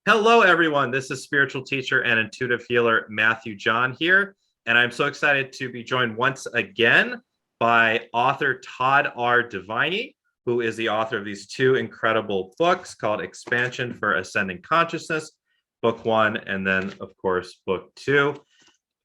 Hello, everyone. This is spiritual teacher and intuitive healer Matthew John here. And I'm so excited to be joined once again by author Todd R. Deviney, who is the author of these two incredible books called Expansion for Ascending Consciousness, book one, and then, of course, book two.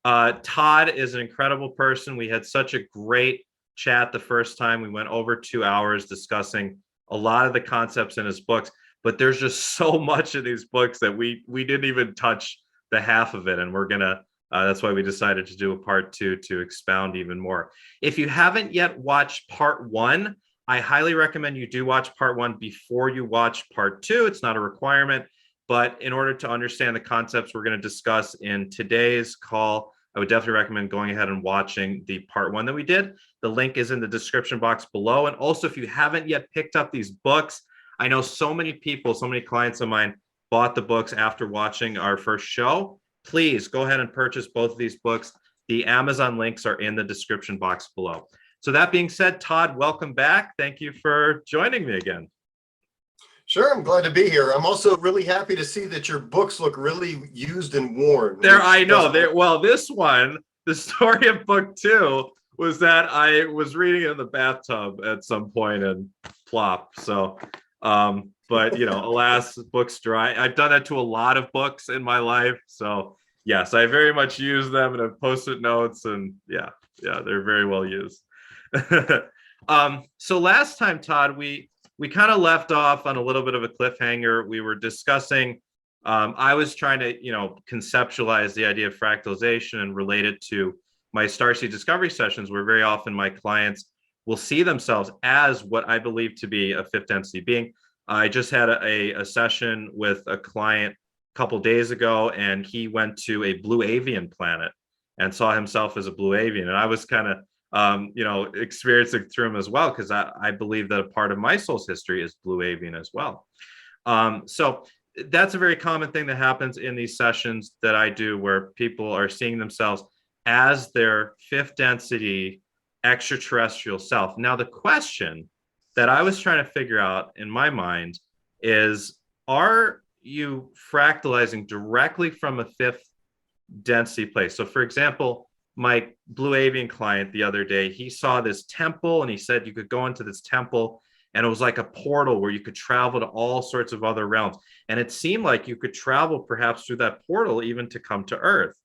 Todd is an incredible person. We had such a great chat the first time. We went over 2 hours discussing a lot of the concepts in his books, but there's just so much in these books that we didn't even touch the half of it, and we're gonna that's why we decided to do a part two to expound even more. If you haven't yet watched part one, I highly recommend you do watch part one before you watch part two. It's not a requirement, but in order to understand the concepts we're going to discuss in today's call, I would definitely recommend going ahead and watching the part one that we did. The link is in the description box below. And also, if you haven't yet picked up these books, I know so many people, so many clients of mine bought the books after watching our first show. Please go ahead and purchase both of these books. The Amazon links are in the description box below. So that being said, Todd, welcome back. Thank you for joining me again. Sure, I'm glad to be here. I'm also really happy to see that your books look really used and worn. I know. Well, this one, the story of book two, was that I was reading it in the bathtub at some point and plop. So, but alas, books dry. I've done that to a lot of books in my life. So yes, I very much use them and have post-it notes, and yeah, they're very well used. So last time, Todd, we kind of left off on a little bit of a cliffhanger. We were discussing, I was trying to, conceptualize the idea of fractalization and relate it to my Starseed discovery sessions, where very often my clients will see themselves as what I believe to be a fifth density being. I just had a session with a client a couple days ago, and he went to a blue avian planet and saw himself as a blue avian. And I was kind of experiencing through him as well, because I believe that a part of my soul's history is blue avian as well. So that's a very common thing that happens in these sessions that I do, where people are seeing themselves as their fifth density extraterrestrial self. Now, the question that I was trying to figure out in my mind is, are you fractalizing directly from a fifth density place? So for example, my blue avian client the other day, he saw this temple and he said you could go into this temple and it was like a portal where you could travel to all sorts of other realms. And it seemed like you could travel perhaps through that portal even to come to Earth.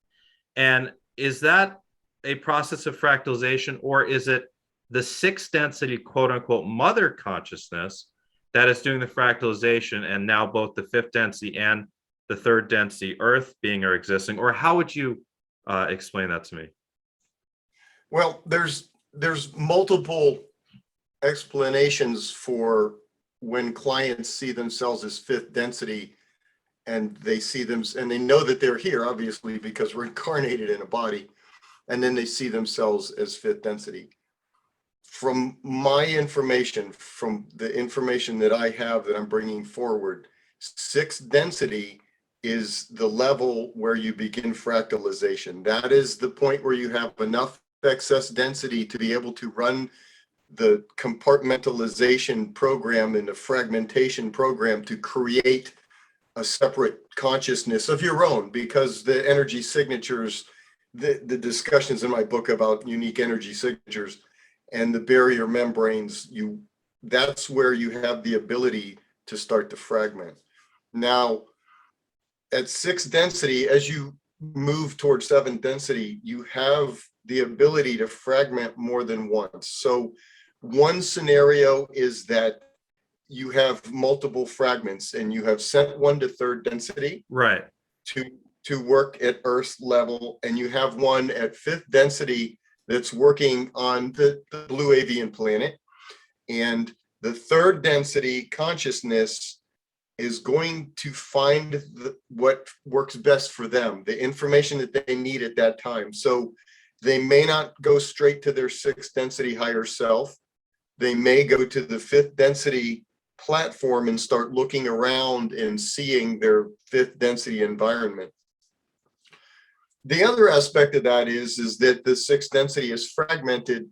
And is that a process of fractalization, or is it the sixth density, quote unquote, mother consciousness that is doing the fractalization, and now both the fifth density and the third density Earth being are existing? Or how would you explain that to me? Well, there's multiple explanations for when clients see themselves as fifth density, and they see them and they know that they're here, obviously, because we're incarnated in a body, and then they see themselves as fifth density. From my information, from the information that I have that I'm bringing forward, sixth density is the level where you begin fractalization. That is the point where you have enough excess density to be able to run the compartmentalization program and the fragmentation program to create a separate consciousness of your own, because the energy signatures, the discussions in my book about unique energy signatures and the barrier membranes, that's where you have the ability to start to fragment. Now, at sixth density, as you move towards seventh density, you have the ability to fragment more than once. So one scenario is that you have multiple fragments and you have sent one to third density, right, to work at Earth level, and you have one at fifth density that's working on the blue avian planet. And the third density consciousness is going to find what works best for them, the information that they need at that time. So they may not go straight to their sixth density higher self. They may go to the fifth density platform and start looking around and seeing their fifth density environment. The other aspect of that is that the sixth density is fragmented.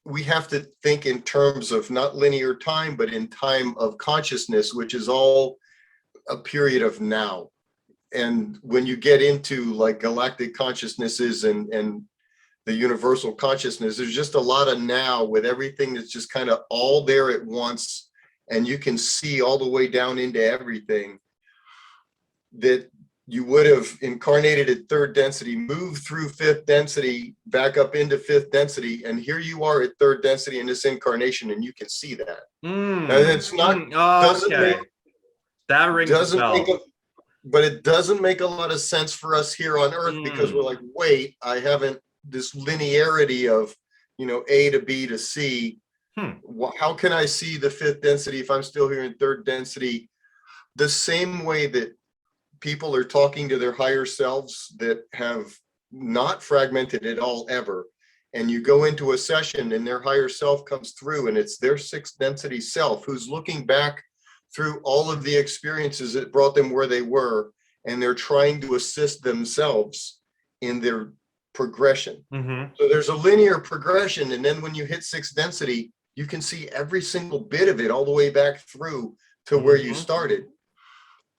We have to think in terms of not linear time, but in time of consciousness, which is all a period of now. And when you get into like galactic consciousnesses and the universal consciousness, there's just a lot of now with everything that's just kind of all there at once. And you can see all the way down into everything that you would have incarnated at third density, moved through fifth density, back up into fifth density. And here you are at third density in this incarnation, and you can see that. And it's not, doesn't okay. That rings a bell. but it doesn't make a lot of sense for us here on Earth because we're like, wait, I haven't this linearity of, you know, A to B to C. How can I see the fifth density if I'm still here in third density? The same way that people are talking to their higher selves that have not fragmented at all ever. And you go into a session and their higher self comes through and it's their sixth density self who's looking back through all of the experiences that brought them where they were. And they're trying to assist themselves in their progression. So there's a linear progression. And then when you hit sixth density, you can see every single bit of it all the way back through to where you started.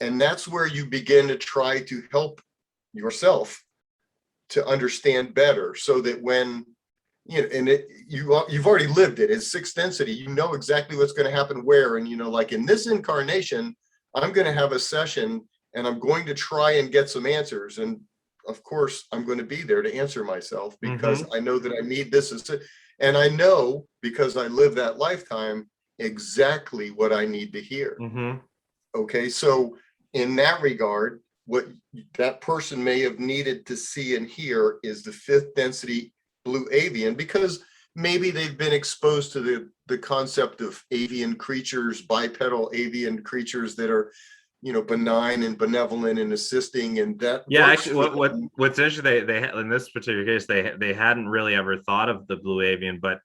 And that's where you begin to try to help yourself to understand better so that when, you know, and you've already lived it. It's sixth density. You know exactly what's going to happen where. And, you know, like in this incarnation, I'm going to have a session and I'm going to try and get some answers. And of course, I'm going to be there to answer myself because I know that I need this. And I know because I live that lifetime exactly what I need to hear. Okay, so in that regard, what that person may have needed to see and hear is the fifth density blue avian, because maybe they've been exposed to the concept of avian creatures, bipedal avian creatures that are, you know, benign and benevolent and assisting, and that. Yeah, actually, what's interesting, they in this particular case, they hadn't really ever thought of the blue avian, but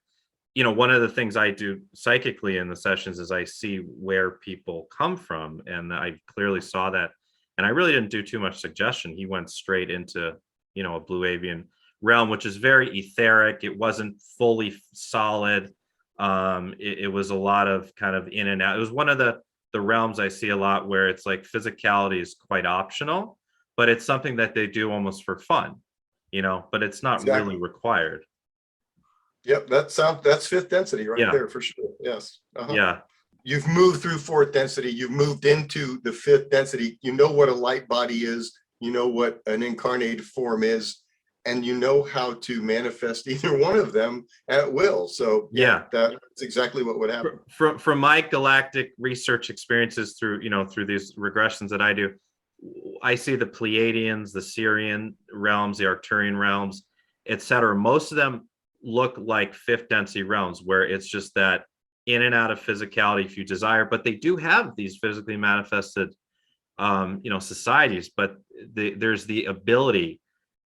you know, one of the things I do psychically in the sessions is I see where people come from, and I clearly saw that. And I really didn't do too much suggestion. He went straight into, you know, a blue avian realm, which is very etheric. It wasn't fully solid. It was a lot of kind of in and out. It was one of the realms I see a lot where it's like physicality is quite optional, but it's something that they do almost for fun, you know, but it's not really required. Yep, that's fifth density right there for sure. Yes. Yeah. You've moved through fourth density. You've moved into the fifth density. You know what a light body is. You know what an incarnated form is, and you know how to manifest either one of them at will. So yeah, that's exactly what would happen. From my galactic research experiences through, you know, through these regressions that I do, I see the Pleiadians, the Sirian realms, the Arcturian realms, etc. Most of them look like fifth density realms where it's just that in and out of physicality if you desire, but they do have these physically manifested you know, societies, but there's the ability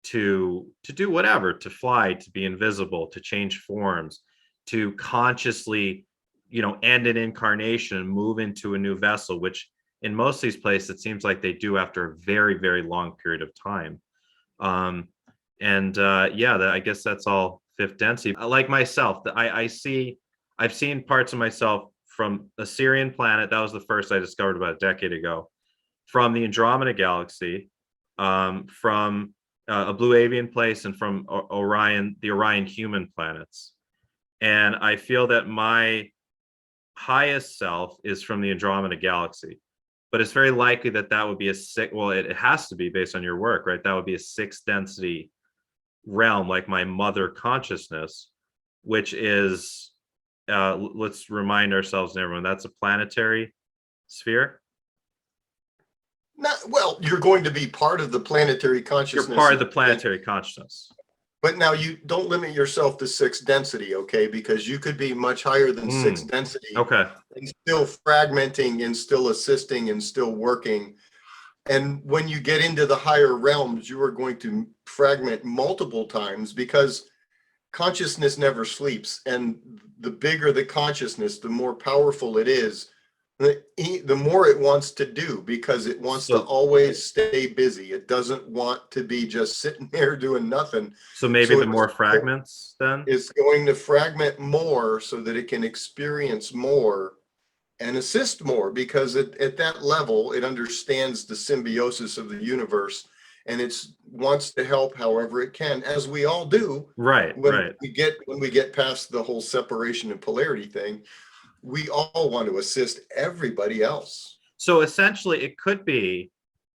to do whatever, to fly, to be invisible, to change forms, to consciously, you know, end an incarnation and move into a new vessel, which in most of these places it seems like they do after a very, very long period of time. I guess that's all fifth density. Like myself, I've seen parts of myself from a Sirian planet. That was the first I discovered about a decade ago. From the Andromeda galaxy, from a blue avian place, and from Orion, the Orion human planets. And I feel that my highest self is from the Andromeda galaxy, but it's very likely that that would be it has to be based on your work, right? That would be a sixth density realm, like my mother consciousness, which is, let's remind ourselves and everyone, that's a planetary sphere. Well, you're going to be part of the planetary consciousness. You're part of the planetary consciousness. But now you don't limit yourself to sixth density, okay? Because you could be much higher than sixth density. Okay. And still fragmenting and still assisting and still working. And when you get into the higher realms, you are going to fragment multiple times because consciousness never sleeps. And the bigger the consciousness, the more powerful it is, the more it wants to do, because it wants to always stay busy. It doesn't want to be just sitting there doing nothing. So maybe the more fragments then? It's going to fragment more so that it can experience more and assist more, because at that level, it understands the symbiosis of the universe, and it wants to help however it can, as we all do. Right, When right. we get past the whole separation and polarity thing, we all want to assist everybody else. So essentially, it could be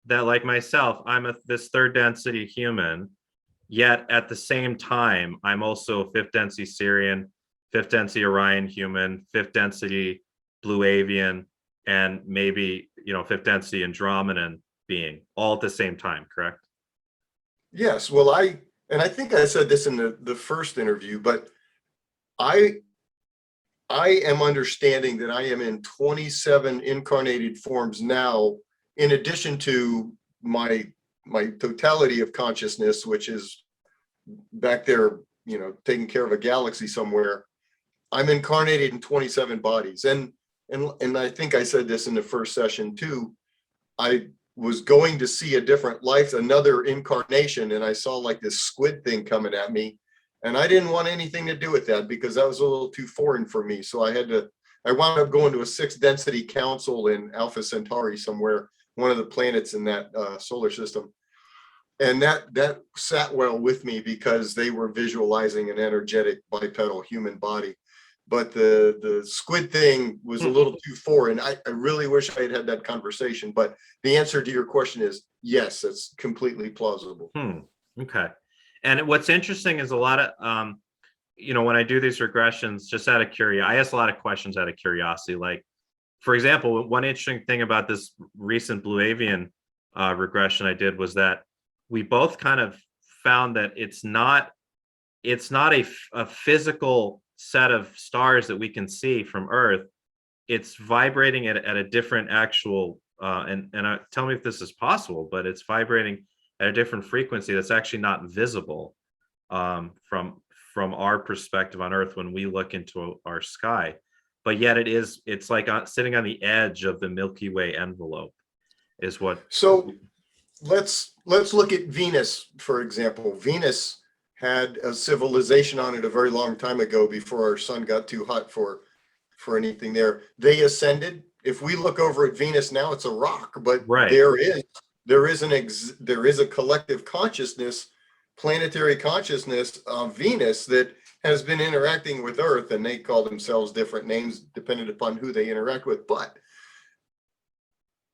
that, like myself, I'm this third density human, yet at the same time, I'm also a fifth density Syrian, fifth density Orion human, fifth density blue avian, and maybe, fifth density Andromedan being, all at the same time, correct? Yes. Well, I think I said this in the first interview, but I am understanding that I am in 27 incarnated forms now, in addition to my totality of consciousness, which is back there, taking care of a galaxy somewhere. I'm incarnated in 27 bodies. And I think I said this in the first session too. I was going to see a different life, another incarnation, and I saw like this squid thing coming at me. And I didn't want anything to do with that, because that was a little too foreign for me. So I wound up going to a sixth density council in Alpha Centauri somewhere, one of the planets in that solar system. And that sat well with me, because they were visualizing an energetic bipedal human body. But the squid thing was a little too foreign. I really wish I had had that conversation. But the answer to your question is yes, it's completely plausible. Okay. And what's interesting is a lot of, when I do these regressions, just out of curiosity, I ask a lot of questions out of curiosity. Like, for example, one interesting thing about this recent blue avian regression I did was that we both kind of found that it's not a physical set of stars that we can see from Earth. It's vibrating at a different actual, and tell me if this is possible, but it's vibrating at a different frequency that's actually not visible from our perspective on Earth when we look into our sky. But yet it's like sitting on the edge of the Milky Way envelope is what. So let's look at Venus, for example. Venus had a civilization on it a very long time ago, before our sun got too hot for anything there. They ascended. If we look over at Venus now, it's a rock, but Right. there is a collective consciousness, planetary consciousness of Venus that has been interacting with Earth, and they call themselves different names depending upon who they interact with. But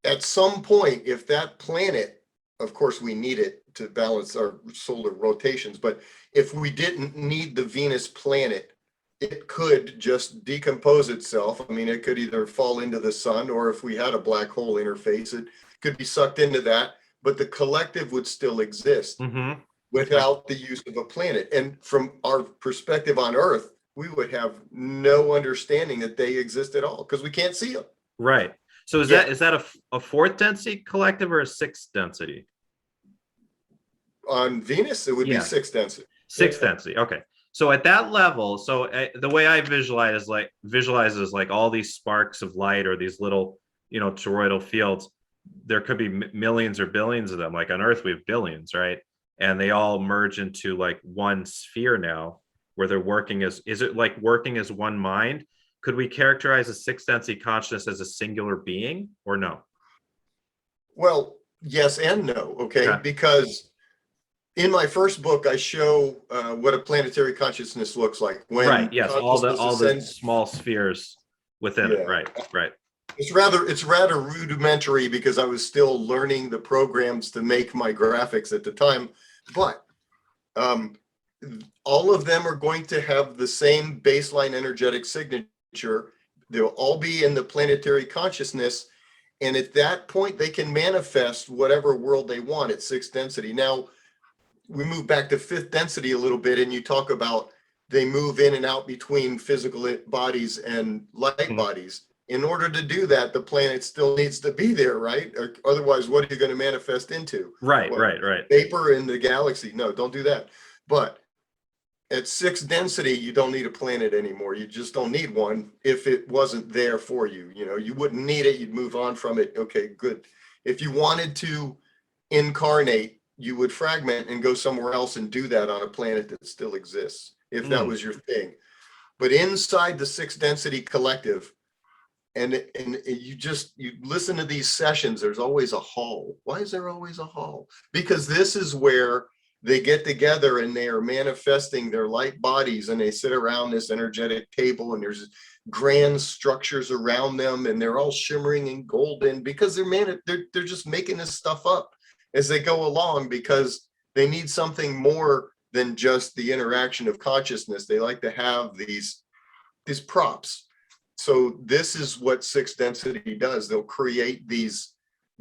at some point, if that planet, of course we need it to balance our solar rotations, but if we didn't need the Venus planet, it could just decompose itself. I mean, it could either fall into the sun, or if we had a black hole interface, it could be sucked into that, but the collective would still exist without the use of a planet. And from our perspective on Earth, we would have no understanding that they exist at all, because we can't see them. Right. So is that a fourth density collective or a sixth density? On Venus, it would be sixth density. Sixth density. Okay. So at that level, the way I visualize is like all these sparks of light, or these little, toroidal fields. There could be millions or billions of them. Like on Earth, we have billions, right? And they all merge into like one sphere now, where they're working is it like working as one mind? Could we characterize a sixth density consciousness as a singular being, or no? Well, yes and no. Okay. Because in my first book, I show what a planetary consciousness looks like. When right. Yes. All the small spheres within it. Right. Right. It's rather rudimentary, because I was still learning the programs to make my graphics at the time. But all of them are going to have the same baseline energetic signature. They'll all be in the planetary consciousness. And at that point, they can manifest whatever world they want at sixth density. Now, we move back to fifth density a little bit, and you talk about they move in and out between physical bodies and light bodies. In order to do that, the planet still needs to be there, right? Or otherwise, what are you going to manifest into? Right. Vapor in the galaxy. No, don't do that. But at sixth density, you don't need a planet anymore. You just don't need one if it wasn't there for you. You wouldn't need it. You'd move on from it. Okay, good. If you wanted to incarnate, you would fragment and go somewhere else and do that on a planet that still exists, if that was your thing. But inside the sixth density collective, and you listen to these sessions, there's always a hall. Why is there always a hall? Because this is where they get together and they are manifesting their light bodies, and they sit around this energetic table, and there's grand structures around them, and they're all shimmering and golden because they're just making this stuff up as they go along, because they need something more than just the interaction of consciousness. They like to have these props. So this is what sixth density does. They'll create these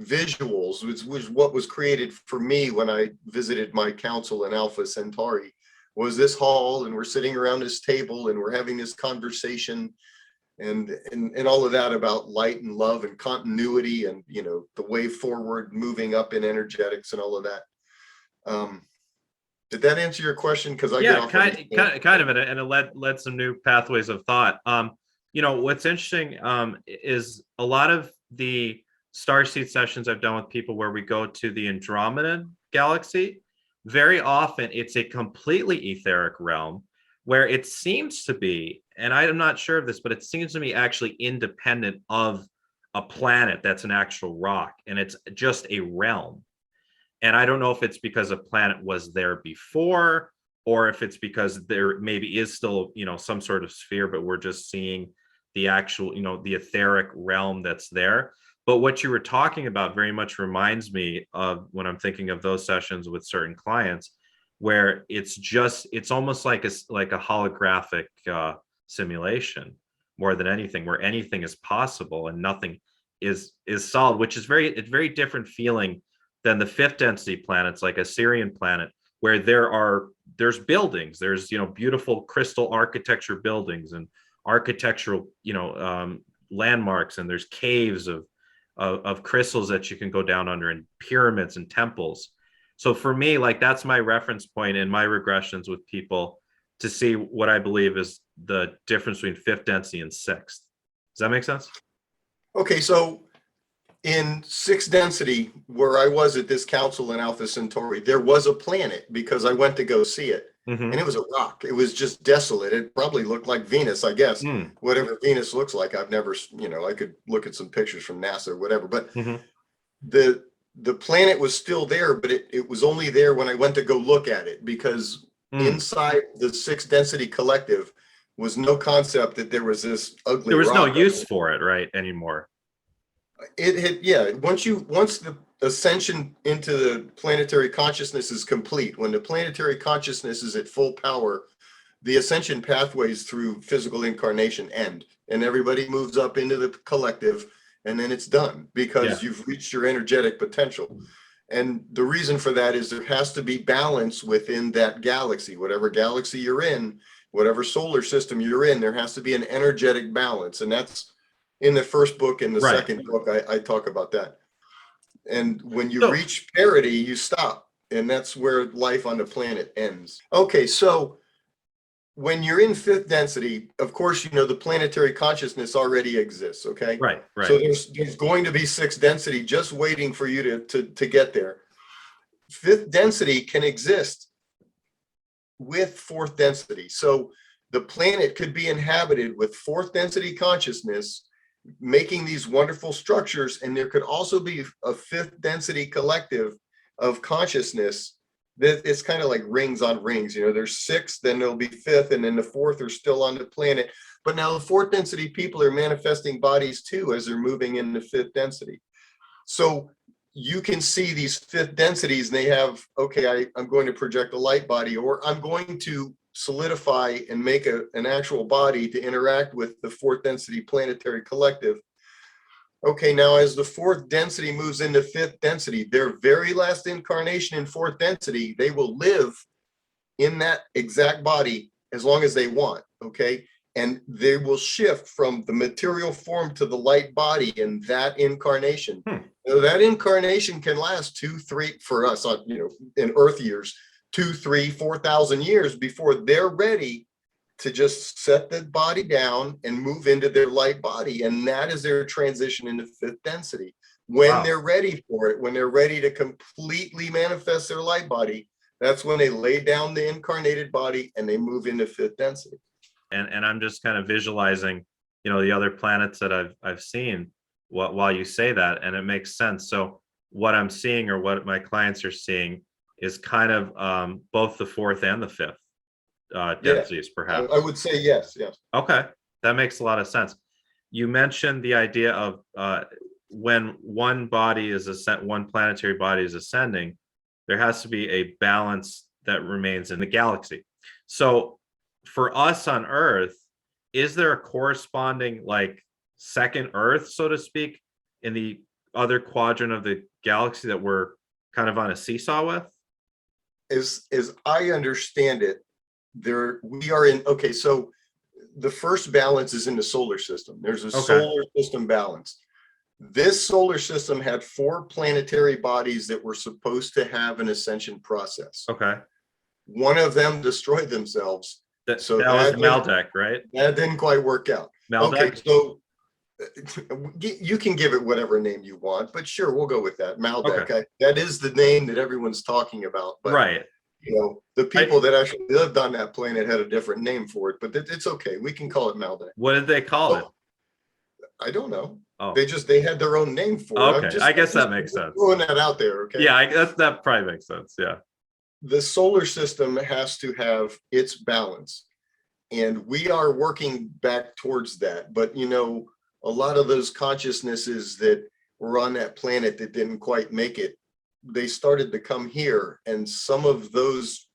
visuals, which was what was created for me when I visited my council in Alpha Centauri, was this hall, and we're sitting around this table and we're having this conversation and all of that about light and love and continuity, and the way forward, moving up in energetics and all of that. Did that answer your question? Because I get off kind of, and it led some new pathways of thought. What's interesting is a lot of the Starseed sessions I've done with people where we go to the Andromedan galaxy, very often it's a completely etheric realm where it seems to be, and I'm not sure of this, but it seems to be actually independent of a planet that's an actual rock, and it's just a realm. And I don't know if it's because a planet was there before, or if it's because there maybe is still, some sort of sphere, but we're just seeing the actual, the etheric realm that's there. But what you were talking about very much reminds me of when I'm thinking of those sessions with certain clients, where it's almost like a holographic simulation more than anything, where anything is possible and nothing is solid, which is it's very different feeling than the fifth density planets, like a Sirian planet, where there's buildings, there's beautiful crystal architecture buildings and architectural landmarks, and there's caves of crystals that you can go down under, and pyramids and temples. So for me, like, that's my reference point in my regressions with people to see what I believe is the difference between fifth density and sixth. Does that make sense? Okay, so in sixth density, where I was at this council in Alpha Centauri, there was a planet, because I went to go see it. Mm-hmm. And it was a rock. It was just desolate. It probably looked like Venus, I guess. Whatever Venus looks like. I've never, I could look at some pictures from NASA or whatever. But the planet was still there, but it was only there when I went to go look at it, because inside the sixth density collective was no concept that there was this ugly There was rock no use for it, right, anymore. It had, yeah. Once the ascension into the planetary consciousness is complete, when the planetary consciousness is at full power, the ascension pathways through physical incarnation end, and everybody moves up into the collective, and then it's done, because you've reached your energetic potential. And the reason for that is there has to be balance within that galaxy, whatever galaxy you're in, whatever solar system you're in, there has to be an energetic balance. And that's in the first book. In the second book, I talk about that. And when you reach parity, you stop. And that's where life on the planet ends. Okay, so when you're in fifth density, of course, the planetary consciousness already exists, okay? Right. So there's going to be sixth density just waiting for you to get there. Fifth density can exist with fourth density. So the planet could be inhabited with fourth density consciousness, making these wonderful structures, and there could also be a fifth density collective of consciousness that it's kind of like rings on rings. There's sixth, then there'll be fifth, and then the fourth are still on the planet. But now the fourth density people are manifesting bodies too as they're moving into fifth density. So you can see these fifth densities, and they have, okay, I'm going to project a light body, or I'm going to solidify and make an actual body to interact with the fourth density planetary collective. Okay, now as the fourth density moves into fifth density, their very last incarnation in fourth density, they will live in that exact body as long as they want, okay? And they will shift from the material form to the light body in that incarnation. So that incarnation can last 2, 3, for us, in Earth years, 2, 3, 4,000 years before they're ready to just set the body down and move into their light body. And that is their transition into fifth density. When they're ready for it, when they're ready to completely manifest their light body, that's when they lay down the incarnated body and they move into fifth density. And I'm just kind of visualizing the other planets that I've seen while you say that, and it makes sense. So what I'm seeing, or what my clients are seeing, is kind of both the fourth and the fifth densities, perhaps. I would say yes. Okay, that makes a lot of sense. You mentioned the idea of when one planetary body is ascending, there has to be a balance that remains in the galaxy. So for us on Earth, is there a corresponding like second Earth, so to speak, in the other quadrant of the galaxy that we're kind of on a seesaw with? As I understand it, we are in, okay, so the first balance is in the solar system. There's a solar system balance. This solar system had 4 planetary bodies that were supposed to have an ascension process. Okay. One of them destroyed themselves. That was Maldek, right? That didn't quite work out. Maldek? Okay, so you can give it whatever name you want, but sure, we'll go with that. Maldek. Okay. That is the name that everyone's talking about. But, right. The people that actually lived on that planet had a different name for it, but it's okay. We can call it Maldek. What did they call it? I don't know. Oh. They had their own name for it. Okay, I guess that makes sense. Throwing that out there, okay? Yeah, that probably makes sense. Yeah. The solar system has to have its balance, and we are working back towards that. But a lot of those consciousnesses that were on that planet that didn't quite make it, they started to come here, and some of those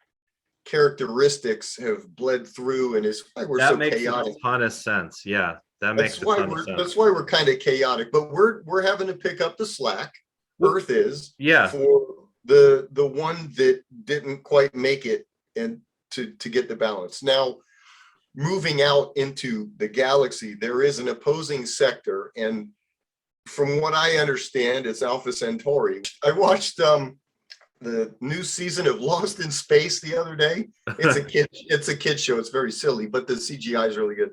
characteristics have bled through, and it's why we're so chaotic. That makes a ton of sense. Yeah. That makes a ton of sense. That's why we're kind of chaotic, but we're having to pick up the slack. Earth is, for the one that didn't quite make it, and to get the balance. Now, moving out into the galaxy, there is an opposing sector, and from what I understand, it's Alpha Centauri. I watched the new season of Lost in Space the other day. It's a kid show. It's very silly, but the CGI is really good.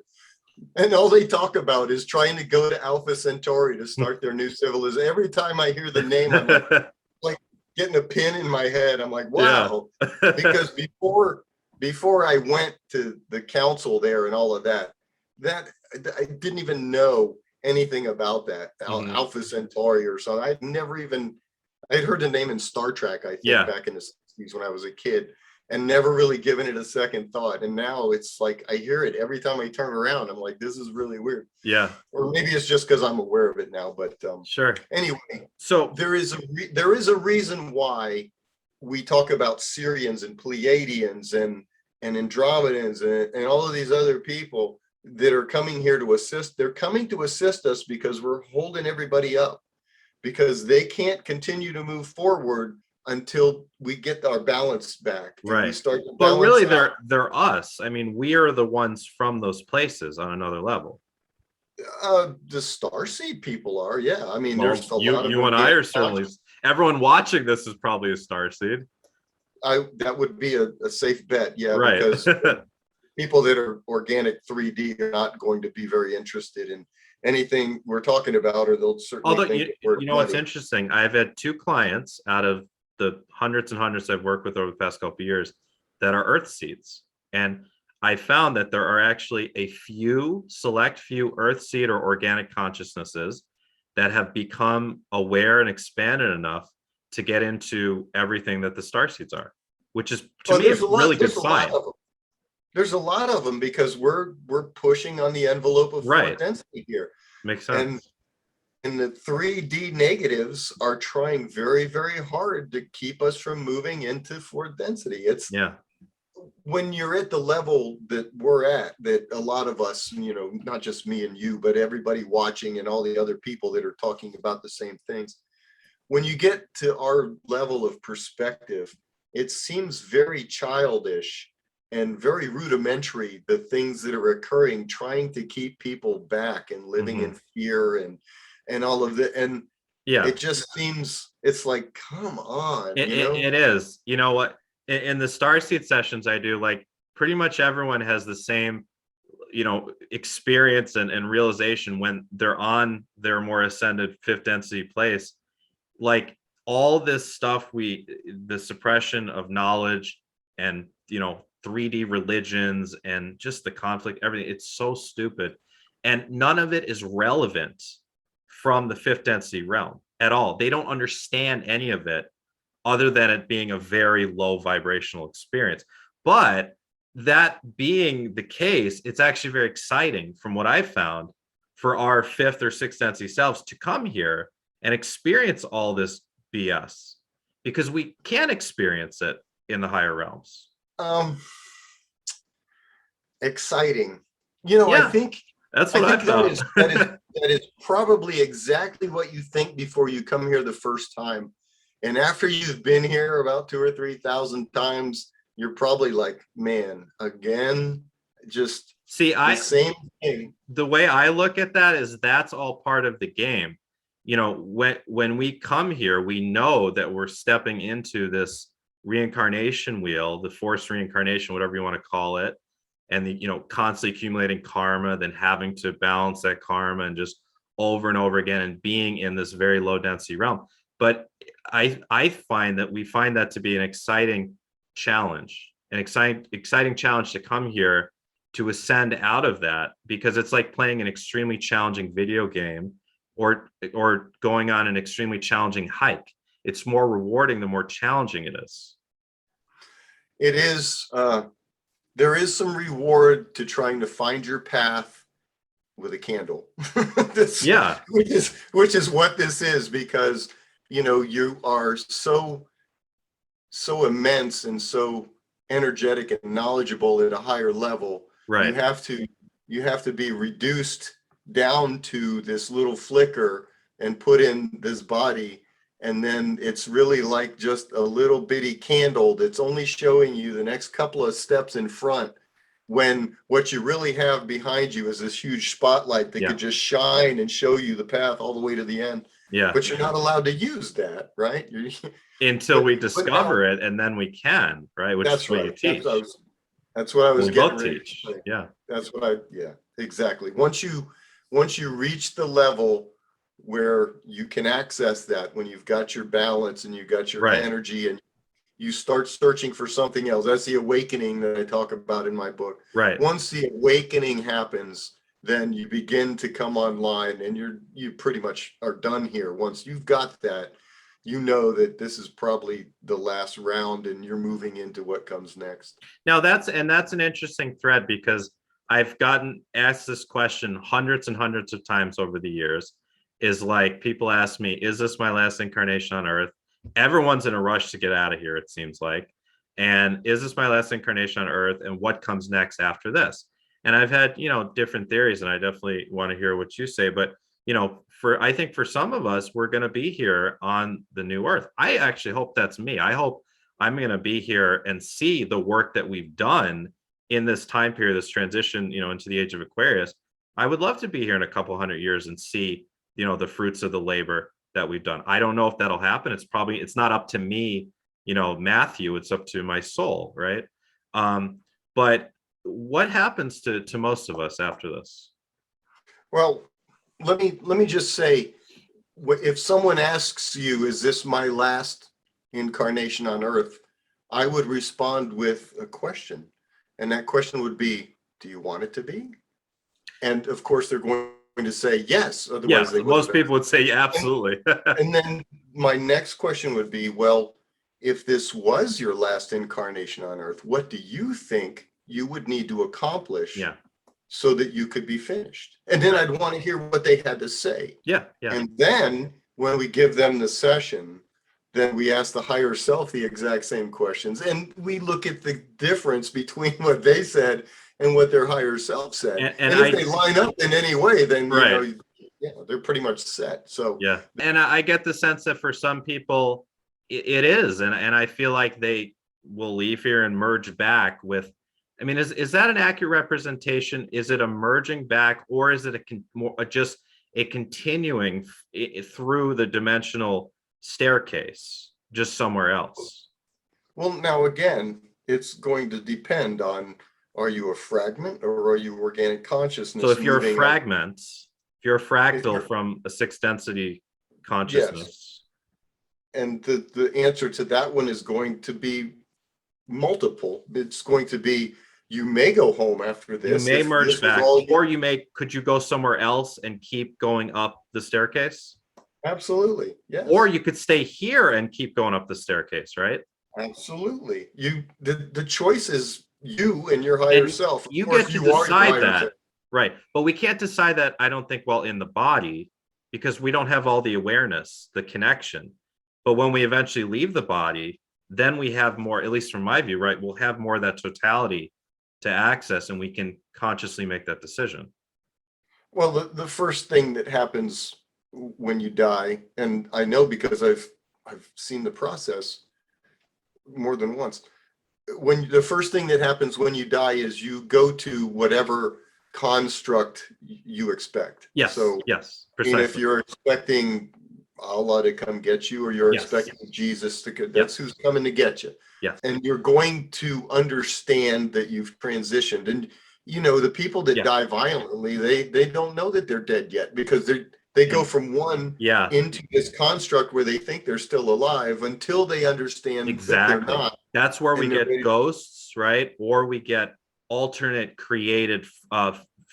And all they talk about is trying to go to Alpha Centauri to start their new civilization. Every time I hear the name, I'm like getting a pin in my head. I'm like, wow. Yeah. Because before I went to the council there and all of that I didn't even know anything about that. Alpha Centauri or something. I'd heard the name in Star Trek, I think, back in the 60s when I was a kid, and never really given it a second thought. And now it's like I hear it every time I turn around. I'm like, this is really weird. Yeah. Or maybe it's just because I'm aware of it now. But sure. Anyway, so there is a reason why we talk about Syrians and Pleiadians and Andromedans and all of these other people that are coming here to assist. They're coming to assist us because we're holding everybody up, because they can't continue to move forward until we get our balance back. Right. We start to but really, they're us. I mean, we are the ones from those places on another level. The Starseed people are, yeah. I mean, there's a lot of you and I are certainly. Everyone watching this is probably a Starseed. That would be a safe bet, yeah. Right. Because people that are organic 3D are not going to be very interested in anything we're talking about, or they'll certainly think you know what's interesting. I've had 2 clients out of the hundreds and hundreds I've worked with over the past couple of years that are Earthseeds, and I found that there are actually a select few Earthseed or organic consciousnesses that have become aware and expanded enough to get into everything that the Starseeds are, which is to me a really good sign. There's a lot of them because we're pushing on the envelope of fourth density here. Makes sense. And the 3D negatives are trying very, very hard to keep us from moving into fourth density. It's when you're at the level that we're at, that a lot of us, not just me and you, but everybody watching and all the other people that are talking about the same things. When you get to our level of perspective, it seems very childish and very rudimentary, the things that are occurring, trying to keep people back and living in fear and all of that. And it just seems, it's like, come on. It is. You know what? In the Starseed sessions I do, like pretty much everyone has the same, experience and realization when they're on their more ascended 5th density place. Like all this stuff, the suppression of knowledge and, 3D religions and just the conflict, everything, it's so stupid. And none of it is relevant from the fifth density realm at all. They don't understand any of it other than it being a very low vibrational experience. But that being the case, it's actually very exciting from what I've found for our fifth or sixth density selves to come here and experience all this BS, because we can experience it in the higher realms. Exciting. You know, Yeah, that's what I found. that is probably exactly what you think before you come here the first time. And after you've been here about 2,000 or 3,000 times, you're probably like, man, again, just See, the same thing. The way I look at that is that's all part of the game. You know, when we come here, we know that we're stepping into this reincarnation wheel, the forced reincarnation, whatever you want to call it, and the, you know, constantly accumulating karma, then having to balance that karma and just over and over again and being in this very low density realm. But I find that we find that to be an exciting challenge, an exciting challenge to come here to ascend out of that, because it's like playing an extremely challenging video game or going on an extremely challenging hike. It's more rewarding the more challenging it is. It is. There is some reward to trying to find your path with a candle. Yeah, which is what this is, because you know you are so immense and so energetic and knowledgeable at a higher level. right. You have to be reduced down to this little flicker and put in this body, and then it's really like just a little bitty candle that's only showing you the next couple of steps in front, when what you really have behind you is this huge spotlight that could just shine and show you the path all the way to the end. Yeah, but you're not allowed to use that, right? Until we discover it, and then we can, right? Which is what you teach. That's what I was we getting both ready teach. to say. Yeah, That's what exactly. Once you reach the level where you can access that, when you've got your balance and you've got your energy, and you start searching for something else. That's the awakening that I talk about in my book. right. Once the awakening happens, then you begin to come online, and you pretty much are done here. Once you've got that, you know that this is probably the last round and you're moving into what comes next. Now that's an interesting thread, because I've gotten asked this question hundreds and hundreds of times over the years. Is like, people ask me, is this my last incarnation on Earth? Everyone's in a rush to get out of here, it seems like. And is this my last incarnation on Earth? And what comes next after this? And I've had, you know, different theories, and I definitely want to hear what you say. But, you know, I think for some of us, we're going to be here on the new Earth. I actually hope that's me. I hope I'm going to be here and see the work that we've done in this time period, this transition, you know, into the age of Aquarius. I would love to be here in a couple hundred years and see, you know, the fruits of the labor that we've done. I don't know if that'll happen. It's not up to me, you know, Matthew, it's up to my soul, right? But what happens to most of us after this? Well, let me just say, if someone asks you, is this my last incarnation on Earth, I would respond with a question. And that question would be, do you want it to be? And of course, they're going to say yes. Otherwise, most people would say absolutely. And then my next question would be, well, if this was your last incarnation on Earth, what do you think you would need to accomplish so that you could be finished? And then I'd want to hear what they had to say. Yeah. And then when we give them the session, then we ask the higher self the exact same questions. And we look at the difference between what they said and what their higher self said. And if they line up in any way, then you know, they're pretty much set. So yeah. And I get the sense that for some people it is. And I feel like they will leave here and merge back with, I mean, is that an accurate representation? Is it a merging back, or is it just a continuing through the dimensional staircase, just somewhere else? Well, now again, it's going to depend on, are you a fragment or are you organic consciousness? So if you're a fragment, if you're a fractal from a sixth density consciousness. Yes. And the answer to that one is going to be multiple. It's going to be You may go home after You this. may if merge this was back, all you- or could you go somewhere else and keep going up the staircase? Absolutely, yes. Or you could stay here and keep going up the staircase, right? Absolutely. The choice is you and your higher And self. Of you course, get to you are your decide higher that, self. right? But we can't decide that, I don't think, while in the body, because we don't have all the awareness, the connection. But when we eventually leave the body, then we have more, at least from my view, right? We'll have more of that totality to access, and we can consciously make that decision. Well, the first thing that happens when you die, and I know because I've seen the process more than once. When the first thing that happens when you die is you go to whatever construct you expect. Yes. So yes, I mean, if precisely. you're expecting Allah to come get you, or you're Yes. expecting Jesus to get, Yes. that's who's coming to get you. Yes. And you're going to understand that you've transitioned. And you know, the people that Yeah. die violently, they don't know that they're dead yet, because they go from one Yeah. into this construct where they think they're still alive until they understand that they're Exactly. not. That's where we And they're get ready- ghosts, right? Or we get alternate created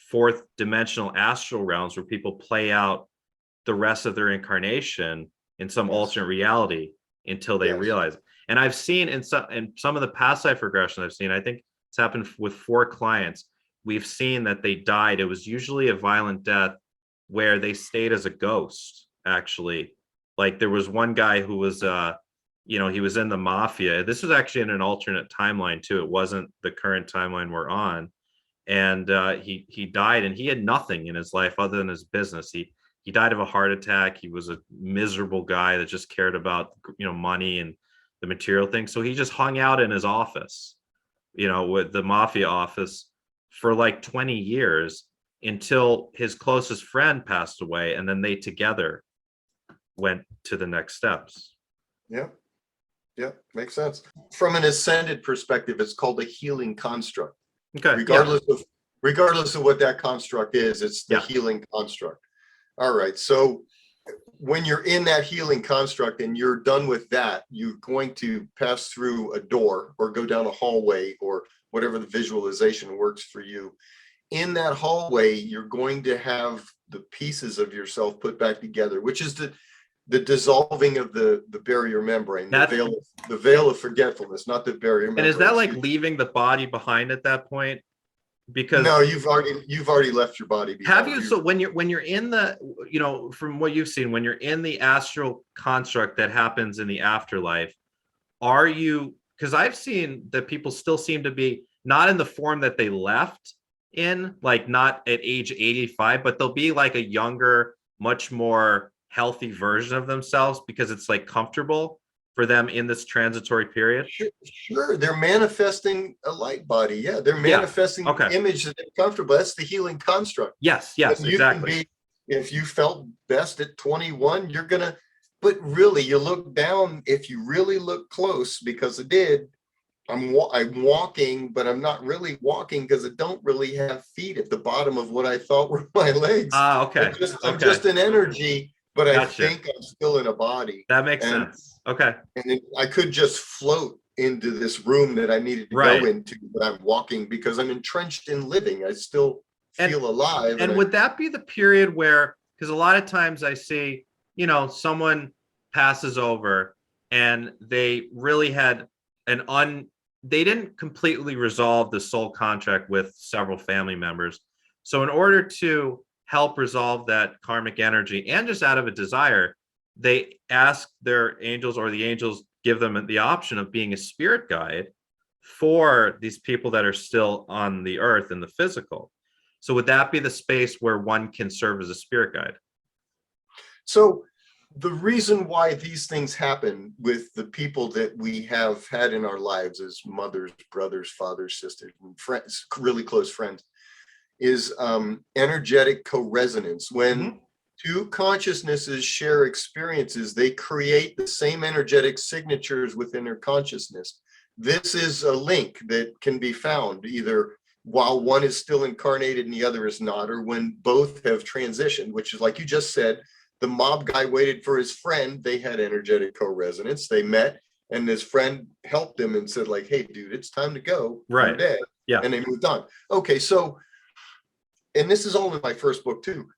fourth dimensional astral realms where people play out the rest of their incarnation in some Yes. alternate reality until they Yes. realize it. And I've seen in some of the past life regressions I've seen, I think it's happened with 4 clients. We've seen that they died. It was usually a violent death where they stayed as a ghost, actually. Like there was one guy who was he was in the mafia. This was actually in an alternate timeline too. It wasn't the current timeline we're on. And he died, and he had nothing in his life other than his business. He died of a heart attack. He was a miserable guy that just cared about money and the material thing. So he just hung out in his office, with the mafia office for like 20 years until his closest friend passed away, and then they together went to the next steps. Yeah. Yeah, makes sense. From an ascended perspective, it's called a healing construct. Okay. Regardless of what that construct is, it's the healing construct. All right. So when you're in that healing construct and you're done with that, you're going to pass through a door or go down a hallway or whatever the visualization works for you. In that hallway, you're going to have the pieces of yourself put back together, which is the dissolving of the barrier membrane, the veil of forgetfulness, not the barrier membrane. And is that like leaving the body behind at that point? Because no, you've already left your body behind. Have you? So when you're in the, from what you've seen, when you're in the astral construct that happens in the afterlife, are you? Because I've seen that people still seem to be not in the form that they left in, like not at age 85, but they'll be like a younger, much more healthy version of themselves because it's like comfortable for them in this transitory period. Sure. They're manifesting a light body. Yeah, they're manifesting the image that they're comfortable. That's the healing construct. Yes, exactly. If you felt best at 21, you're gonna, but really you look down, if you really look close, because I did, I'm walking, but I'm not really walking because I don't really have feet at the bottom of what I thought were my legs. Okay. I'm just an energy, but Gotcha. I think I'm still in a body. That makes sense. Okay. And I could just float into this room that I needed to go into, but I'm walking because I'm entrenched in living. I still feel alive. And would that be the period where, because a lot of times I see, someone passes over and they really had they didn't completely resolve the soul contract with several family members. So in order to help resolve that karmic energy and just out of a desire, they ask their angels, or the angels give them the option of being a spirit guide for these people that are still on the earth in the physical. So would that be the space where one can serve as a spirit guide? So the reason why these things happen with the people that we have had in our lives as mothers, brothers, fathers, sisters, and friends, really close friends, is energetic co-resonance. When two consciousnesses share experiences, they create the same energetic signatures within their consciousness. This is a link that can be found either while one is still incarnated and the other is not, or when both have transitioned, which is like you just said, the mob guy waited for his friend. They had energetic co-resonance. They met, and his friend helped him and said like, hey, dude, it's time to go. Right. You're dead. Yeah. And they moved on. Okay, so, and this is all in my first book too.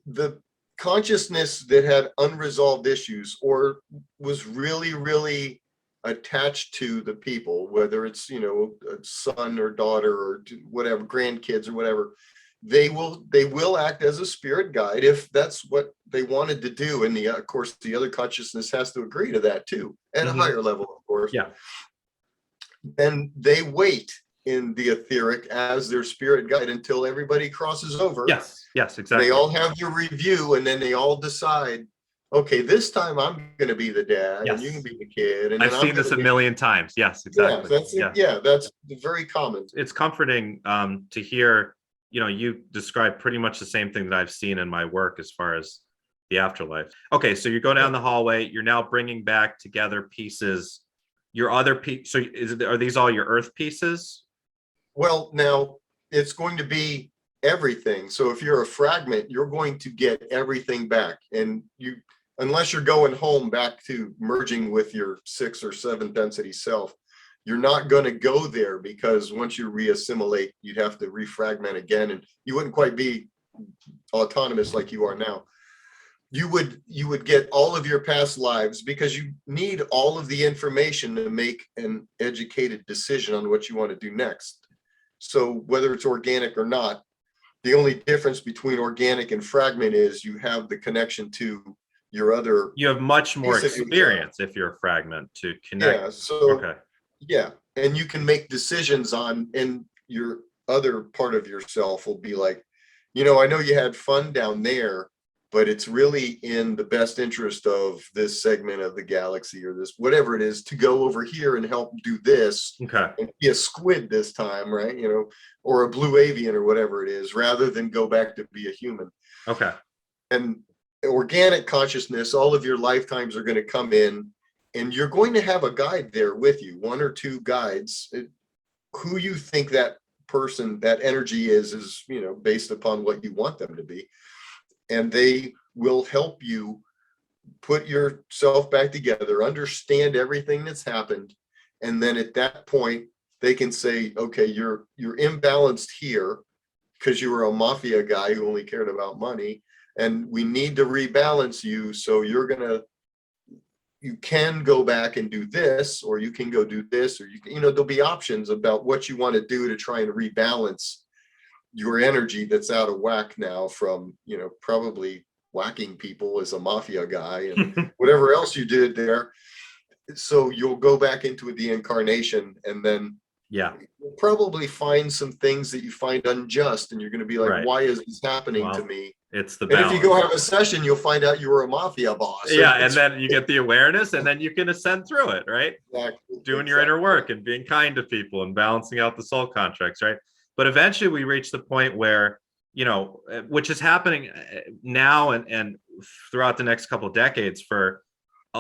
The consciousness that had unresolved issues or was really, really attached to the people, whether it's, you know, a son or daughter or whatever, grandkids or whatever, they will act as a spirit guide if that's what they wanted to do. And of course, the other consciousness has to agree to that too, at a higher level, of course. Yeah. And they wait in the etheric as their spirit guide until everybody crosses over. Yes. Yes, exactly. They all have their review, and then they all decide, okay, this time I'm going to be the dad, and you can be the kid. And I've seen this a million times. Yes, exactly. That's very common. It's comforting to hear, you know, you describe pretty much the same thing that I've seen in my work as far as the afterlife. Okay, so you go down the hallway. You're now bringing back together pieces. Your other piece. So are these all your Earth pieces? Well, now it's going to be everything. So if you're a fragment, you're going to get everything back. And you, unless you're going home back to merging with your 6th or 7th density self, you're not going to go there, because once you re-assimilate, you'd have to refragment again, and you wouldn't quite be autonomous like you are now. You would get all of your past lives, because you need all of the information to make an educated decision on what you want to do next. So whether it's organic or not, the only difference between organic and fragment is you have the connection to your other. You have much more experience if you're a fragment to connect. Yeah. So yeah, and you can make decisions on, and your other part of yourself will be like, you know, I know you had fun down there, but it's really in the best interest of this segment of the galaxy, or this, whatever it is, to go over here and help do this. Okay. And be a squid this time, right? You know, or a blue avian or whatever it is, rather than go back to be a human. Okay. And organic consciousness, all of your lifetimes are going to come in, and you're going to have a guide there with you, 1 or 2 guides. Who you think that person, that energy is, you know, based upon what you want them to be. And they will help you put yourself back together, understand everything that's happened. And then at that point, they can say, okay, you're imbalanced here because you were a mafia guy who only cared about money, and we need to rebalance you. So you can go back and do this, or you can go do this, or you know, there'll be options about what you want to do to try and rebalance your energy that's out of whack now from, you know, probably whacking people as a mafia guy and whatever else you did there. So you'll go back into the incarnation, and then you'll probably find some things that you find unjust, and you're going to be like, why is this happening to me? It's the balance. And if you go have a session, you'll find out you were a mafia boss. And then you get the awareness, and then you can ascend through it, right? Exactly. Doing your inner work and being kind to people and balancing out the soul contracts, right? But eventually we reach the point where, you know, which is happening now and throughout the next couple of decades for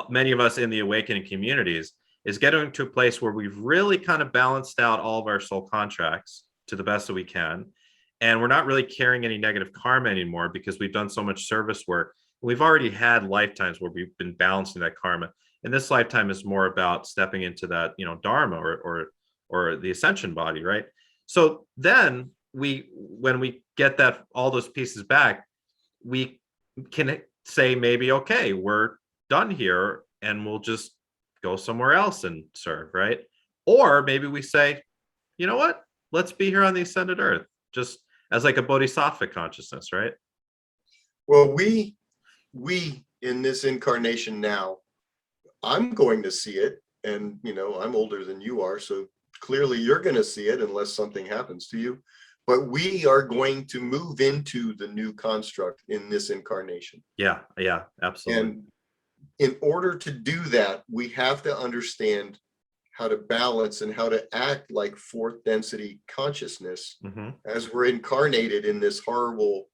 many of us in the awakening communities, is getting to a place where we've really kind of balanced out all of our soul contracts to the best that we can. And we're not really carrying any negative karma anymore, because we've done so much service work. We've already had lifetimes where we've been balancing that karma. And this lifetime is more about stepping into that, you know, dharma or the ascension body, right? So then when we get that, all those pieces back, we can say maybe, okay, we're done here and we'll just go somewhere else and serve, right? Or maybe we say, you know what, let's be here on the ascended earth, just as like a bodhisattva consciousness, right? Well, we in this incarnation now, I'm going to see it, and you know, I'm older than you are, so clearly you're going to see it unless something happens to you. But we are going to move into the new construct in this incarnation. Yeah, absolutely. And in order to do that, we have to understand how to balance and how to act like 4th density consciousness as we're incarnated in this horrible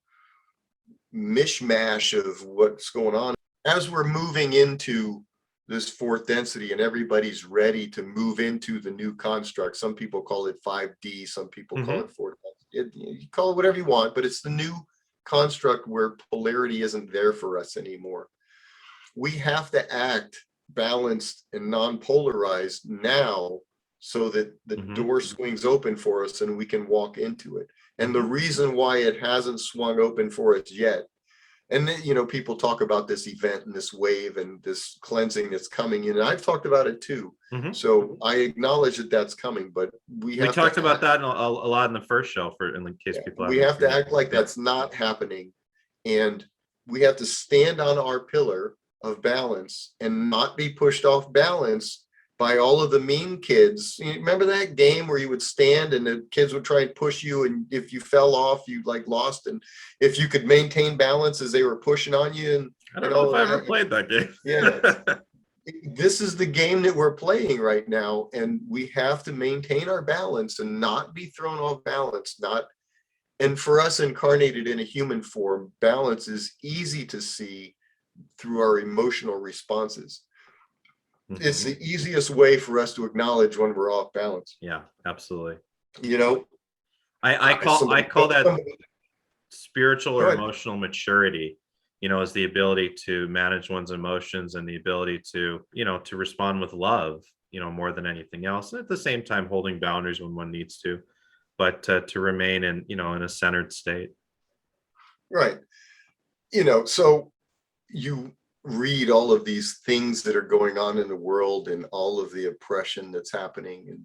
mishmash of what's going on. As we're moving into this 4th density and everybody's ready to move into the new construct. Some people call it 5D, some people call it 4th density. You call it whatever you want, but it's the new construct where polarity isn't there for us anymore. We have to act balanced and non-polarized now so that the Mhm. door swings open for us and we can walk into it. And the reason why it hasn't swung open for us yet, and then, you know, people talk about this event and this wave and this cleansing that's coming in, and I've talked about it too. Mhm. So I acknowledge that that's coming, but we have talked to about act, that a lot in the first show, for in case people we haven't have seen to it. act like that's not happening, and we have to stand on our pillar of balance and not be pushed off balance by all of the mean kids. You remember that game where you would stand and the kids would try and push you, and if you fell off, you like lost, and if you could maintain balance as they were pushing on you, and I don't know if I ever played that game. yeah. This is the game that we're playing right now, and we have to maintain our balance and not be thrown off balance. Not, and for us incarnated in a human form, balance is easy to see through our emotional responses. It's the easiest way for us to acknowledge when we're off balance. Yeah, absolutely. You know, I call that spiritual or Go ahead. emotional maturity, you know, is the ability to manage one's emotions and the ability to, you know, to respond with love, you know, more than anything else. And at the same time, holding boundaries when one needs to, but to remain in, you know, in a centered state. Right. You know, so you read all of these things that are going on in the world and all of the oppression that's happening, and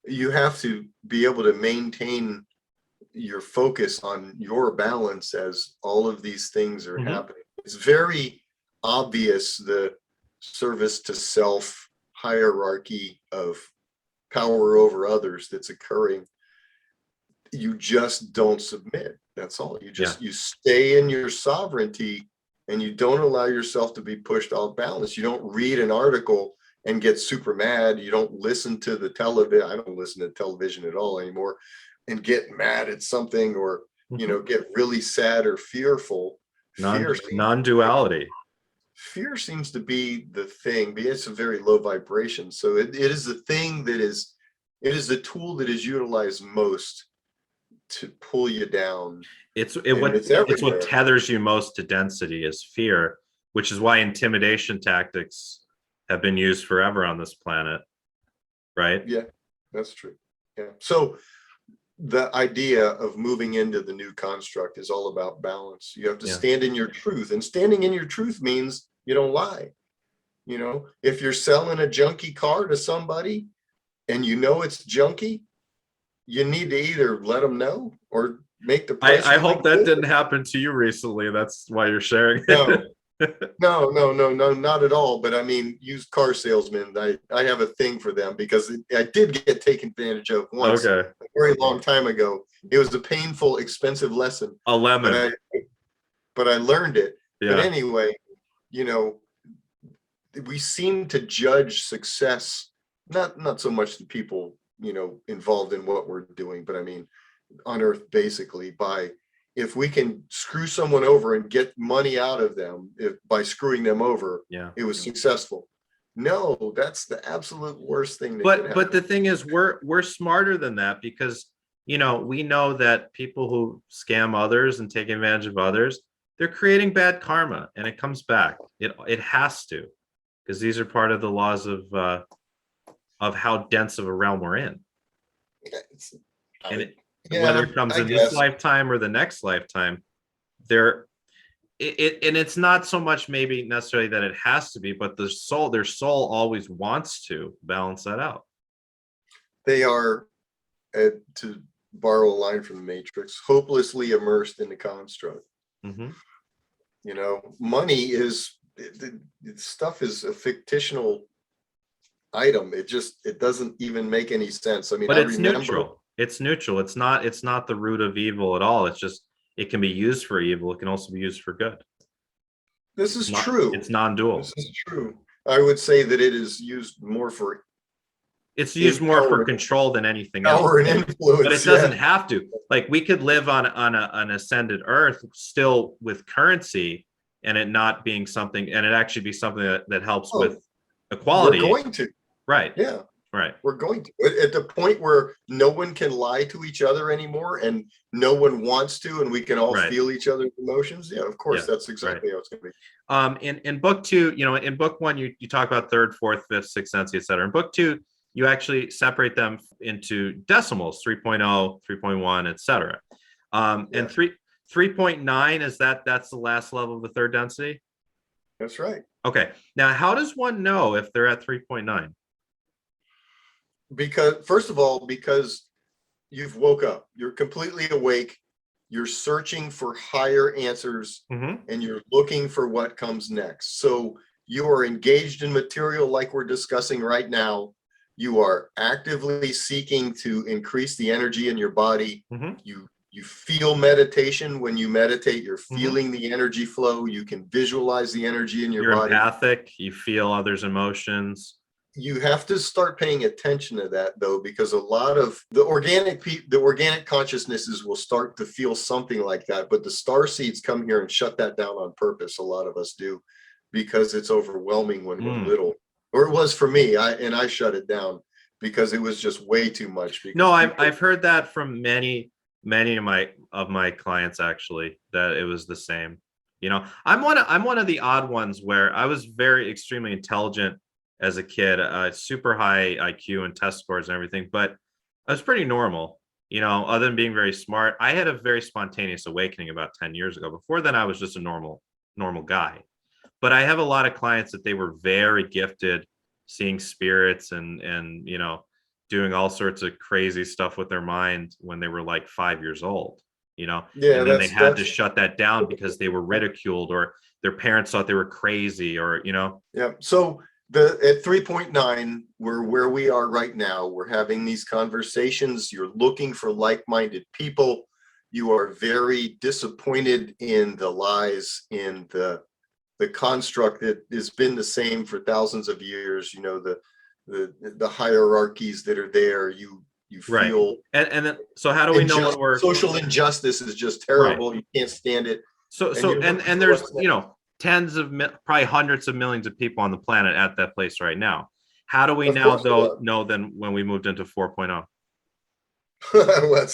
you have to be able to maintain your focus on your balance as all of these things are happening. It's very obvious, the service to self hierarchy of power over others that's occurring. You just don't submit. That's all. You just you stay in your sovereignty, and you don't allow yourself to be pushed off balance. You don't read an article and get super mad. You don't listen to the television. I don't listen to television at all anymore and get mad at something, or, you know, get really sad or fearful. Non-duality. Fear seems to be the thing, but it's a very low vibration. So it is the thing that is, it is the tool that is utilized most to pull you down. It's what tethers you most to density is fear, which is why intimidation tactics have been used forever on this planet, right? Yeah, that's true. Yeah. So the idea of moving into the new construct is all about balance. You have to stand in your truth, and standing in your truth means you don't lie. You know, if you're selling a junky car to somebody and you know it's junky, you need to either let them know or make the price. I hope that didn't happen to you recently. That's why you're sharing it. No, not at all. But I mean, used car salesmen, I have a thing for them, because I did get taken advantage of once, a very long time ago. It was a painful, expensive lesson. A lemon. But I learned it. Yeah. But anyway, you know, we seem to judge success, not so much the people, you know, involved in what we're doing, but I mean, on Earth, basically, by, if we can screw someone over and get money out of them by screwing them over, it was successful. No, that's the absolute worst thing. But the thing is, we're smarter than that, because, you know, we know that people who scam others and take advantage of others, they're creating bad karma, and it comes back. It has to, because these are part of the laws of how dense of a realm we're in. Whether it comes in this lifetime or the next lifetime, and it's not so much maybe necessarily that it has to be, but their soul always wants to balance that out. They are, to borrow a line from the Matrix, hopelessly immersed in the construct. You know, money is, stuff is a fictional item. It doesn't even make any sense. I mean, but it's neutral. It's neutral. It's not the root of evil at all. It's just, it can be used for evil. It can also be used for good. This is true. It's non-dual. This is true. I would say that it is used more for, it's used more for control than anything else. Power and influence, but it doesn't have to. Like, we could live on an ascended Earth still with currency, and it not being something, and it actually be something that helps with equality. We're going to. Right. Yeah. Right. We're going to, at the point where no one can lie to each other anymore, and no one wants to, and we can all feel each other's emotions. Yeah, of course, that's exactly how it's going to be. In book 2, you know, in book 1, you talk about third, fourth, fifth, sixth sense, etc. In book 2, you actually separate them into decimals, 3.0, 3.1, etc. And 3.9 is that's the last level of the third density? That's right. Okay. Now, how does one know if they're at 3.9? Because first of all, because you've woke up, you're completely awake, you're searching for higher answers, and you're looking for what comes next. So you are engaged in material like we're discussing right now. You are actively seeking to increase the energy in your body. You feel meditation. When you meditate, you're feeling the energy flow. You can visualize the energy in your body. You're empathic. You feel others' emotions. You have to start paying attention to that, though, because a lot of the organic consciousnesses will start to feel something like that. But the starseeds come here and shut that down on purpose. A lot of us do, because it's overwhelming when we're little, or it was for me. I shut it down because it was just way too much. No, I've heard that from many of my clients, actually, that it was the same. You know, I'm one of the odd ones where I was very extremely intelligent as a kid, super high IQ and test scores and everything, but I was pretty normal, you know, other than being very smart. I had a very spontaneous awakening about 10 years ago. Before then, I was just a normal guy. But I have a lot of clients that they were very gifted seeing spirits and you know, doing all sorts of crazy stuff with their mind when they were like 5 years old, you know. And then they had to shut that down because they were ridiculed, or their parents thought they were crazy, or, you know. Yeah. So at 3.9, we're where we are right now. We're having these conversations. You're looking for like-minded people. You are very disappointed in the lies, in the construct that has been the same for thousands of years. You know, the hierarchies that are there. You feel and then, so how do we know when we're social injustice is just terrible? You can't stand it. So there's, you know, probably hundreds of millions of people on the planet at that place right now. How do we now know then when we moved into 4.0? Well,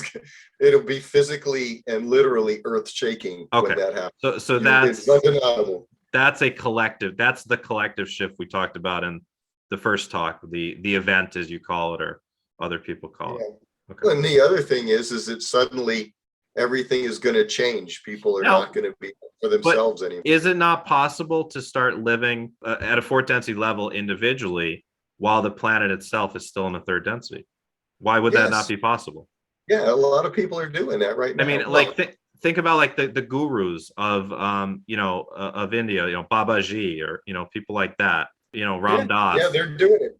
it'll be physically and literally earth shaking when that happens. So that's undeniable. That's a collective. That's the collective shift we talked about in the first talk, the event, as you call it, or other people call it. Okay. And the other thing is that suddenly everything is going to change. People are not going to be for themselves anymore. Is it not possible to start living at a fourth density level individually while the planet itself is still in a third density? Why would that not be possible? Yeah, a lot of people are doing that right now. I mean, like think about like the gurus of you know, of India, you know, Babaji, or, you know, people like that, you know, Ram Dass. Yeah, they're doing it.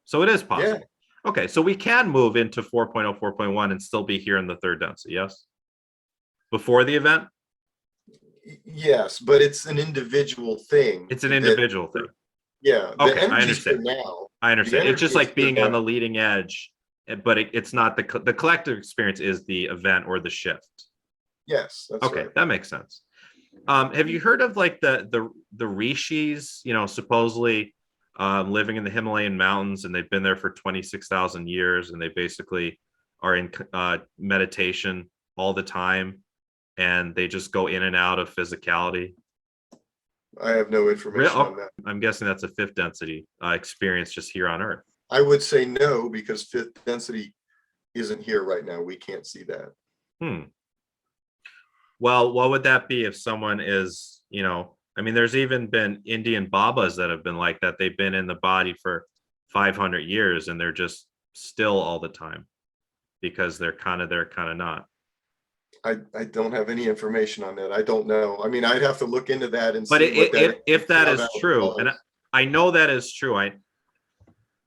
So it is possible. Yeah. Okay, so we can move into 4.0, 4.1 and still be here in the third density, yes? Before the event? Yes, but it's an individual thing. It's an individual thing. Yeah. Okay, I understand. I understand. It's just like being on the leading edge, but it's not the collective experience is the event or the shift. Yes. That's okay, right. That makes sense. Have you heard of like the rishis? You know, supposedly living in the Himalayan mountains, and they've been there for 26,000 years, and they basically are in meditation all the time, and they just go in and out of physicality. I have no information on that. I'm guessing that's a fifth density experience just here on Earth. I would say no, because fifth density isn't here right now. We can't see that. Well, what would that be if someone is, you know, I mean, there's even been Indian Babas that have been like that. They've been in the body for 500 years and they're just still all the time because they're kind of there, kind of not. I don't have any information on that. I don't know. I mean, I'd have to look into that and see. But if that is true, was. And I know that is true.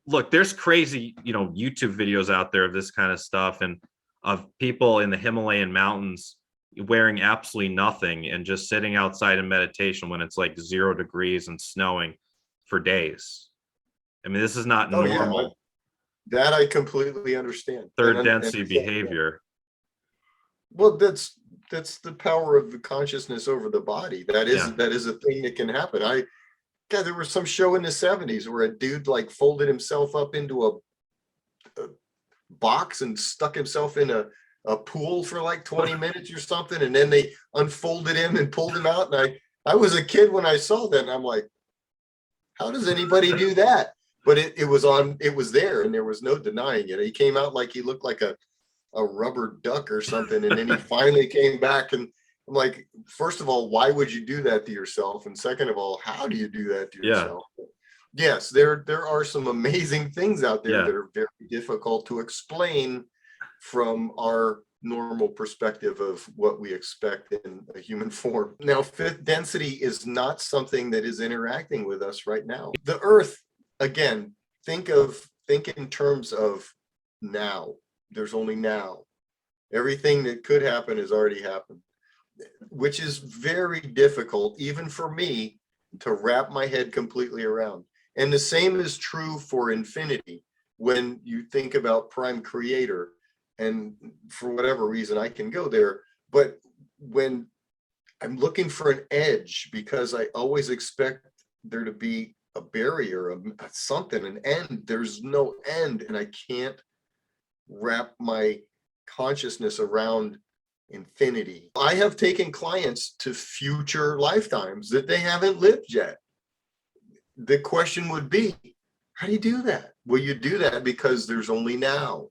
Look, there's crazy, you know, YouTube videos out there of this kind of stuff, and of people in the Himalayan mountains wearing absolutely nothing and just sitting outside in meditation when it's like 0 degrees and snowing for days. I mean, this is not normal. Yeah, that I completely understand. Third density behavior. Well, that's the power of the consciousness over the body. That is a thing that can happen. There was some show in the 70s where a dude like folded himself up into a box and stuck himself in a pool for like 20 minutes or something, and then they unfolded him and pulled him out. And I was a kid when I saw that, and I'm like, how does anybody do that? but it was there, and there was no denying it. He came out like he looked like a rubber duck or something, and then he finally came back, and I'm like, first of all, why would you do that to yourself? And second of all, how do you do that to yourself? Yes, there are some amazing things out there that are very difficult to explain from our normal perspective of what we expect in a human form. Now, fifth density is not something that is interacting with us right now. The Earth, again, think in terms of now. There's only now. Everything that could happen has already happened, which is very difficult, even for me, to wrap my head completely around. And the same is true for infinity. When you think about prime creator, and for whatever reason I can go there, but when I'm looking for an edge, because I always expect there to be a barrier, something, an end, there's no end, and I can't wrap my consciousness around infinity. I have taken clients to future lifetimes that they haven't lived yet. The question would be, how do you do that? Well, you do that because there's only now,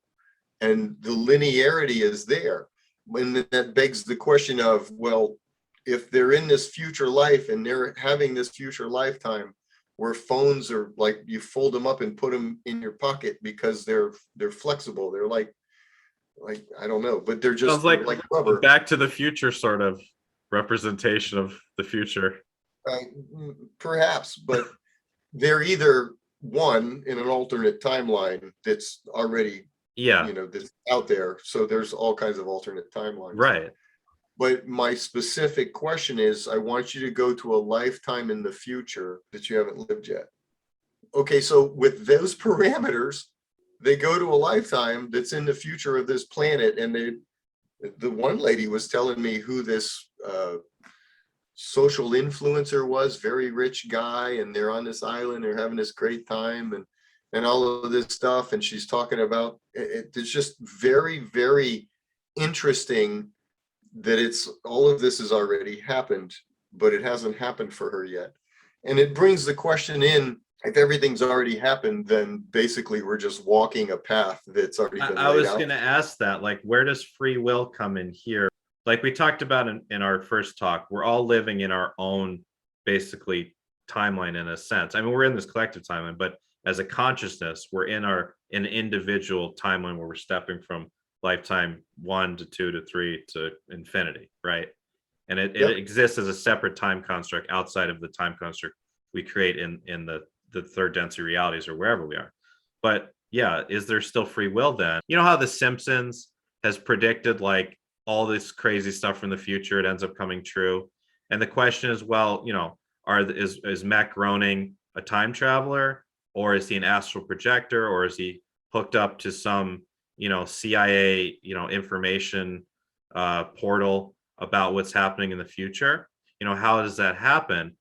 and the linearity is there. And that begs the question of, well, if they're in this future life and they're having this future lifetime where phones are like, you fold them up and put them in your pocket because they're flexible. They're like I don't know, but they're just sounds like rubber. Back to the Future sort of representation of the future. Perhaps, but they're either one in an alternate timeline that's already, that's out there. So there's all kinds of alternate timelines. Right. But my specific question is, I want you to go to a lifetime in the future that you haven't lived yet. Okay, so with those parameters, they go to a lifetime that's in the future of this planet. And the one lady was telling me who this social influencer was, very rich guy, and they're on this island, they're having this great time, and all of this stuff. And she's talking about it's just very, very interesting that it's all of this has already happened, but it hasn't happened for her yet. And it brings the question in, if everything's already happened, then basically we're just walking a path that's already been laid out. I was going to ask that, like, where does free will come in here? Like we talked about in our first talk, we're all living in our own, basically, timeline in a sense. I mean, we're in this collective timeline, but as a consciousness, we're in an individual timeline where we're stepping from lifetime 1 to 2 to 3 to infinity, right? And it exists as a separate time construct outside of the time construct we create in the third density realities or wherever we are. But yeah, is there still free will then? You know how The Simpsons has predicted like all this crazy stuff from the future, it ends up coming true. And the question is, well, is Matt Groening a time traveler, or is he an astral projector, or is he hooked up to some CIA information portal about what's happening in the future? How does that happen?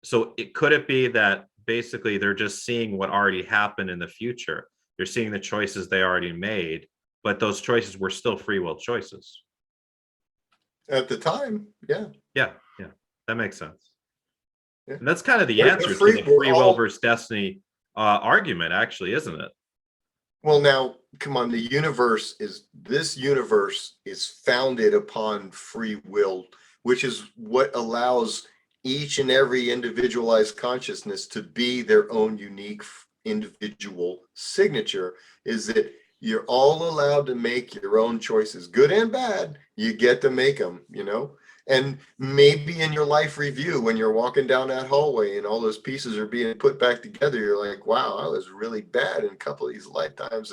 So could it be that basically they're just seeing what already happened in the future? They're seeing the choices they already made, but those choices were still free will choices at the time. Yeah, that makes sense. And that's kind of the They're answer free, to the free will versus destiny argument, actually, isn't it? Well, now, come on, this universe is founded upon free will, which is what allows each and every individualized consciousness to be their own unique individual signature, is that you're all allowed to make your own choices, good and bad. You get to make them, and maybe in your life review, when you're walking down that hallway and all those pieces are being put back together, you're like, wow, I was really bad in a couple of these lifetimes,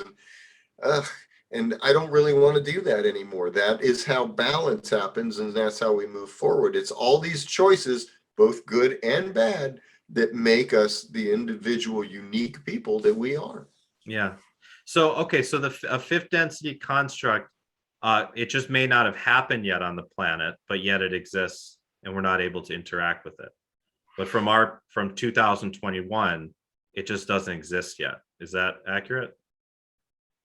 and I don't really want to do that anymore. That is how balance happens, and that's how we move forward. It's all these choices, both good and bad, that make us the individual, unique people that we are. Yeah. So, okay, so a fifth density construct, it just may not have happened yet on the planet, but yet it exists and we're not able to interact with it. But from 2021, it just doesn't exist yet. Is that accurate?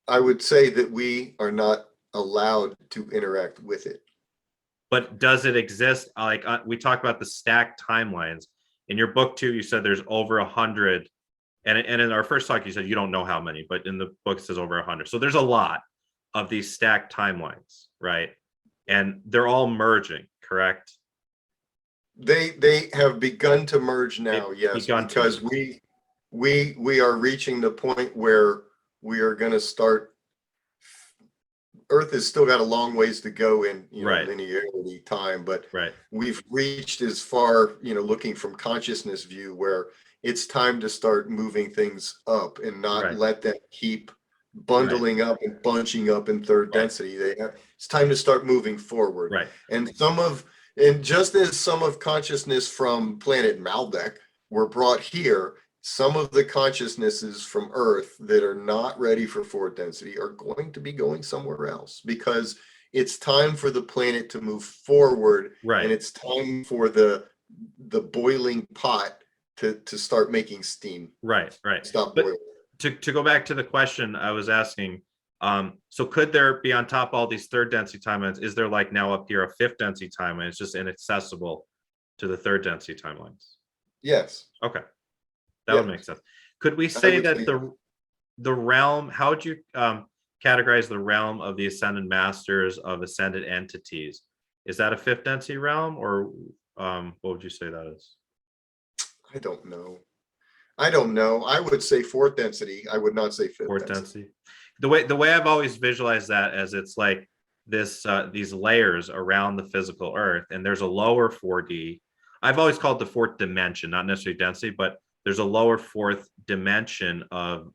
I would say that we are not allowed to interact with it. But does it exist? We talk about the stacked timelines. In your book too, you said there's over 100 And in our first talk, you said you don't know how many, but in the book it says over 100. So there's a lot of these stacked timelines, right? And they're all merging, correct? They have begun to merge now, They've yes, begun to because merge. we are reaching the point where we are going to start. Earth has still got a long ways to go in, Right, linearity time, but right, we've reached as far, looking from consciousness view, where it's time to start moving things up and not right, let them keep right, bundling up and bunching up in third right, density. It's time to start moving forward. right, And just as some of consciousness from planet Maldek were brought here, some of the consciousnesses from Earth that are not ready for fourth density are going to be going somewhere else, because it's time for the planet to move forward, and right, it's time for the boiling pot to start making steam, right, right. stop But boiling. to go back to the question I was asking, so could there be on top of all these third density timelines, is there like now up here a fifth density timeline? It's just inaccessible to the third density timelines. Yes. Okay, that would Yeah. make sense. Could we I say would that say the realm, how would you categorize the realm of the ascended masters of ascended entities? Is that a fifth density realm, or what would you say that is? I don't know. I would say fourth density. I would not say fifth Fourth density. density. The way I've always visualized that as it's like this these layers around the physical Earth, and there's a lower 4D. I've always called the fourth dimension, not necessarily density, but there's a lower fourth dimension of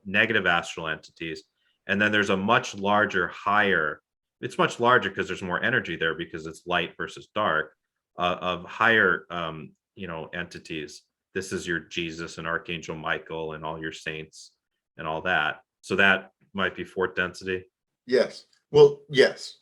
negative astral entities, and then there's a much larger, higher. It's much larger because there's more energy there because it's light versus dark of higher entities. This is your Jesus and Archangel Michael and all your saints and all that. So that might be fourth density. Yes. Well, yes.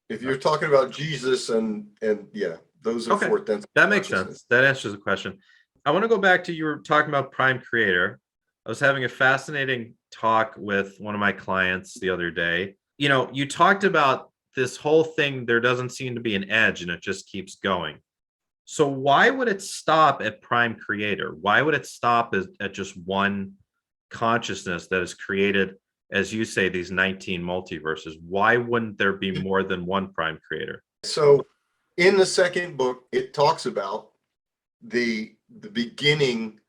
If you're Okay. talking about Jesus and yeah, those are Okay, fourth density that makes consciousness. sense. That answers the question. I want to go back to, you were talking about prime creator. I was having a fascinating talk with one of my clients the other day. You talked about this whole thing. There doesn't seem to be an edge and it just keeps going. So why would it stop at prime creator? Why would it stop at just one consciousness that is created, as you say, these 19 multiverses? Why wouldn't there be more than one prime creator? So in the second book, it talks about the beginning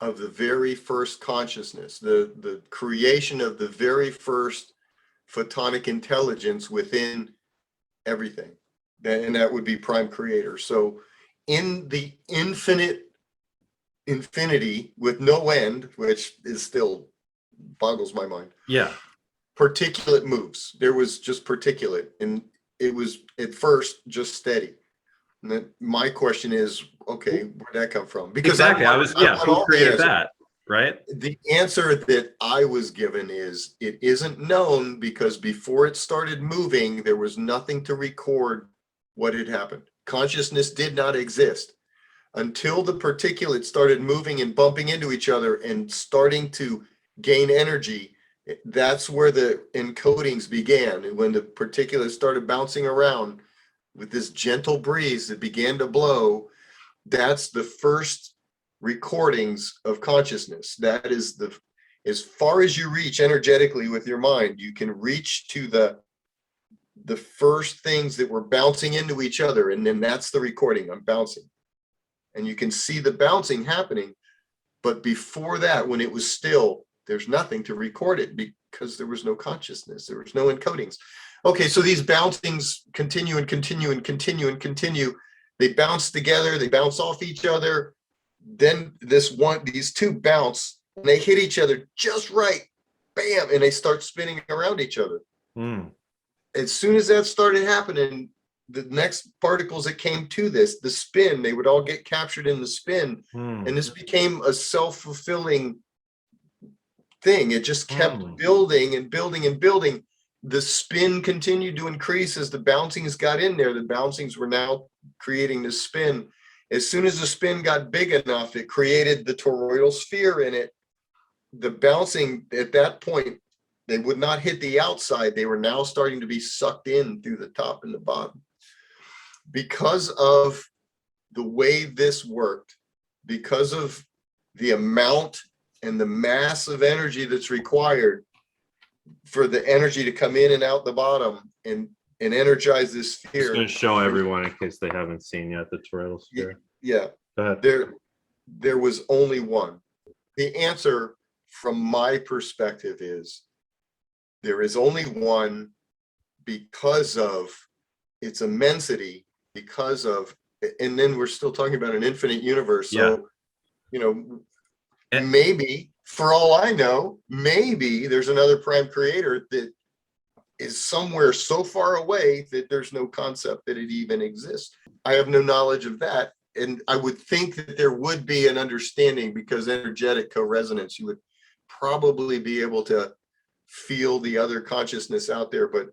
of the very first consciousness, the creation of the very first photonic intelligence within everything. And that would be prime creator. So in the infinity with no end, which is still boggles my mind, Yeah. particulate moves. There was just particulate, and it was at first just steady. And then my question is, okay, where'd that come from? Because Exactly. I want Who all the created answers. that? Right. The answer that I was given is it isn't known, because before it started moving, there was nothing to record what had happened. Consciousness did not exist until the particulate started moving and bumping into each other and starting to gain energy. That's where the encodings began. And when the particulate started bouncing around with this gentle breeze that began to blow, that's the first recordings of consciousness. That is as far as you reach energetically with your mind, you can reach to the first things that were bouncing into each other, and then that's the recording. I'm bouncing, and you can see the bouncing happening. But before that, when it was still, there's nothing to record it, because there was no consciousness, there was no encodings. Okay, so these bouncings continue and continue and continue and continue. They bounce together, they bounce off each other. Then these two bounce, and they hit each other just right, bam, and they start spinning around each other. As soon as that started happening, the next particles that came to this, the spin, they would all get captured in the spin. And this became a self-fulfilling thing. It just kept building and building and building. The spin continued to increase as the bouncings got in there. The bouncings were now creating the spin. As soon as the spin got big enough, it created the toroidal sphere in it. The bouncing at that point, they would not hit the outside. They were now starting to be sucked in through the top and the bottom. Because of the way this worked, because of the amount and the mass of energy that's required for the energy to come in and out the bottom and energize this sphere. Just going to show everyone in case they haven't seen yet the toroidal sphere. Yeah. Go ahead. There was only one. The answer from my perspective is there is only one because of its immensity, because of, and then we're still talking about an infinite universe. So, you know, maybe for all I know, maybe there's another prime creator that is somewhere so far away that there's no concept that it even exists. I have no knowledge of that. And I would think that there would be an understanding, because energetic co-resonance, you would probably be able to feel the other consciousness out there. But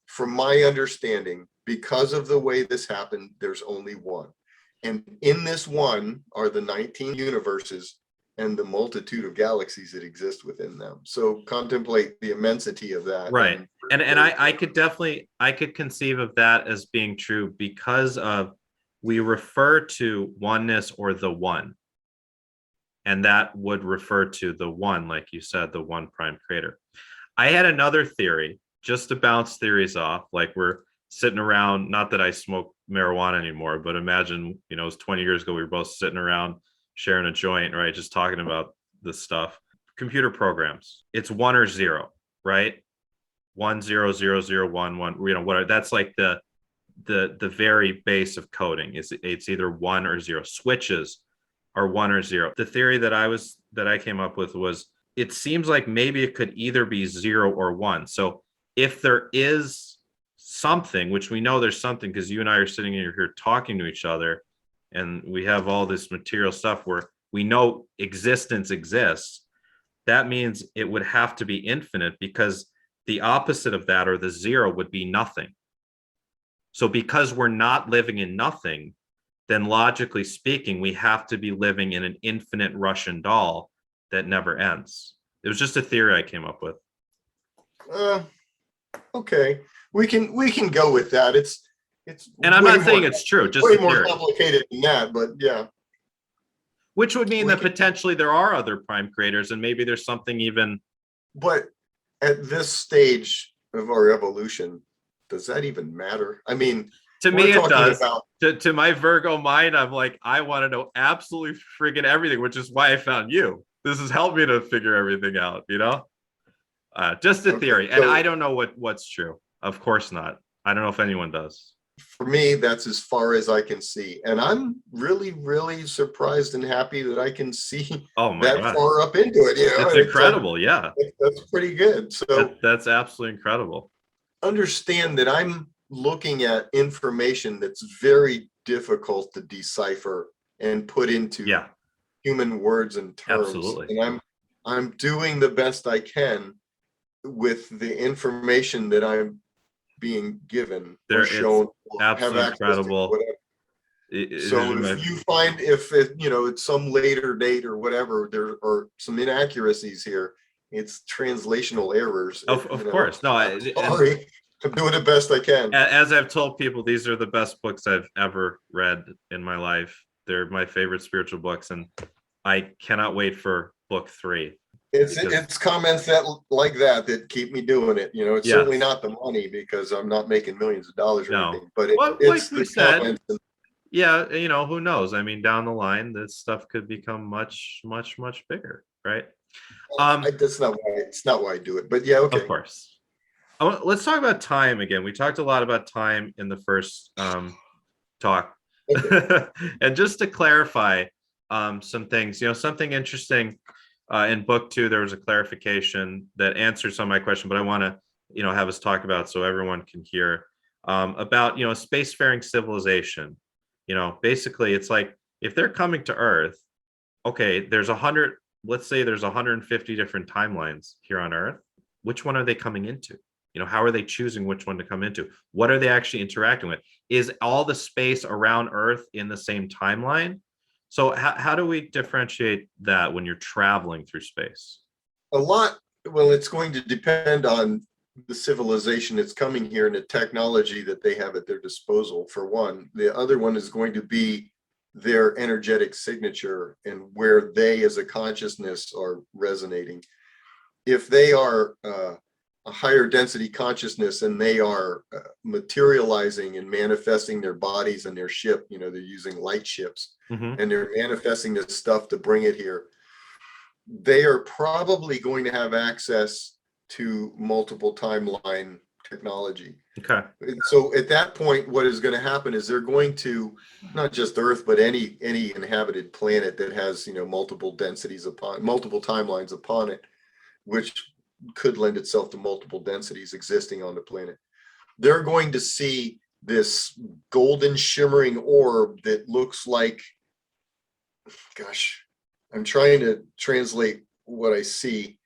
from my understanding, because of the way this happened, there's only one. And in this one are the 19 universes and the multitude of galaxies that exist within them. So contemplate the immensity of that. Right. And I could conceive of that as being true because of, we refer to oneness or the one. And that would refer to the one, like you said, the one prime creator. I had another theory, just to bounce theories off, like we're sitting around, not that I smoke marijuana anymore, but imagine, you know, it was 20 years ago, we were both sitting around sharing a joint, right? Just talking about this stuff. Computer programs, it's 1 or 0, right? 1 0 0 0 1 1, you know, what that's like the very base of coding is it's either 1 or 0. Switches are 1 or 0. The theory that I came up with was, it seems like maybe it could either be 0 or 1. So if there is something, which we know there's something because you and I are sitting here talking to each other, and we have all this material stuff where we know existence exists, that means it would have to be infinite, because the opposite of that, or the 0, would be nothing. So because we're not living in nothing, then logically speaking, we have to be living in an infinite Russian doll that never ends. It was just a theory I came up with. Okay, we can go with that. It's and I'm not saying it's true, just way a more theory. Complicated than that, but yeah. Which would mean that potentially there are other prime creators, and maybe there's something even. But at this stage of our evolution, does that even matter? I mean, to me it does. To my Virgo mind, I'm like, I want to know absolutely friggin' everything, which is why I found you. This has helped me to figure everything out, you know? Just a theory. And I don't know what's true. Of course not. I don't know if anyone does. For me, that's as far as I can see. And I'm really, really surprised and happy that I can see that far up into it. You know? It's incredible. Like, yeah. That's pretty good. So that's absolutely incredible. Understand that I'm looking at information that's very difficult to decipher and put into human words and terms. Absolutely. And I'm doing the best I can with the information that I'm being given or shown, or absolutely have incredible. So if you find if you know, at some later date or whatever, there are some inaccuracies here, it's translational errors. Of course. No, sorry. I'm doing the best I can. As I've told people, these are the best books I've ever read in my life. They're my favorite spiritual books, and I cannot wait for book 3. It's comments like that keep me doing it. You know, it's certainly not the money, because I'm not making millions of dollars or anything. But it's like the comments. Yeah, you know, who knows? I mean, down the line, this stuff could become much, much, much bigger, right? That's not why I do it. But yeah, okay. Of course. Let's talk about time again. We talked a lot about time in the first talk. Okay. And just to clarify some things, you know, something interesting in book 2, there was a clarification that answered some of my question, but I want to, you know, have us talk about so everyone can hear about, you know, spacefaring civilization. You know, basically it's like, if they're coming to Earth, okay, let's say there's 150 different timelines here on Earth. Which one are they coming into? You know, how are they choosing which one to come into? What are they actually interacting with? Is all the space around Earth in the same timeline? So how do we differentiate that when you're traveling through space? Well, it's going to depend on the civilization that's coming here and the technology that they have at their disposal, for one. The other one is going to be their energetic signature and where they as a consciousness are resonating. If they are a higher density consciousness and they are materializing and manifesting their bodies and their ship, they're using light ships, and they're manifesting this stuff to bring it here, they are probably going to have access to multiple timeline technology. Okay. So at that point, what is going to happen is they're going to, not just Earth, but any inhabited planet that has, multiple densities upon multiple timelines upon it, which could lend itself to multiple densities existing on the planet. They're going to see this golden shimmering orb that looks like, gosh, I'm trying to translate what I see.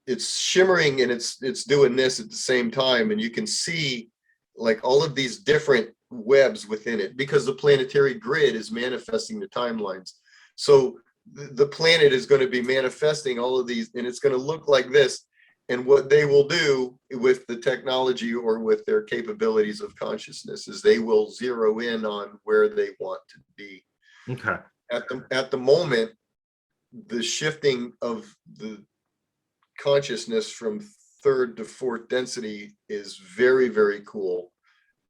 It's shimmering and it's doing this at the same time, and you can see like all of these different webs within it because the planetary grid is manifesting the timelines. So the planet is going to be manifesting all of these, and it's going to look like this. And what they will do with the technology or with their capabilities of consciousness is they will zero in on where they want to be. Okay. At the moment, the shifting of the consciousness from third to fourth density is very, very cool,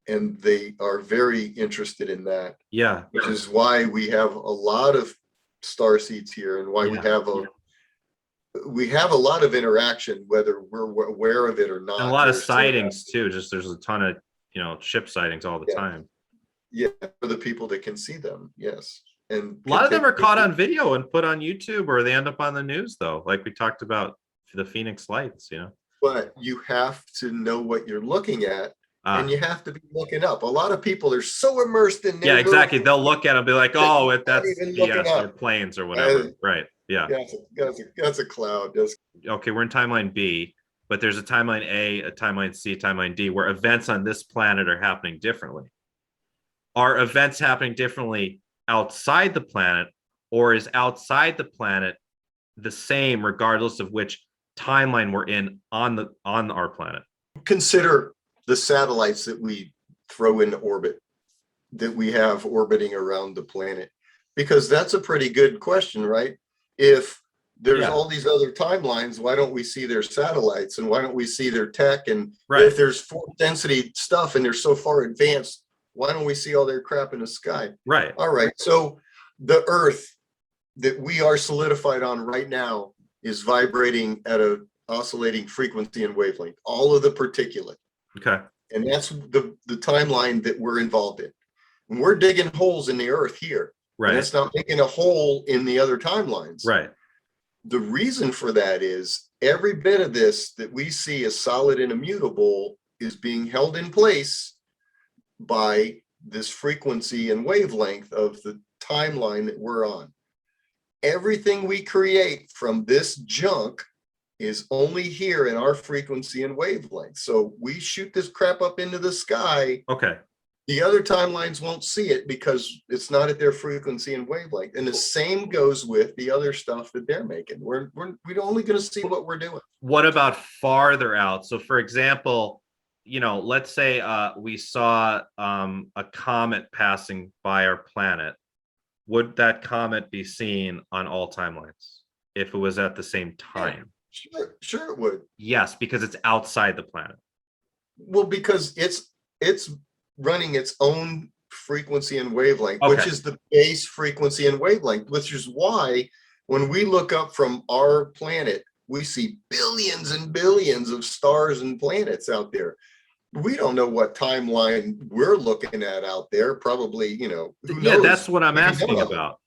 and they are very interested in that. Yeah, which is why we have a lot of starseeds here, and why we have a lot of interaction, whether we're aware of it or not. And a lot of sightings too. Just there's a ton of ship sightings all the time. Yeah, for the people that can see them, yes. And a lot of them are caught on video and put on YouTube, or they end up on the news, though, like we talked about the Phoenix Lights, But you have to know what you're looking at, and you have to be looking up. A lot of people are so immersed in their exactly. They'll look at it and be like, oh, that's BS or planes or whatever. Right. Yeah. That's a cloud. Okay, we're in timeline B, but there's a timeline A, a timeline C, timeline D, where events on this planet are happening differently. Are events happening differently outside the planet, or is outside the planet the same regardless of which timeline we're in on our planet? Consider the satellites that we throw into orbit, that we have orbiting around the planet, because that's a pretty good question, right? If there's all these other timelines, why don't we see their satellites, and why don't we see their tech? And if there's fourth density stuff and they're so far advanced, why don't we see all their crap in the sky? Right. All right. So the Earth that we are solidified on right now is vibrating at a oscillating frequency and wavelength, all of the particulate. Okay. And that's the timeline that we're involved in. And we're digging holes in the Earth here. Right. And it's not making a hole in the other timelines. Right. The reason for that is every bit of this that we see as solid and immutable is being held in place by this frequency and wavelength of the timeline that we're on. Everything we create from this junk is only here in our frequency and wavelength. So we shoot this crap up into the sky. Okay. The other timelines won't see it because it's not at their frequency and wavelength. And the same goes with the other stuff that they're making. We're only going to see what we're doing. What about farther out? So for example, let's say we saw a comet passing by our planet. Would that comet be seen on all timelines if it was at the same time? Yeah, sure it would. Yes, because it's outside the planet. Well, because it's running its own frequency and wavelength, Okay. which is the base frequency and wavelength, which is why when we look up from our planet, we see billions and billions of stars and planets out there. We don't know what timeline we're looking at out there. Probably, who knows? That's what I'm asking about.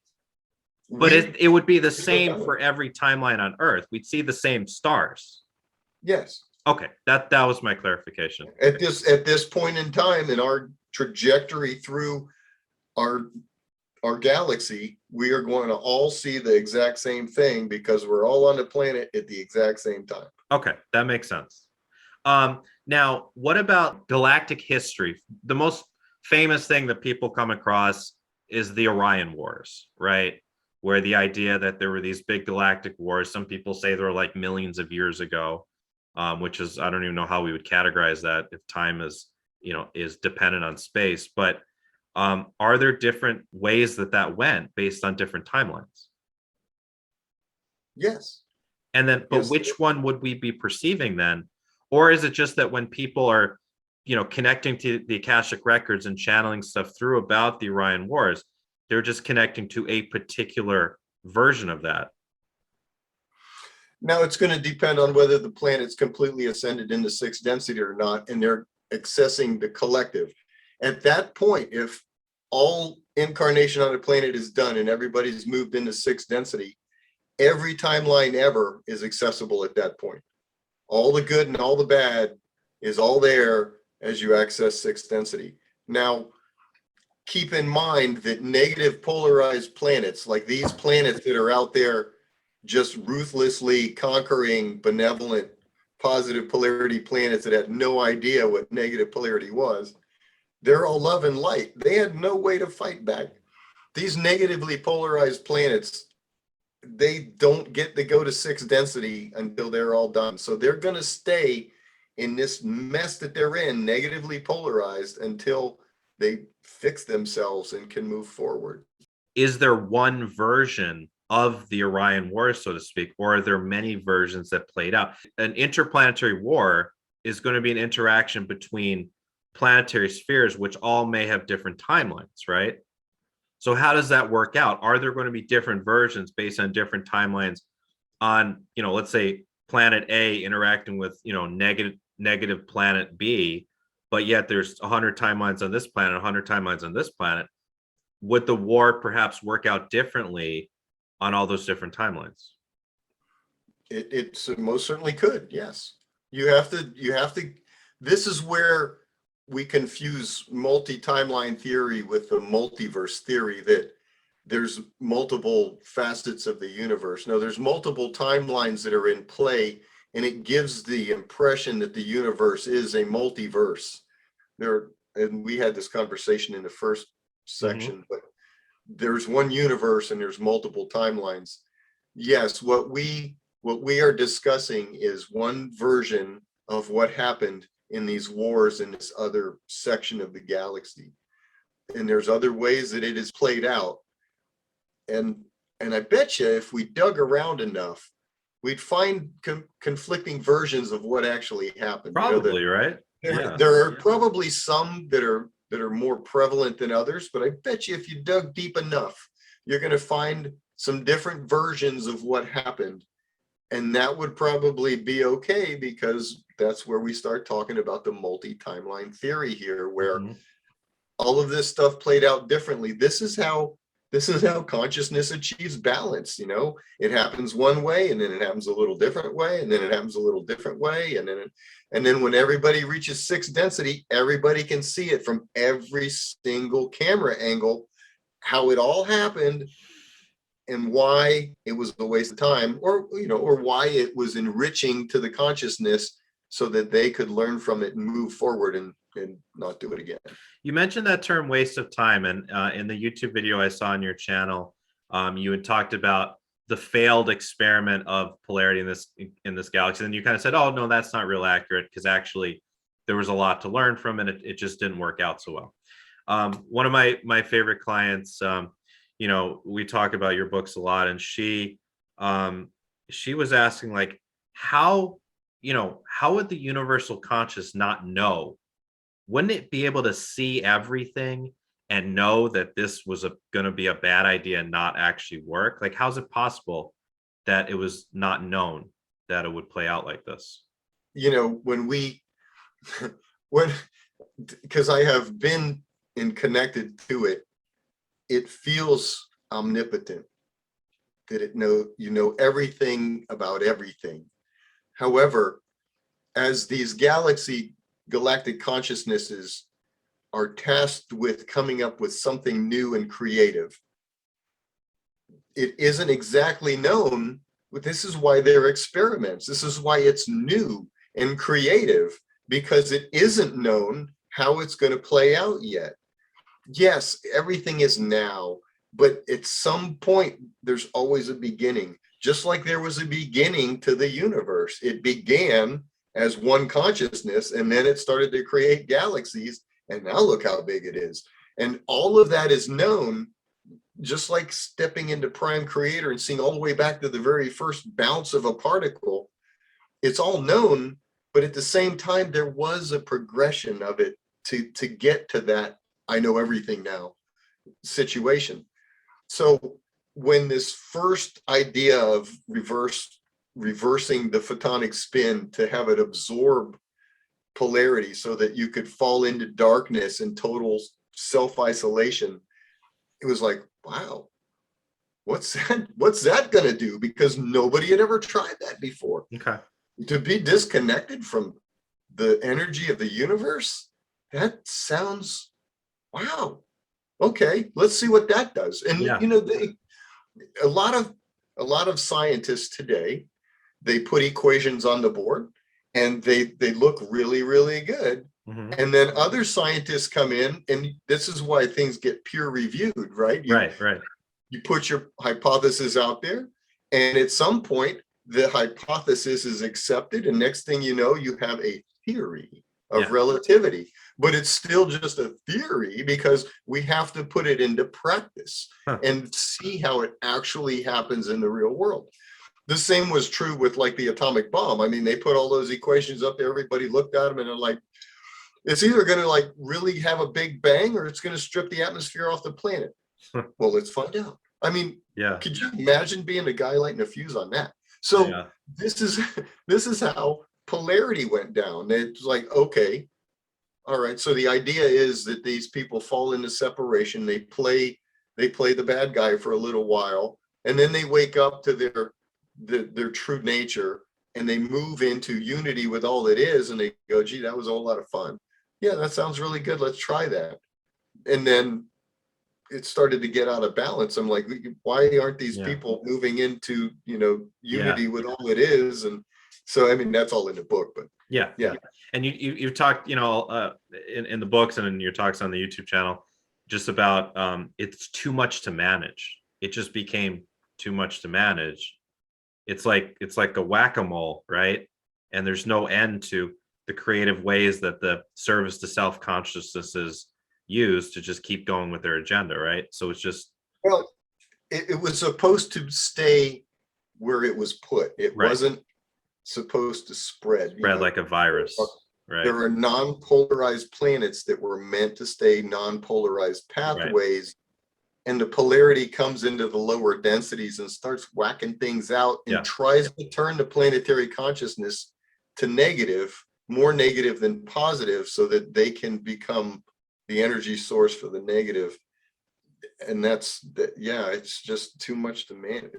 But it would be the same for every timeline on Earth. We'd see the same stars. Yes. Okay, that was my clarification. At this point in time in our trajectory through our galaxy, we are going to all see the exact same thing because we're all on the planet at the exact same time. Okay, that makes sense. Now, what about galactic history? The most famous thing that people come across is the Orion Wars, right? Where the idea that there were these big galactic wars, some people say they were like millions of years ago, which is, I don't even know how we would categorize that if time is dependent on space. But Are there different ways that went based on different timelines? Yes. And then, but Yes. which one would we be perceiving then? Or is it just that when people are, connecting to the Akashic records and channeling stuff through about the Orion Wars, they're just connecting to a particular version of that? Now it's going to depend on whether the planet's completely ascended into sixth density or not, and they're accessing the collective. At that point, if all incarnation on a planet is done and everybody's moved into sixth density, every timeline ever is accessible at that point. All the good and all the bad is all there as you access sixth density. Now, keep in mind that negative polarized planets, like these planets that are out there just ruthlessly conquering benevolent, positive polarity planets that had no idea what negative polarity was, they're all love and light. They had no way to fight back. These negatively polarized planets, they don't get to go to sixth density until they're all done. So they're going to stay in this mess that they're in, negatively polarized, until they fix themselves and can move forward. Is there one version of the Orion Wars, so to speak, or are there many versions that played out? An interplanetary war is going to be an interaction between planetary spheres, which all may have different timelines, right? So how does that work out? Are there going to be different versions based on different timelines on, let's say planet A interacting with, negative planet B, but yet there's 100 timelines on this planet, 100 timelines on this planet? Would the war perhaps work out differently on all those different timelines? It most certainly could. Yes. You have to, this is where we confuse multi-timeline theory with the multiverse theory, that there's multiple facets of the universe. No, there's multiple timelines that are in play, and it gives the impression that the universe is a multiverse. And we had this conversation in the first section, but there's one universe and there's multiple timelines. Yes, what we are discussing is one version of what happened in these wars in this other section of the galaxy, and there's other ways that it is played out. And I bet you if we dug around enough, we'd find conflicting versions of what actually happened. Probably, right? There are probably some that are more prevalent than others, but I bet you if you dug deep enough, you're going to find some different versions of what happened. And that would probably be okay, because that's where we start talking about the multi-timeline theory here, where all of this stuff played out differently. This is how consciousness achieves balance. It happens one way, and then it happens a little different way, and then it happens a little different way, and then when everybody reaches sixth density, everybody can see it from every single camera angle, how it all happened, and why it was a waste of time, or why it was enriching to the consciousness, so that they could learn from it and move forward and not do it again. You mentioned that term waste of time, and in the YouTube video I saw on your channel, you had talked about the failed experiment of polarity in this galaxy, and you kind of said, oh no, that's not real accurate, because actually there was a lot to learn from, and it just didn't work out so well. One of my favorite clients, we talk about your books a lot, and she was asking, like, how would the universal conscious not know? Wouldn't it be able to see everything and know that this was going to be a bad idea and not actually work? Like, how's it possible that it was not known that it would play out like this? Because I have been connected to it, it feels omnipotent, that you know everything about everything. However, as these galactic consciousnesses are tasked with coming up with something new and creative, it isn't exactly known, but this is why they're experiments. This is why it's new and creative, because it isn't known how it's going to play out yet. Yes, everything is now, but at some point, there's always a beginning. Just like there was a beginning to the universe. It began as one consciousness, and then it started to create galaxies, and now look how big it is. And all of that is known, just like stepping into prime creator and seeing all the way back to the very first bounce of a particle. It's all known, but at the same time, there was a progression of it to get to that I know everything now situation. So when this first idea of reversing the photonic spin to have it absorb polarity so that you could fall into darkness and total self-isolation, it was like, wow, what's that going to do? Because nobody had ever tried that before. Okay. To be disconnected from the energy of the universe, that sounds, wow. Okay, let's see what that does. And Yeah. you know, a lot of scientists today, they put equations on the board and they look really, really good. Mm-hmm. And then other scientists come in, and this is why things get peer reviewed, right? Right. You put your hypothesis out there, and at some point the hypothesis is accepted, and next thing you know, you have a theory of relativity, but it's still just a theory because we have to put it into practice and see how it actually happens in the real world. The same was true with like the atomic bomb. I mean, they put all those equations up there, everybody looked at them and they're like, it's either going to like really have a big bang or it's going to strip the atmosphere off the planet. Well, let's find out. I mean, could you imagine being a guy lighting a fuse on that? So this is how polarity went down. It's like, okay, all right. So the idea is that these people fall into separation. They play the bad guy for a little while, and then they wake up to their true nature, and they move into unity with all it is, and they go, gee, that was a whole lot of fun. Yeah, that sounds really good. Let's try that. And then it started to get out of balance. I'm like, why aren't these people moving into, unity with all it is? And so, I mean, that's all in the book, but yeah. And you've talked, in the books and in your talks on the YouTube channel, just about it's too much to manage. It just became too much to manage. It's like a whack-a-mole, right? And there's no end to the creative ways that the service to self-consciousness is used to just keep going with their agenda, right? So it's just, well, it was supposed to stay where it was put. It wasn't supposed to spread like a virus, right? There are non-polarized planets that were meant to stay non-polarized pathways, and the polarity comes into the lower densities and starts whacking things out and tries to turn the planetary consciousness to negative, more negative than positive, so that they can become the energy source for the negative. And it's just too much to manage.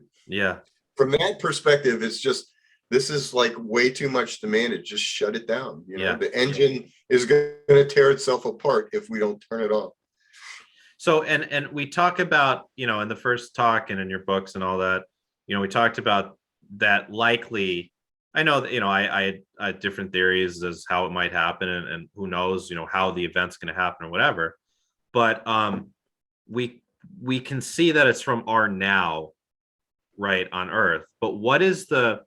From that perspective, it's just, this is like way too much to manage. Just shut it down. The engine is going to tear itself apart if we don't turn it off. So, and we talk about, in the first talk and in your books and all that, we talked about that likely. I know that, I had different theories as how it might happen, and who knows, how the event's going to happen or whatever. But we can see that it's from our now, right, on Earth. But what is the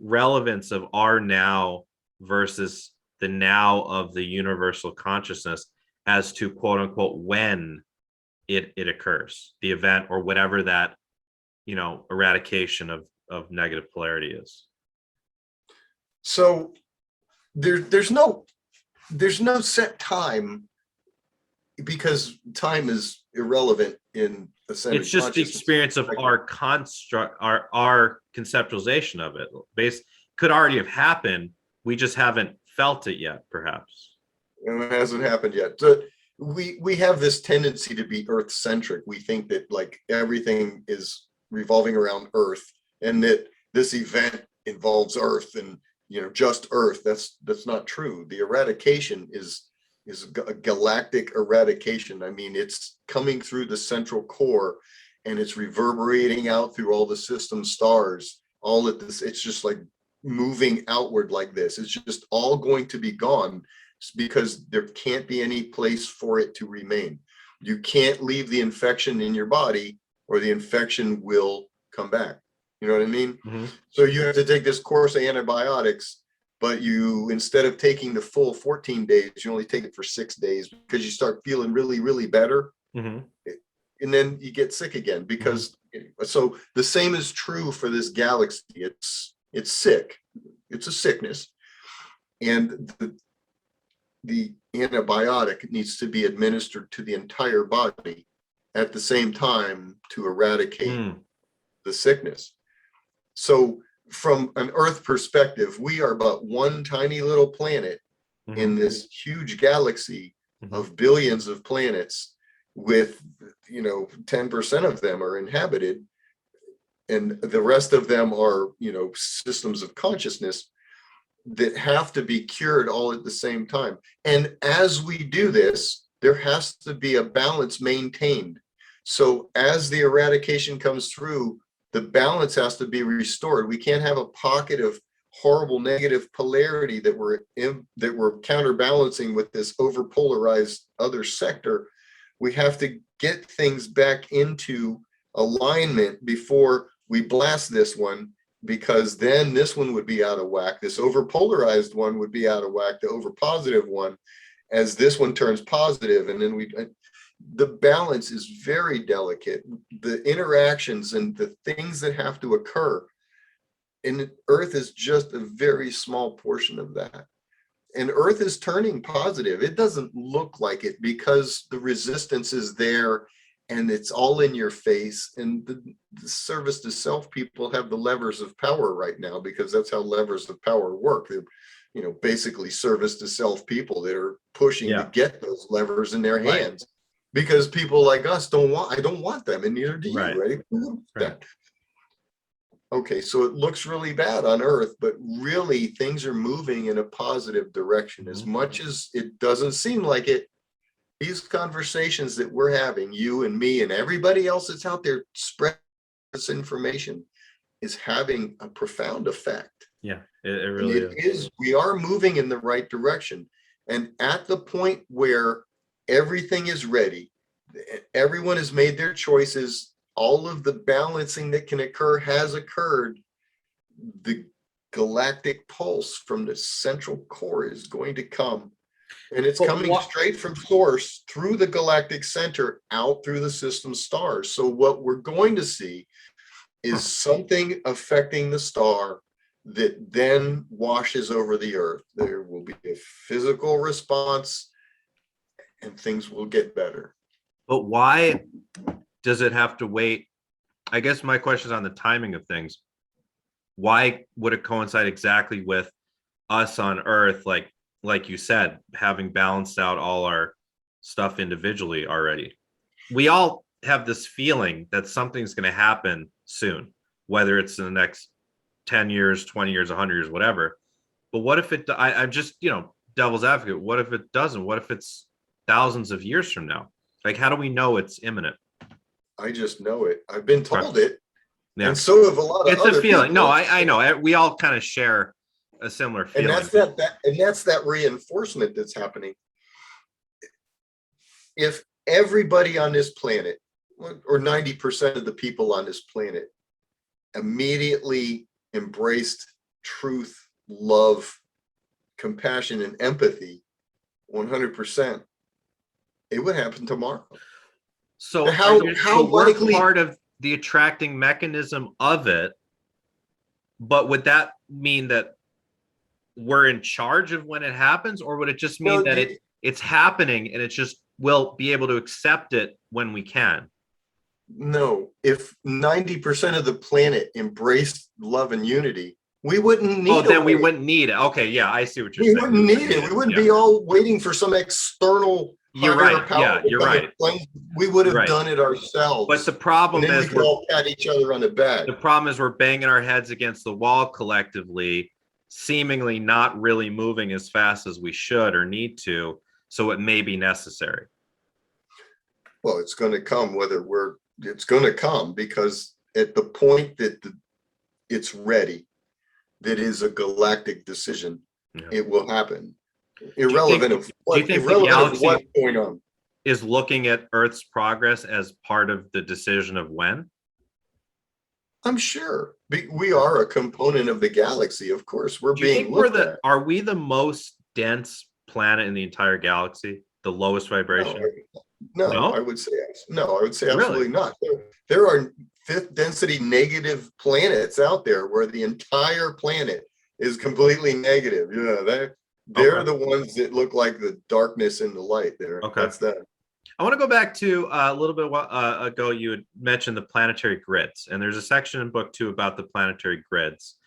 relevance of our now versus the now of the universal consciousness as to, quote unquote, when it occurs, the event or whatever that, eradication of negative polarity is? So there's no set time, because time is irrelevant in ascended It's just the experience of our construct, our conceptualization of it. Could already have happened. We just haven't felt it yet, perhaps. And it hasn't happened yet. So we have this tendency to be Earth centric. We think that like everything is revolving around Earth, and that this event involves Earth and just Earth. That's not true. The eradication is a galactic eradication. I mean, it's coming through the central core, and it's reverberating out through all the system stars. All of this, it's just like moving outward like this. It's just all going to be gone, because there can't be any place for it to remain. You can't leave the infection in your body, or the infection will come back. You know what I mean? Mm-hmm. So you have to take this course of antibiotics but you, instead of taking the full 14 days, you only take it for 6 days because you start feeling really, really better. Mm-hmm. And then you get sick again because, so the same is true for this galaxy. It's sick. It's a sickness. And the antibiotic needs to be administered to the entire body at the same time to eradicate the sickness. So from an Earth perspective, we are but one tiny little planet in this huge galaxy of billions of planets with, 10% of them are inhabited and the rest of them are, systems of consciousness that have to be cured all at the same time. And as we do this, there has to be a balance maintained. So as the eradication comes through, the balance has to be restored. We can't have a pocket of horrible negative polarity that we're counterbalancing with this overpolarized other sector. We have to get things back into alignment before we blast this one, because then this one would be out of whack. This overpolarized one would be out of whack, the overpositive one, as this one turns positive. And then the balance is very delicate. The interactions and the things that have to occur, and Earth is just a very small portion of that. And Earth is turning positive. It doesn't look like it because the resistance is there and it's all in your face. And the service to self people have the levers of power right now, because that's how levers of power work. They're, basically service to self people that are pushing to get those levers in their hands, because people like us I don't want them, and neither do you, right? Okay, so it looks really bad on Earth, but really things are moving in a positive direction. As much as it doesn't seem like it, these conversations that we're having, you and me and everybody else that's out there spreading this information, is having a profound effect. Yeah, it really is. We are moving in the right direction. And at the point where everything is ready, everyone has made their choices, all of the balancing that can occur has occurred, the galactic pulse from the central core is going to come. And it's coming straight from source through the galactic center out through the system stars. So what we're going to see is something affecting the star that then washes over the Earth. There will be a physical response and things will get better. But why does it have to wait? I guess my question is on the timing of things. Why would it coincide exactly with us on Earth, like you said, having balanced out all our stuff individually already? We all have this feeling that something's going to happen soon, whether it's in the next 10 years, 20 years, 100 years, whatever. But what if I'm just, devil's advocate. What if it doesn't? What if it's thousands of years from now? Like, how do we know it's imminent? I just know it. I've been told it. Yeah. And so have a lot of other It's a feeling. people. No, I know. We all kind of share a similar feeling. And that's that reinforcement that's happening. If everybody on this planet, or 90% of the people on this planet, immediately embraced truth, love, compassion, and empathy 100%, it would happen tomorrow. So how likely part of the attracting mechanism of it, but would that mean that we're in charge of when it happens, or would it just mean that it's happening and it's just we'll be able to accept it when we can? No, if 90% of the planet embraced love and unity, we wouldn't need then we wouldn't need it. Okay, yeah, I see what you're saying. We wouldn't need it. We wouldn't be all waiting for some external You're right. Yeah, you're right. We would have done it ourselves. But the problem is we all pat each other on the back. The problem is we're banging our heads against the wall collectively, seemingly not really moving as fast as we should or need to. So it may be necessary. Well, it's going to come it's going to come, because at the point that it's ready, that is a galactic decision, it will happen. Irrelevant of what's going on. Is looking at Earth's progress as part of the decision of when? I'm sure we are a component of the galaxy. Of course, we're Do you being think we're looked the at. are we the most dense planet in the entire galaxy? The lowest No, vibration? no, I No? would say no. I would say Really? absolutely not. There are fifth density negative planets out there where the entire planet is completely negative. Yeah, they're Okay. the ones that look like the darkness and the light. There, Okay. that's that. I want to go back to a little bit ago. You had mentioned the planetary grids, and there's a section in book 2 about the planetary grids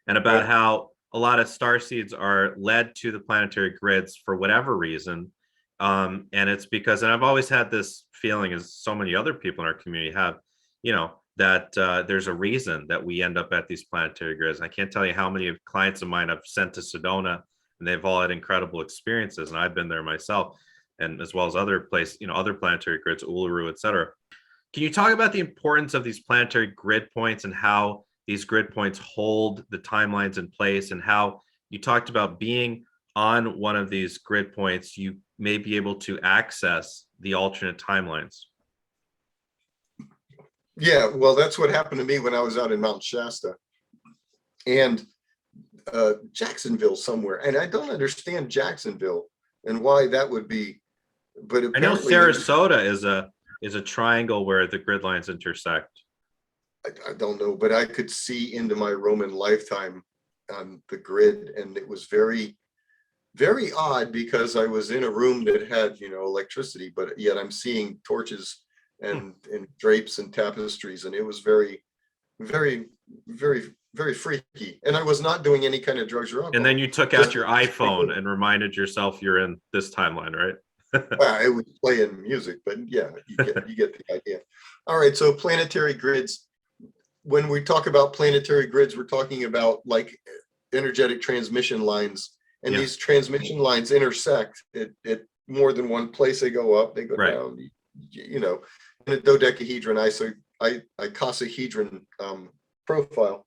and about Right. how a lot of starseeds are led to the planetary grids for whatever reason. And it's because, and I've always had this feeling, as so many other people in our community have, that there's a reason that we end up at these planetary grids. And I can't tell you how many clients of mine I've sent to Sedona, and they've all had incredible experiences, and I've been there myself, and as well as other other planetary grids, Uluru, et cetera. Can you talk about the importance of these planetary grid points and how these grid points hold the timelines in place, and how you talked about being on one of these grid points, you may be able to access the alternate timelines? Yeah, well, that's what happened to me when I was out in Mount Shasta and Jacksonville somewhere. And I don't understand Jacksonville and why that would be. But I know apparently, Sarasota is a triangle where the grid lines intersect. I don't know, but I could see into my Roman lifetime on the grid, and it was very, very odd because I was in a room that had, electricity, but yet I'm seeing torches and drapes and tapestries, and it was very, very, very, very freaky. And I was not doing any kind of drugs or And then alcohol. you took out Just your iPhone and reminded yourself you're in this timeline, right? well, it was playing music, but yeah, you get the idea. All right, so planetary grids. When we talk about planetary grids, we're talking about like energetic transmission lines, and Yeah, these transmission lines intersect at more than one place. They go up, they go right. down. In a dodecahedron, icosahedron profile.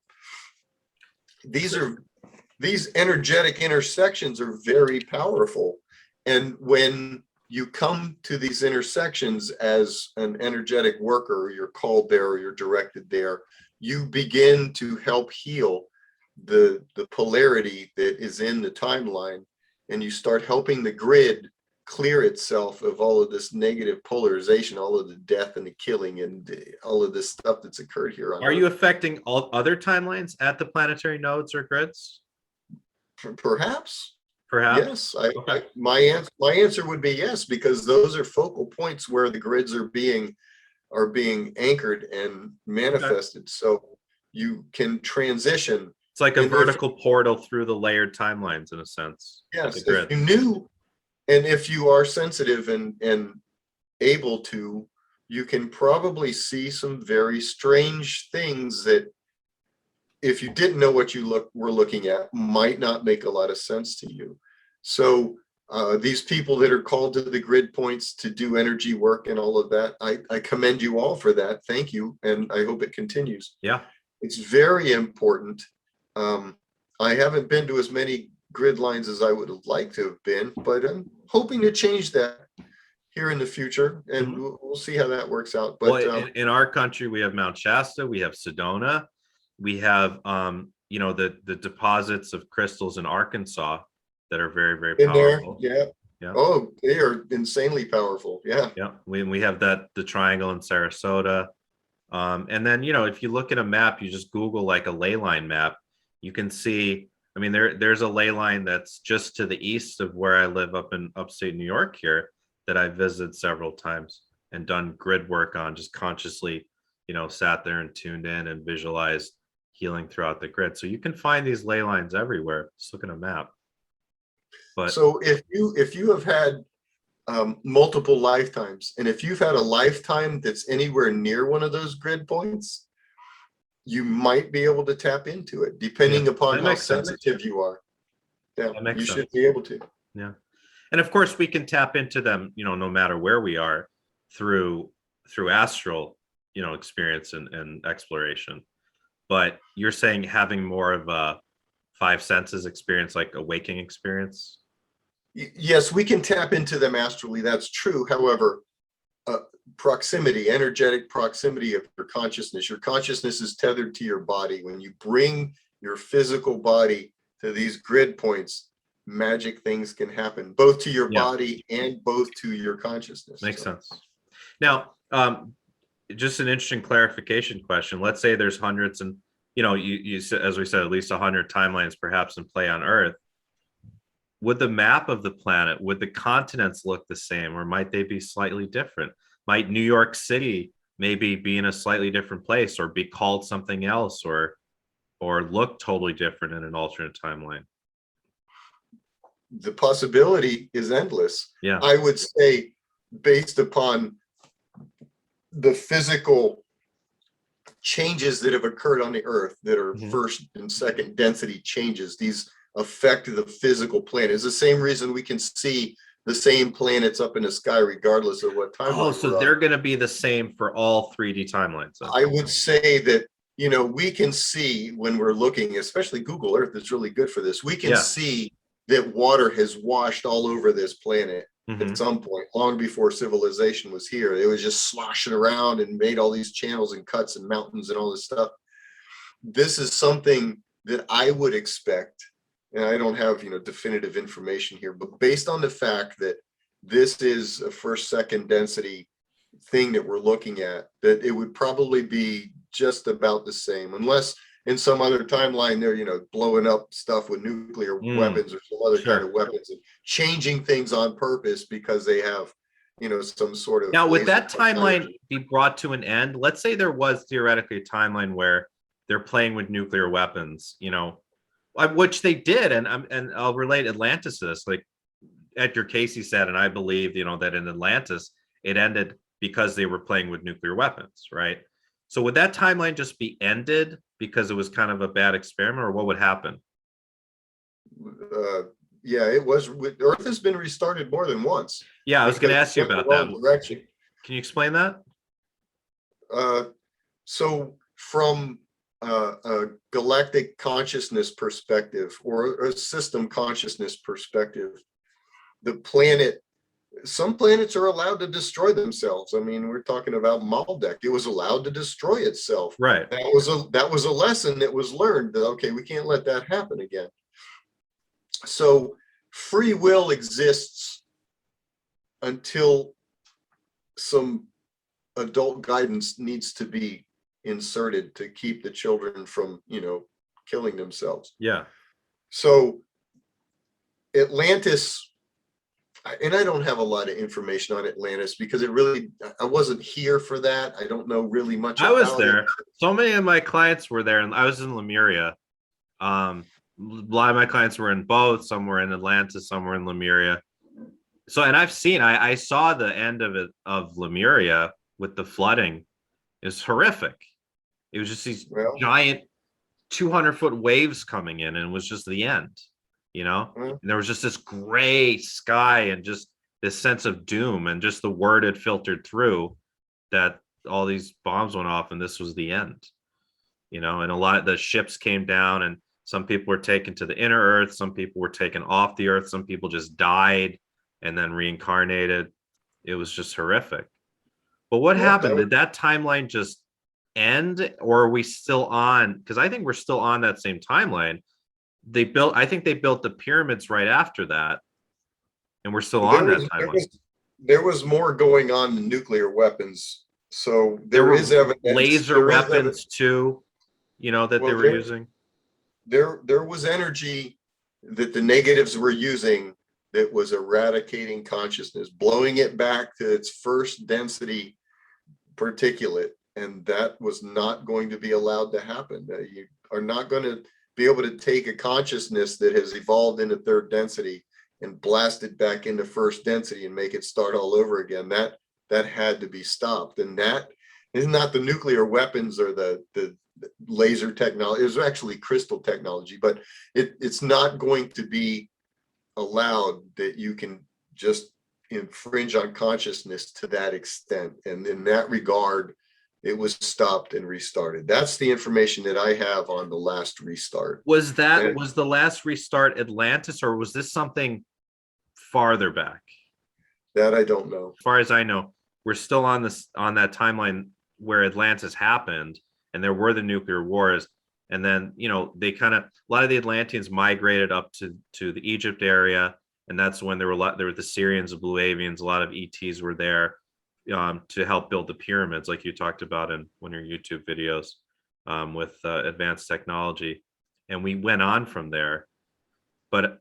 These energetic intersections are very powerful, and when you come to these intersections as an energetic worker, you're called there or you're directed there, you begin to help heal the polarity that is in the timeline, and you start helping the grid clear itself of all of this negative polarization, all of the death and the killing and all of this stuff that's occurred here on Are you Earth. affecting all other timelines at the planetary nodes or grids? Perhaps. Perhaps. Yes, Okay. my answer would be yes, because those are focal points where the grids are being anchored and Okay. manifested. So you can transition. It's like a And if vertical portal through the layered timelines in a sense at the yes, if you grids. knew, and if you are sensitive and able to, you can probably see some very strange things that, if you didn't know what you were looking at, might not make a lot of sense to you. So these people that are called to the grid points to do energy work and all of that, I commend you all for that. Thank you, and I hope it continues. Yeah. It's very important. I haven't been to as many grid lines as I would have liked to have been, but I'm hoping to change that here in the future, and Mhm. we'll see how that works out. Well, But in our country, we have Mount Shasta, we have Sedona, we have the deposits of crystals in Arkansas that are very, very in there, powerful. yeah. Yeah. Oh, they are insanely powerful. Yeah. Yeah. We have the triangle in Sarasota. And then, if you look at a map, you just Google like a ley line map, you can see, I mean, there's a ley line that's just to the east of where I live up in upstate New York here that I visited several times and done grid work on, just consciously, sat there and tuned in and visualized healing throughout the grid. So you can find these ley lines everywhere. Just look at a map. But So if you have had multiple lifetimes, and if you've had a lifetime that's anywhere near one of those grid points, you might be able to tap into it, depending yeah, upon that how makes sense. sensitive you are. Yeah, That makes you sense. should be able to. Yeah. And of course we can tap into them, no matter where we are through astral, experience and exploration. But you're saying having more of a five senses experience, like a waking experience. Yes, we can tap into them astrally. That's true. However, proximity, energetic proximity of your consciousness. Your consciousness is tethered to your body. When you bring your physical body to these grid points, magic things can happen, both to your body and both to your consciousness. Makes sense. Now, just an interesting clarification question. Let's say there's hundreds and, you said, as we said, at least 100 timelines perhaps in play on Earth. Would the map of the planet, would the continents look the same, or might they be slightly different? Might New York City maybe be in a slightly different place, or be called something else, or look totally different in an alternate timeline? The possibility is endless. Yeah. I would say, based upon the physical changes that have occurred on the Earth that are first and second density changes, these affect the physical planet. It's the same reason we can see the same planets up in the sky regardless of what timeline. Oh, so they're going to be the same for all 3D timelines. I would say that, we can see when we're looking, especially Google Earth is really good for this. We can see that water has washed all over this planet at some point, long before civilization was here. It was just sloshing around and made all these channels and cuts and mountains and all this stuff. This is something that I would expect, and I don't have, definitive information here, but based on the fact that this is a first, second density thing that we're looking at, that it would probably be just about the same, unless in some other timeline they're, blowing up stuff with nuclear weapons or some other kind of weapons and changing things on purpose because they have, some sort of. Now, would that timeline be brought to an end? Let's say there was theoretically a timeline where they're playing with nuclear weapons, which they did, and I'll relate Atlantis to this. Like Edgar Casey said, and I believe, that in Atlantis it ended because they were playing with nuclear weapons, right? So would that timeline just be ended because it was kind of a bad experiment, or what would happen? Yeah, it was. Earth has been restarted more than once. Yeah, I was going to ask you about that. Direction. Can you explain that? So from a galactic consciousness perspective, or a system consciousness perspective, the planet, some planets are allowed to destroy themselves. I mean, we're talking about Maldek. It was allowed to destroy itself. Right. That was a lesson that was learned, that, okay, we can't let that happen again. So free will exists until some adult guidance needs to be inserted to keep the children from, killing themselves. Yeah. So Atlantis, and I don't have a lot of information on Atlantis because I wasn't here for that. I don't know really much about it. I was there. So many of my clients were there, and I was in Lemuria. A lot of my clients were in both. Some were in Atlantis, some were in Lemuria. So, and I saw the end of Lemuria with the flooding. It was horrific. It was just these giant 200-foot waves coming in, and it was just the end. And there was just this gray sky and just this sense of doom, and just the word had filtered through that all these bombs went off and this was the end, and a lot of the ships came down, and some people were taken to the inner Earth, some people were taken off the Earth, some people just died and then reincarnated. It was just horrific. But what happened? Did that timeline just end, or are we still on? Because I think we're still on that same timeline. I think they built the pyramids right after that, and we're still on that timeline. There was more going on than nuclear weapons. So there is evidence. Laser weapons too, that they were using. There was energy that the negatives were using that was eradicating consciousness, blowing it back to its first density particulate, and that was not going to be allowed to happen. You are not going to be able to take a consciousness that has evolved into third density and blast it back into first density and make it start all over again. That had to be stopped. And that is not the nuclear weapons or the laser technology. It was actually crystal technology, but it's not going to be allowed that you can just infringe on consciousness to that extent. And in that regard, it was stopped and restarted. That's the information that I have on the last restart. Was the last restart Atlantis, or was this something farther back? That I don't know. As far as I know, we're still on that timeline where Atlantis happened, and there were the nuclear wars, and then they kind of, a lot of the Atlanteans migrated up to the Egypt area, and that's when there were the Syrians, the Blue Avians, a lot of ETs were there to help build the pyramids, like you talked about in one of your YouTube videos, with advanced technology, and we went on from there. But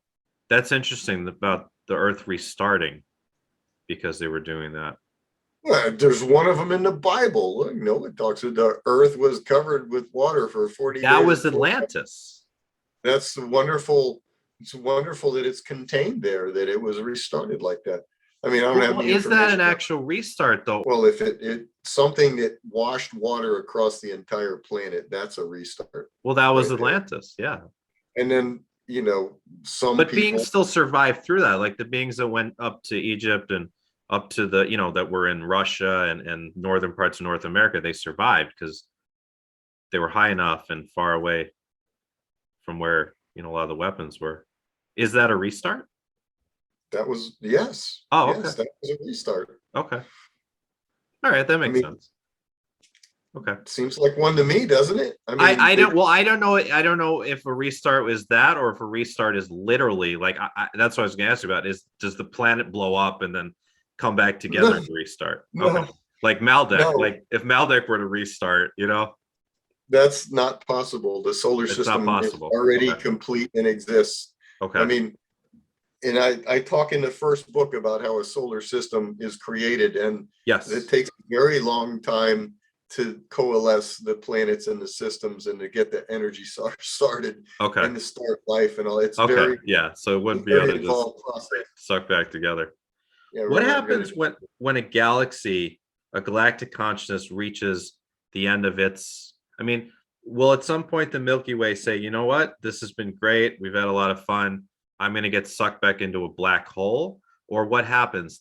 that's interesting about the Earth restarting because they were doing that. Well, there's one of them in the Bible. It talks about the earth was covered with water for 40 days. That was Atlantis. That's wonderful. It's wonderful that it's contained there, that it was restarted like that. I mean, I don't have any Is that an actual restart, though? Well, if it something that washed water across the entire planet, that's a restart. Well, that was Atlantis, yeah. And then, some But beings still survived through that, like the beings that went up to Egypt and up to the, that were in Russia and northern parts of North America, they survived because they were high enough and far away from where, a lot of the weapons were. Is that a restart? That was, yes. Oh, yes, okay. that was a restart. Okay. All right, that makes sense. Okay. Seems like one to me, doesn't it? I don't know. I don't know if a restart is that, or if a restart is literally like, that's what I was going to ask you about, is does the planet blow up and then come back together and restart? No. Okay. Like Maldek, like if Maldek were to restart, That's not possible. The solar system is already complete and exists. Okay. I mean, and I talk in the first book about how a solar system is created, and yes, it takes a very long time to coalesce the planets and the systems and to get the energy started, okay, and to start life and all. It's okay, very, so it wouldn't be able to involved just process. suck back together. Yeah, what happens when a galactic consciousness reaches the end of its, I mean, will at some point the Milky Way say, you know what, this has been great, we've had a lot of fun, I'm going to get sucked back into a black hole? Or what happens?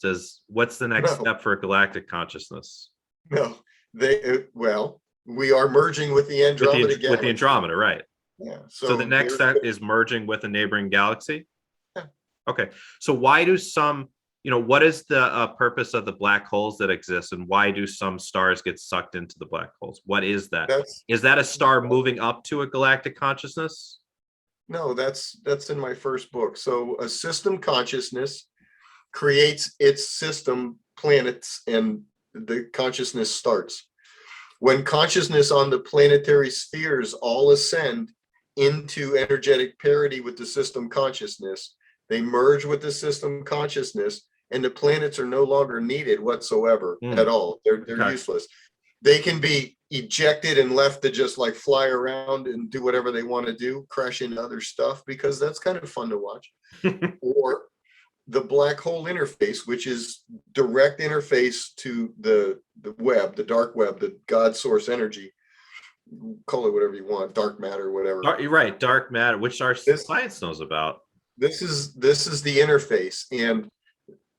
What's the next step for a galactic consciousness? No, we are merging with the Andromeda galaxy. With the Andromeda, right? Yeah. So the next step is merging with a neighboring galaxy? Yeah. Okay. So why do some, what is the purpose of the black holes that exist, and why do some stars get sucked into the black holes? What is that? Is that a star moving up to a galactic consciousness? No, that's in my first book. So a system consciousness creates its system planets, and the consciousness starts. When consciousness on the planetary spheres all ascend into energetic parity with the system consciousness, they merge with the system consciousness, and the planets are no longer needed whatsoever at all. They're useless. They can be ejected and left to just like fly around and do whatever they want to do, crash into other stuff, because that's kind of fun to watch. Or the black hole interface, which is direct interface to the web, the dark web, the God source energy. Call it whatever you want, dark matter, whatever. You're right, dark matter, which our science knows about. This is the interface, and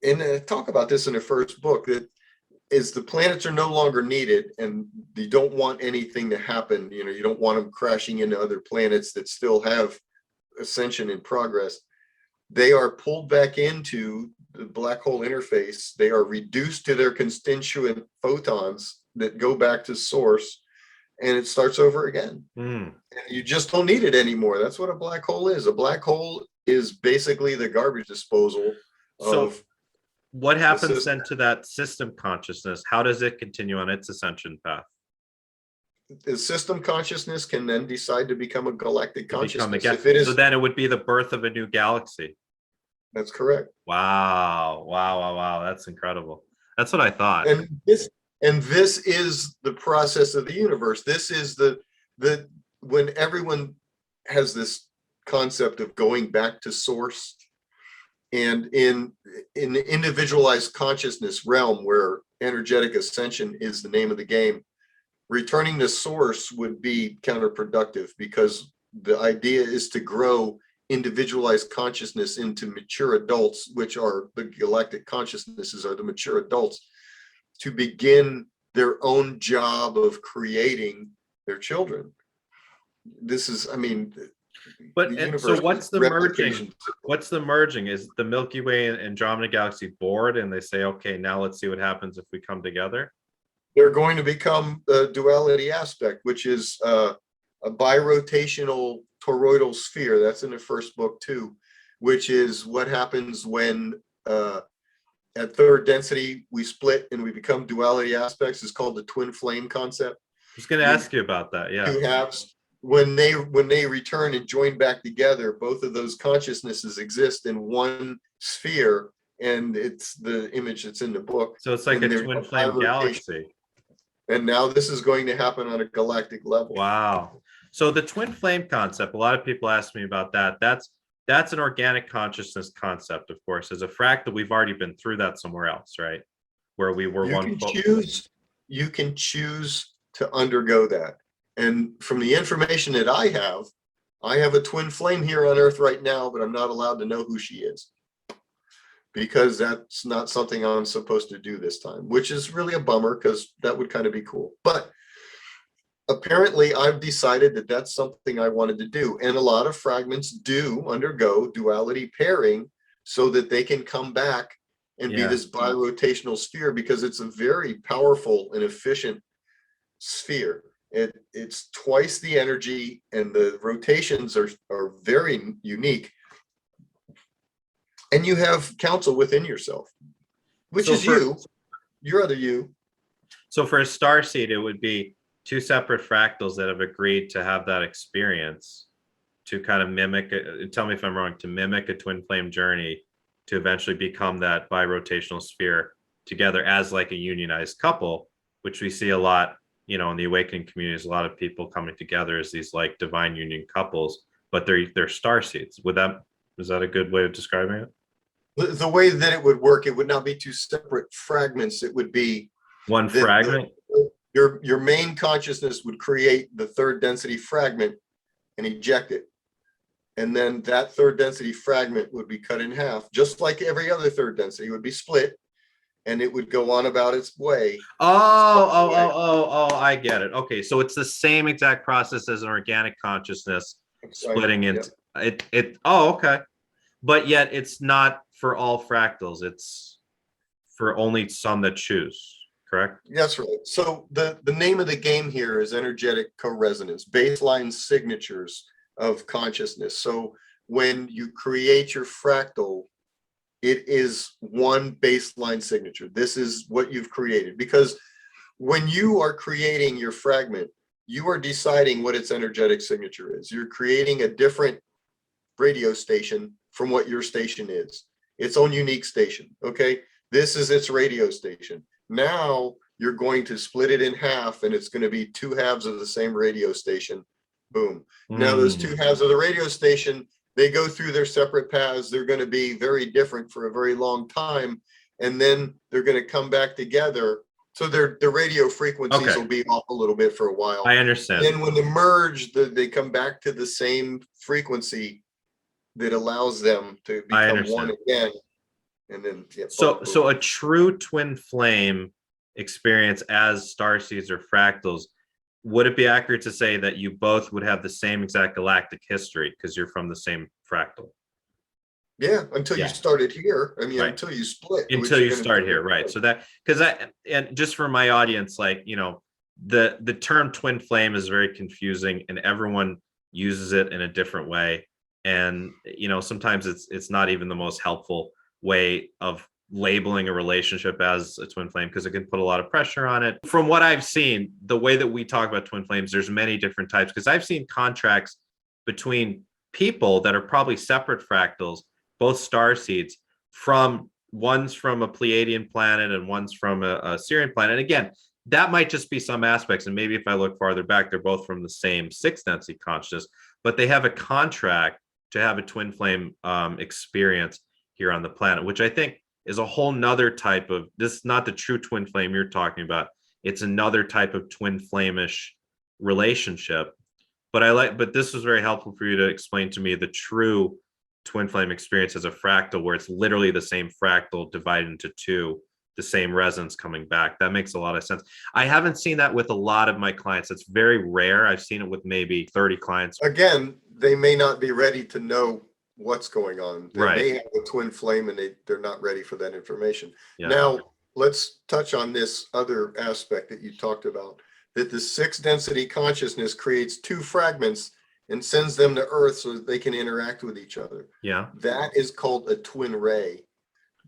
I talk about this in the first book, that is, the planets are no longer needed, and you don't want anything to happen. You don't want them crashing into other planets that still have ascension in progress. They are pulled back into the black hole interface. They are reduced to their constituent photons that go back to source, and it starts over again. And you just don't need it anymore. That's what a black hole is. A black hole is basically the garbage disposal of. What happens then to that system consciousness? How does it continue on its ascension path? The system consciousness can then decide to become a galactic consciousness. So then it would be the birth of a new galaxy. That's correct. Wow. That's incredible. That's what I thought. And this is the process of the universe. This is the when everyone has this concept of going back to source. And in the individualized consciousness realm, where energetic ascension is the name of the game, returning to source would be counterproductive, because the idea is to grow individualized consciousness into mature adults, which are the galactic consciousnesses, are the mature adults, to begin their own job of creating their children. This is, But The and so universe is what's the merging? replication. What's the merging? Is the Milky Way and Andromeda Galaxy bored and they say, okay, now let's see what happens if we come together? They're going to become a duality aspect, which is a birotational toroidal sphere. That's in the first book too, which is what happens when at third density we split and we become duality aspects. It's called the twin flame concept. I was going to ask you about that. Yeah. Two halves. When they return and join back together, both of those consciousnesses exist in one sphere, and it's the image that's in the book. So it's like a twin flame galaxy. And now this is going to happen on a galactic level. Wow. So the twin flame concept, a lot of people ask me about that. That's an organic consciousness concept, of course. As a fractal, we've already been through that somewhere else, right? Where we were you can choose to undergo that. And from the information that I have a twin flame here on Earth right now, but I'm not allowed to know who she is, because that's not something I'm supposed to do this time, which is really a bummer because that would kind of be cool. But apparently I've decided that that's something I wanted to do. And a lot of fragments do undergo duality pairing so that they can come back and be this birotational sphere, because it's a very powerful and efficient sphere. It's twice the energy, and the rotations are very unique. And you have counsel within yourself, which is your other you. So for a starseed, it would be two separate fractals that have agreed to have that experience to kind of mimic it. Tell me if I'm wrong, to mimic a twin flame journey to eventually become that birotational sphere together as like a unionized couple, which we see a lot, you know, in the awakening communities, a lot of people coming together as these like divine union couples, but they're starseeds. Is that a good way of describing it? The way that it would work, it would not be two separate fragments. It would be one fragment. Your main consciousness would create the third density fragment and eject it. And then that third density fragment would be cut in half, just like every other third density would be split, and it would go on about its way. I get it. Okay, so it's the same exact process as an organic consciousness splitting into it. Oh, okay. But yet it's not for all fractals. It's for only some that choose, correct? That's right. So the name of the game here is energetic co-resonance, baseline signatures of consciousness. So when you create your fractal, it is one baseline signature. This is what you've created, because when you are creating your fragment, you are deciding what its energetic signature is. You're creating a different radio station from what your station is, its own unique station. Okay, this is its radio station. Now you're going to split it in half, and it's going to be two halves of the same radio station. Boom. Now those two halves of the radio station, they go through their separate paths. They're going to be very different for a very long time, and then they're going to come back together. So the radio frequencies will be off a little bit for a while. I understand. And then when they merge, they come back to the same frequency that allows them to become one again. And then so a true twin flame experience as starseeds or fractals, would it be accurate to say that you both would have the same exact galactic history because you're from the same fractal? Yeah, until you started here. I mean, until you split. Until you start here, right? So that, and just for my audience, like, you know, the term twin flame is very confusing, and everyone uses it in a different way. And, you know, sometimes it's not even the most helpful way of labeling a relationship as a twin flame, because it can put a lot of pressure on it. From what I've seen, the way that we talk about twin flames, there's many different types, because I've seen contracts between people that are probably separate fractals, both starseeds, from one's from a Pleiadian planet and one's from a Sirian planet. And again, that might just be some aspects, and maybe if I look farther back, they're both from the same sixth density consciousness, but they have a contract to have a twin flame experience here on the planet, which I think is a whole nother type of, this is not the true twin flame you're talking about. It's another type of twin flame-ish relationship. But this was very helpful for you to explain to me the true twin flame experience as a fractal, where it's literally the same fractal divided into two, the same resonance coming back. That makes a lot of sense. I haven't seen that with a lot of my clients. It's very rare. I've seen it with maybe 30 clients. Again, they may not be ready to know what's going on. They Right. may have a twin flame and they're not ready for that information. Yeah. Now, let's touch on this other aspect that you talked about, that the sixth density consciousness creates two fragments and sends them to Earth so that they can interact with each other. Yeah. That is called a twin ray.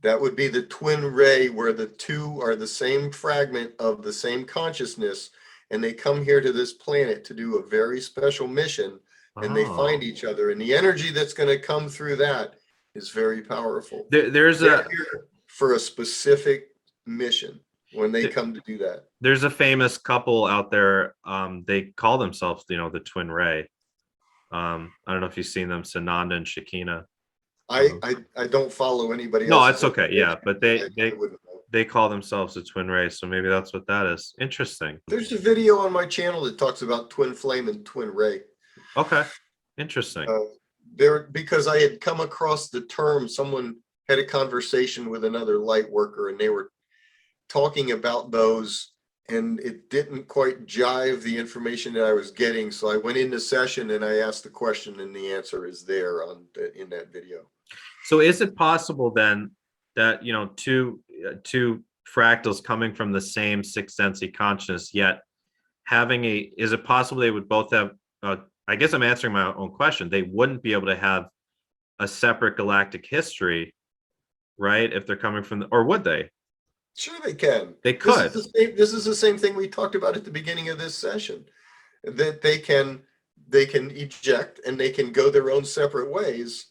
That would be the twin ray where the two are the same fragment of the same consciousness, and they come here to this planet to do a very special mission, and they find each other. And the energy that's going to come through that is very powerful. There's They're here for a specific mission when they come to do that. There's a famous couple out there. They call themselves, the twin ray. I don't know if you've seen them, Sananda and Shakina. I don't follow anybody else. No, it's okay. Yeah, but I they call themselves a twin ray, so maybe that's what that is. Interesting. There's a video on my channel that talks about twin flame and twin ray. Okay, interesting. Because I had come across the term, someone had a conversation with another light worker and they were talking about those, and it didn't quite jive the information that I was getting. So I went into session and I asked the question, and the answer is there in that video. So is it possible then that two fractals coming from the same sixth density consciousness, yet having is it possible they would both have I guess I'm answering my own question. They wouldn't be able to have a separate galactic history, right? If they're coming from or would they? Sure, they can. They could. This is the same thing we talked about at the beginning of this session, that they can eject and they can go their own separate ways,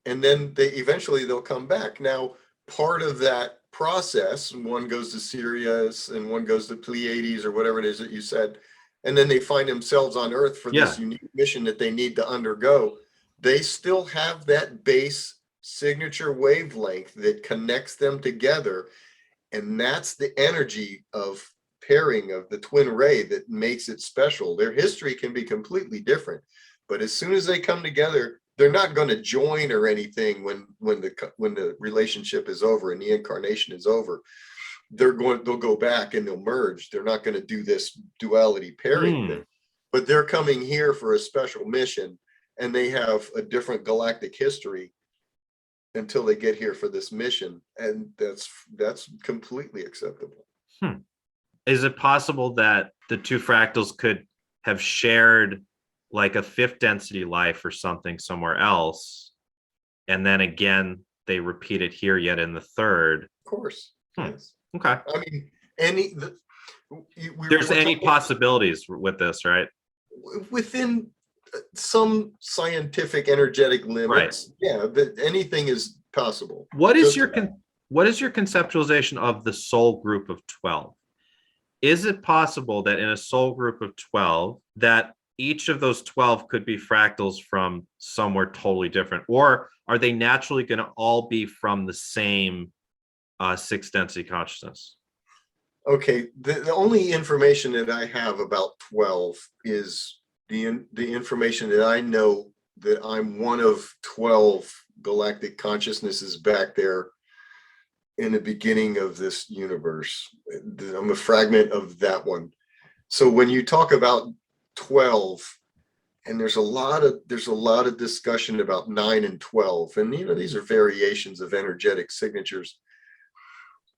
and then eventually they'll come back. Now, part of that process, one goes to Sirius and one goes to Pleiades or whatever it is that you said, and then they find themselves on Earth for this unique mission that they need to undergo. They still have that base signature wavelength that connects them together. And that's the energy of pairing of the twin ray that makes it special. Their history can be completely different, but as soon as they come together, they're not going to join or anything when the relationship is over and the incarnation is over. They'll go back and they'll merge. They're not going to do this duality pairing thing, but they're coming here for a special mission, and they have a different galactic history until they get here for this mission, and that's completely acceptable. Is it possible that the two fractals could have shared like a fifth density life or something somewhere else, and then again they repeat it here yet in the third? Of course. Yes. Okay. I mean, there's any possibilities with this, right? Within some scientific energetic limits, yeah, that anything is possible. What is your conceptualization of the soul group of 12? Is it possible that in a soul group of 12 that each of those 12 could be fractals from somewhere totally different, or are they naturally going to all be from the same sixth density consciousness? Okay, the only information that I have about 12 is the information that I know, that I'm one of 12 galactic consciousnesses back there in the beginning of this universe. I'm a fragment of that one. So when you talk about 12, and there's a lot of discussion about 9 and 12, and these are variations of energetic signatures.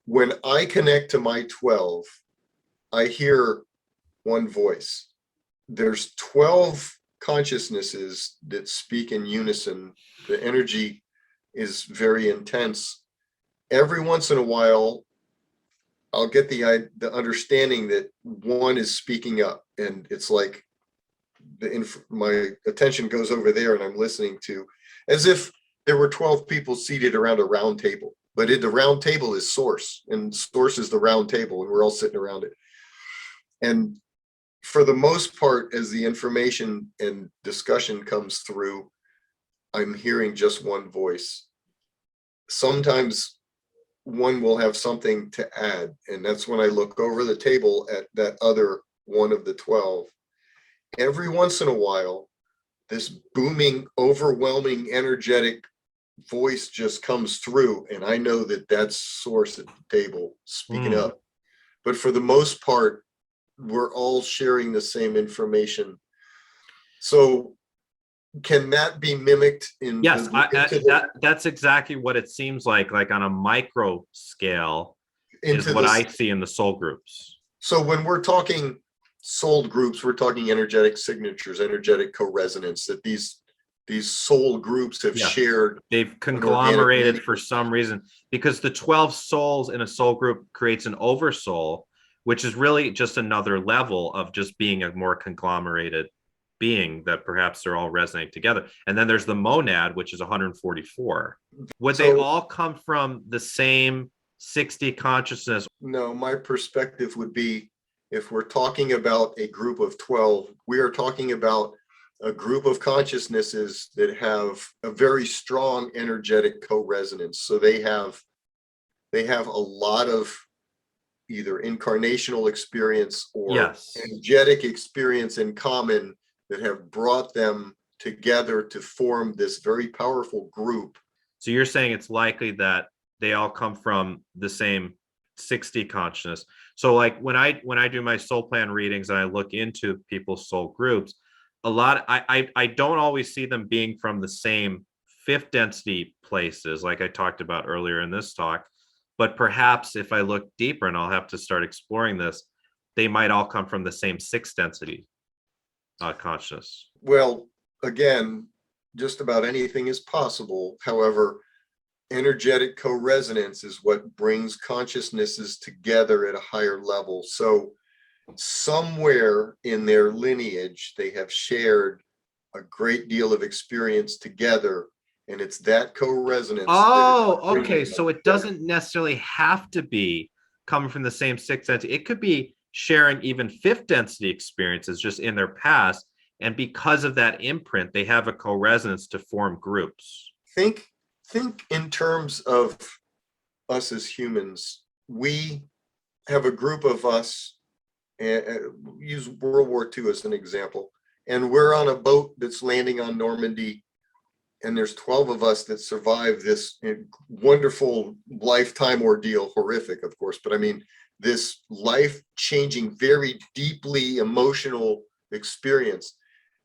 When I connect to my 12, I hear one voice. There's 12 consciousnesses that speak in unison. The energy is very intense. Every once in a while, I'll get the understanding that one is speaking up, and it's like my attention goes over there, and I'm listening to, as if there were 12 people seated around a round table. But the round table is source, and source is the round table, and we're all sitting around it. And for the most part, as the information and discussion comes through, I'm hearing just one voice. Sometimes one will have something to add, and that's when I look over the table at that other one of the 12. Every once in a while, this booming, overwhelming, energetic voice just comes through, and I know that that's source at the table speaking up. But for the most part, we're all sharing the same information. So can that be mimicked in Yes, that's exactly what it seems like on a micro scale is into what I this? see in the soul groups. So when we're talking soul groups, we're talking energetic signatures, energetic co-resonance, that these soul groups have shared. They've conglomerated for some reason, because the 12 souls in a soul group creates an oversoul, which is really just another level of just being a more conglomerated being that perhaps they're all resonating together. And then there's the monad, which is 144. Would they all come from the same 60 consciousness? No, my perspective would be, if we're talking about a group of 12, we are talking about a group of consciousnesses that have a very strong energetic co-resonance. So they have a lot of either incarnational experience or energetic experience in common that have brought them together to form this very powerful group. So you're saying it's likely that they all come from the same 60 consciousness. So like when I do my soul plan readings and I look into people's soul groups, a lot I don't always see them being from the same fifth density places like I talked about earlier in this talk, but perhaps if I look deeper, and I'll have to start exploring this, they might all come from the same sixth density consciousness. Well, again, just about anything is possible. However, energetic co-resonance is what brings consciousnesses together at a higher level. So somewhere in their lineage, they have shared a great deal of experience together, and it's that co-resonance. Oh, okay. So it doesn't necessarily have to be coming from the same sixth density. It could be sharing even fifth density experiences just in their past. And because of that imprint, they have a co-resonance to form groups. Think in terms of us as humans. We have a group of us, and use World War II as an example, and we're on a boat that's landing on Normandy, and there's 12 of us that survive this wonderful lifetime ordeal, horrific, of course, but I mean, this life-changing, very deeply emotional experience.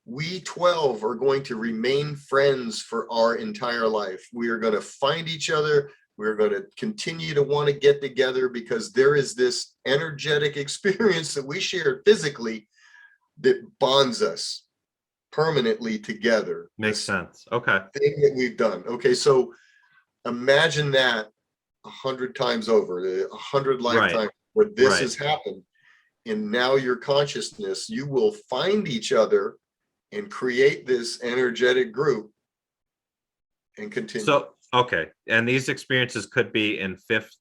We 12 are going to remain friends for our entire life. We are going to find each other. We're going to continue to want to get together because there is this energetic experience that we share physically that bonds us permanently together. Makes sense. Okay. Thing that we've done. Okay, so imagine that 100 times over, 100 lifetimes where this has happened. And now your consciousness, you will find each other and create this energetic group and continue. So, okay. And these experiences could be in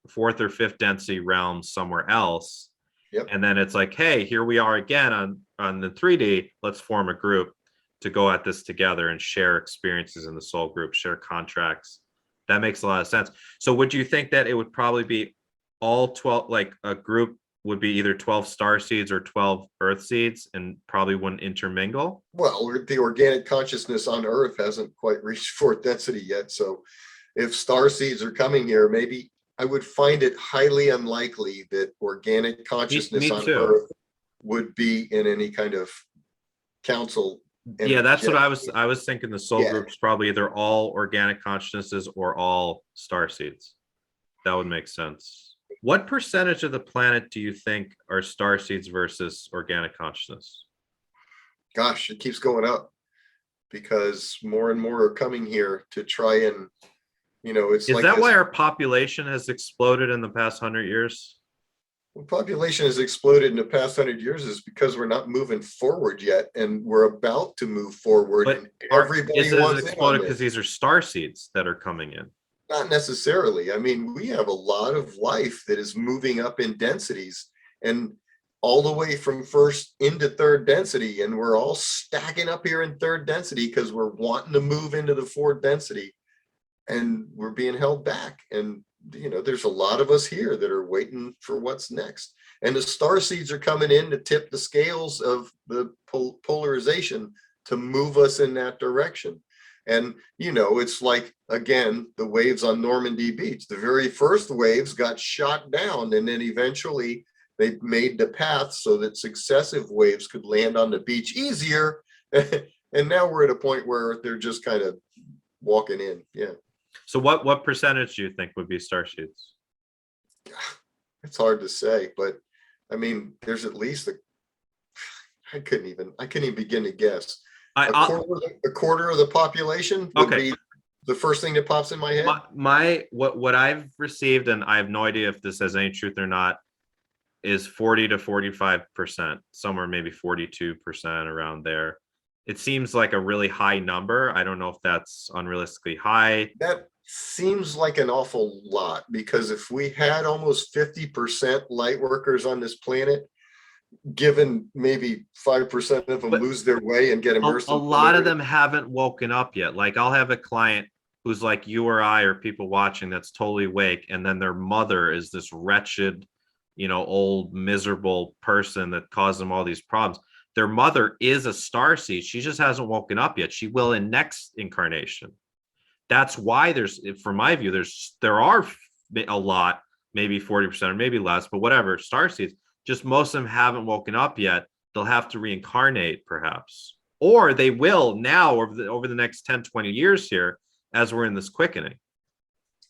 fourth or fifth density realms somewhere else. Yep. And then it's like, hey, here we are again on the 3D. Let's form a group to go at this together and share experiences in the soul group, share contracts. That makes a lot of sense. So would you think that it would probably be all 12, like a group would be either 12 Starseeds or 12 Earthseeds and probably wouldn't intermingle? Well, the organic consciousness on Earth hasn't quite reached fourth density yet. So if Starseeds are coming here, maybe I would find it highly unlikely that organic consciousness on Earth would be in any kind of council. Yeah, that's what I was thinking. The soul group's probably either all organic consciousnesses or all Starseeds. That would make sense. What percentage of the planet do you think are Starseeds versus organic consciousness? Gosh, it keeps going up because more and more are coming here to try and, it's like, is that why our population has exploded in the past 100 years? Well, population has exploded in the past 100 years is because we're not moving forward yet, and we're about to move forward. But and everybody wants it exploded because these are Starseeds that are coming in. Not necessarily. I mean, we have a lot of life that is moving up in densities and all the way from first into third density. And we're all stacking up here in third density because we're wanting to move into the fourth density and we're being held back. And, there's a lot of us here that are waiting for what's next. And the Starseeds are coming in to tip the scales of the polarization to move us in that direction. And, it's like, again, the waves on Normandy Beach. The very first waves got shot down, and then eventually they made the path so that successive waves could land on the beach easier. And now we're at a point where they're just kind of walking in. Yeah. So what percentage do you think would be starseeds? It's hard to say, but I mean, there's at least I couldn't even begin to guess. A quarter of the population would be the first thing that pops in my head. What I've received, and I have no idea if this has any truth or not, is 40 to 45%, somewhere maybe 42% around there. It seems like a really high number. I don't know if that's unrealistically high. That seems like an awful lot, because if we had almost 50% light workers on this planet, given maybe 5% of them lose their way and get immersed. A lot of them haven't woken up yet. Like, I'll have a client who's like you or I or people watching that's totally awake, and then their mother is this wretched, old miserable person that caused them all these problems. Their mother is a starseed. She just hasn't woken up yet. She will in next incarnation. That's why from my view, there are a lot, maybe 40% or maybe less, but whatever, starseeds. Just most of them haven't woken up yet. They'll have to reincarnate perhaps, or they will now over the next 10, 20 years here as we're in this quickening.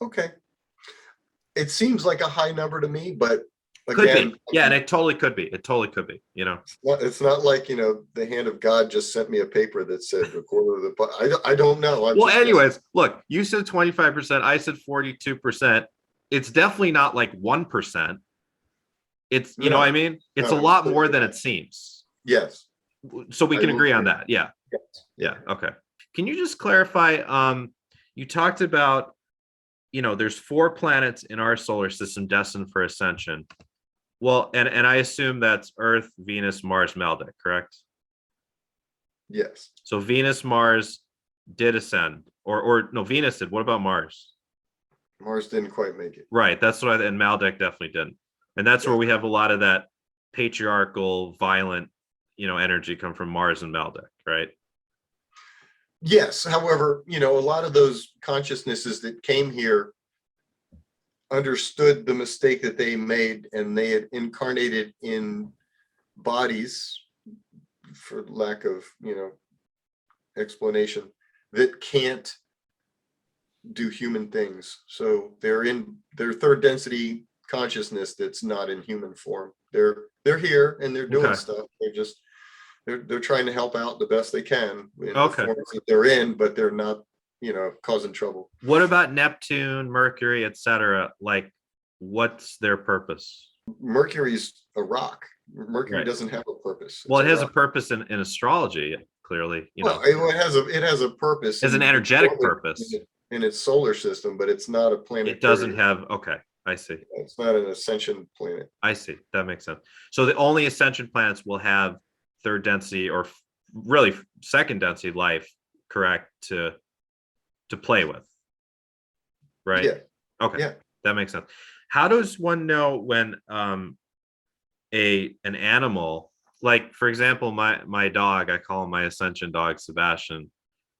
Okay. It seems like a high number to me, but again, could be. Yeah, and it totally could be. It totally could be, It's not like, the hand of God just sent me a paper that said a quarter of the, I don't know. Anyways, look, you said 25%, I said 42%. It's definitely not like 1%. It's, you know what I mean? It's a lot more than it seems. Yes. So we can agree on that. Yeah. Yes. Yeah. Okay. Can you just clarify? You talked about, there's 4 planets in our solar system destined for ascension. Well, and I assume that's Earth, Venus, Mars, Maldek, correct? Yes. So Venus, Mars did ascend, or no, Venus did. What about Mars? Mars didn't quite make it. Right. That's what and Maldek definitely didn't. And that's where we have a lot of that patriarchal, violent, energy come from Mars and Maldek, right? Yes. However, a lot of those consciousnesses that came here understood the mistake that they made, and they had incarnated in bodies, for lack of, explanation, that can't do human things. So they're in their third density consciousness that's not in human form. They're here and they're doing stuff. They're trying to help out the best they can in the forms that they're in, but they're not, causing trouble. What about Neptune, Mercury, etc.? Like, what's their purpose? Mercury's a rock. Mercury doesn't have a purpose. Well, it has a purpose in astrology, clearly. It has a purpose. As an energetic purpose in its solar system, but it's not a planet. It doesn't have. Okay. I see. It's not an ascension planet. I see. That makes sense. So the only ascension planets will have third density or really second density life, correct, to play with, right? Yeah. Okay. Yeah. That makes sense. How does one know when an animal, like for example, my dog, I call him my ascension dog, Sebastian.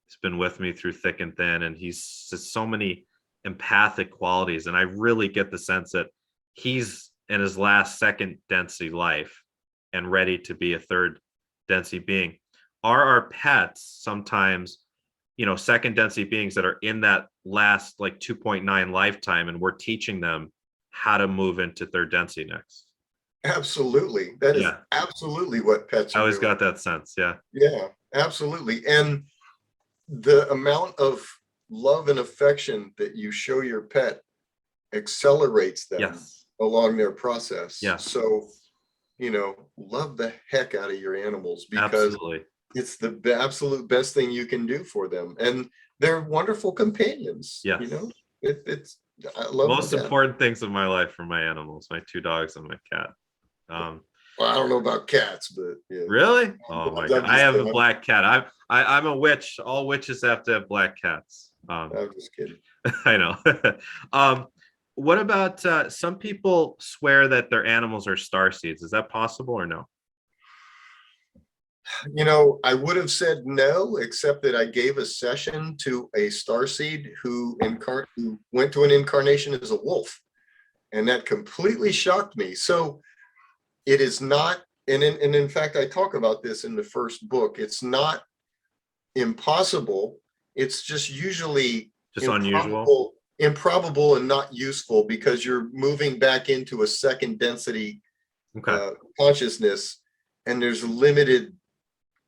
He's been with me through thick and thin, and he's just so many empathic qualities, and I really get the sense that he's in his last second density life and ready to be a third density being. Are our pets sometimes second density beings that are in that last like 2.9 lifetime, and we're teaching them how to move into third density next? Absolutely. That is absolutely what pets are. I always doing. Got that sense. Yeah, absolutely. And the amount of love and affection that you show your pet accelerates them along their process. So, love the heck out of your animals, because it's the absolute best thing you can do for them. And they're wonderful companions. I love most important things of my life for my animals, my 2 dogs and my cat. Well, I don't know about cats, but yeah. Really? Oh my God. I have a black cat. I'm a witch. All witches have to have black cats. I'm just kidding. I know. What about some people swear that their animals are starseeds? Is that possible or no? I would have said no, except that I gave a session to a starseed who went to an incarnation as a wolf, and that completely shocked me. So it is not, and in fact, I talk about this in the first book. It's not impossible. It's just usually Just unusual. improbable and not useful, because you're moving back into a second density Okay. consciousness, and there's a limited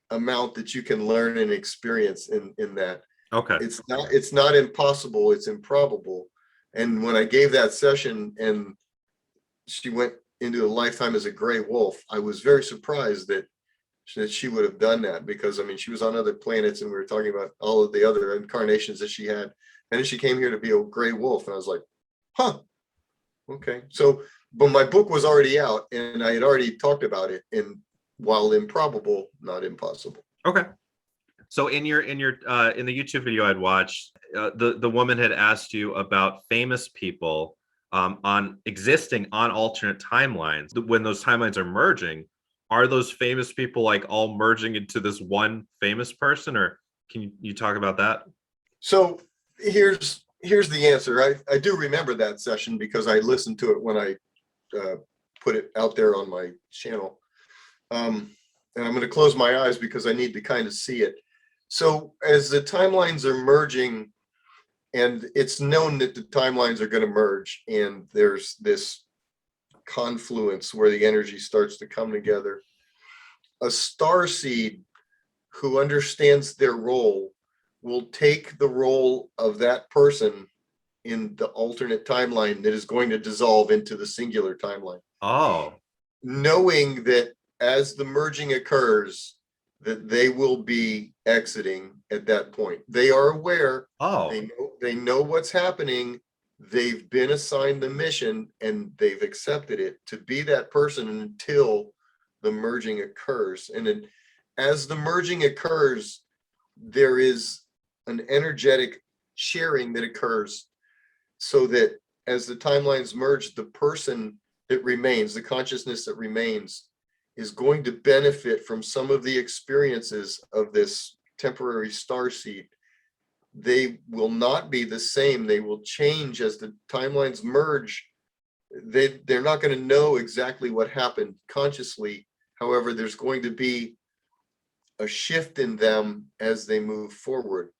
amount that you can learn and experience in that. Okay. It's not impossible, it's improbable. And when I gave that session and she went into a lifetime as a gray wolf, I was very surprised that she would have done that, because I mean, she was on other planets and we were talking about all of the other incarnations that she had, and then she came here to be a gray wolf, and I was like, huh, okay. So, but my book was already out and I had already talked about it, and while improbable, not impossible. Okay. So in your in the YouTube video I'd watched, the woman had asked you about famous people on existing on alternate timelines. When those timelines are merging, are those famous people like all merging into this one famous person, or can you talk about that? So here's the answer. I do remember that session because I listened to it when I put it out there on my channel. And I'm going to close my eyes because I need to kind of see it. So as the timelines are merging, and it's known that the timelines are going to merge, and there's this confluence where the energy starts to come together, a starseed who understands their role will take the role of that person in the alternate timeline that is going to dissolve into the singular timeline. Oh. Knowing that as the merging occurs, that they will be exiting at that point. They are aware. Oh. They know what's happening. They've been assigned the mission and they've accepted it to be that person until the merging occurs. And then as the merging occurs, there is an energetic sharing that occurs, so that as the timelines merge, the person that remains, the consciousness that remains, is going to benefit from some of the experiences of this temporary starseed. They will not be the same. They will change as the timelines merge. They're not going to know exactly what happened consciously. However, there's going to be a shift in them as they move forward.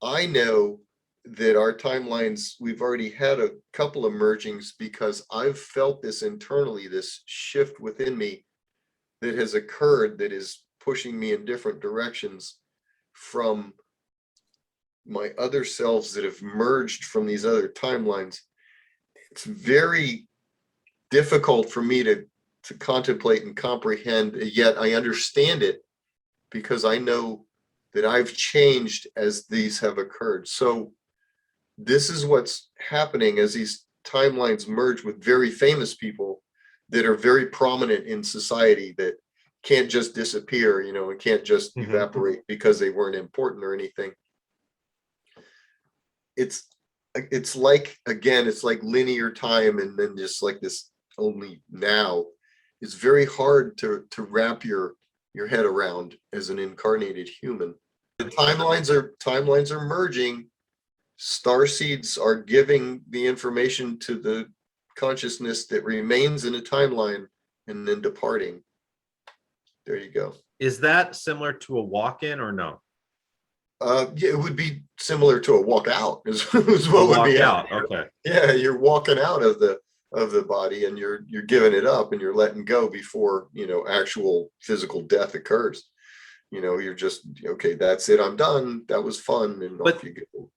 I know that our timelines, we've already had a couple of mergings, because I've felt this internally, this shift within me that has occurred that is pushing me in different directions from my other selves that have merged from these other timelines. It's very difficult for me to contemplate and comprehend, yet I understand it because I know that I've changed as these have occurred. So this is what's happening as these timelines merge with very famous people that are very prominent in society, that can't just disappear, you know, and can't just evaporate because they weren't important or anything. It's like, again, it's like linear time, and then just like this only now. It's very hard to wrap your head around as an incarnated human. The timelines are merging. Starseeds are giving the information to the consciousness that remains in a timeline and then departing. There you go. Is that similar to a walk-in or no? Yeah, it would be similar to a walk out is what would be out. Okay. Yeah, you're walking out of the body, and you're giving it up, and you're letting go before, you know, actual physical death occurs. You know, you're just, okay, that's it, I'm done, that was fun, and off you go.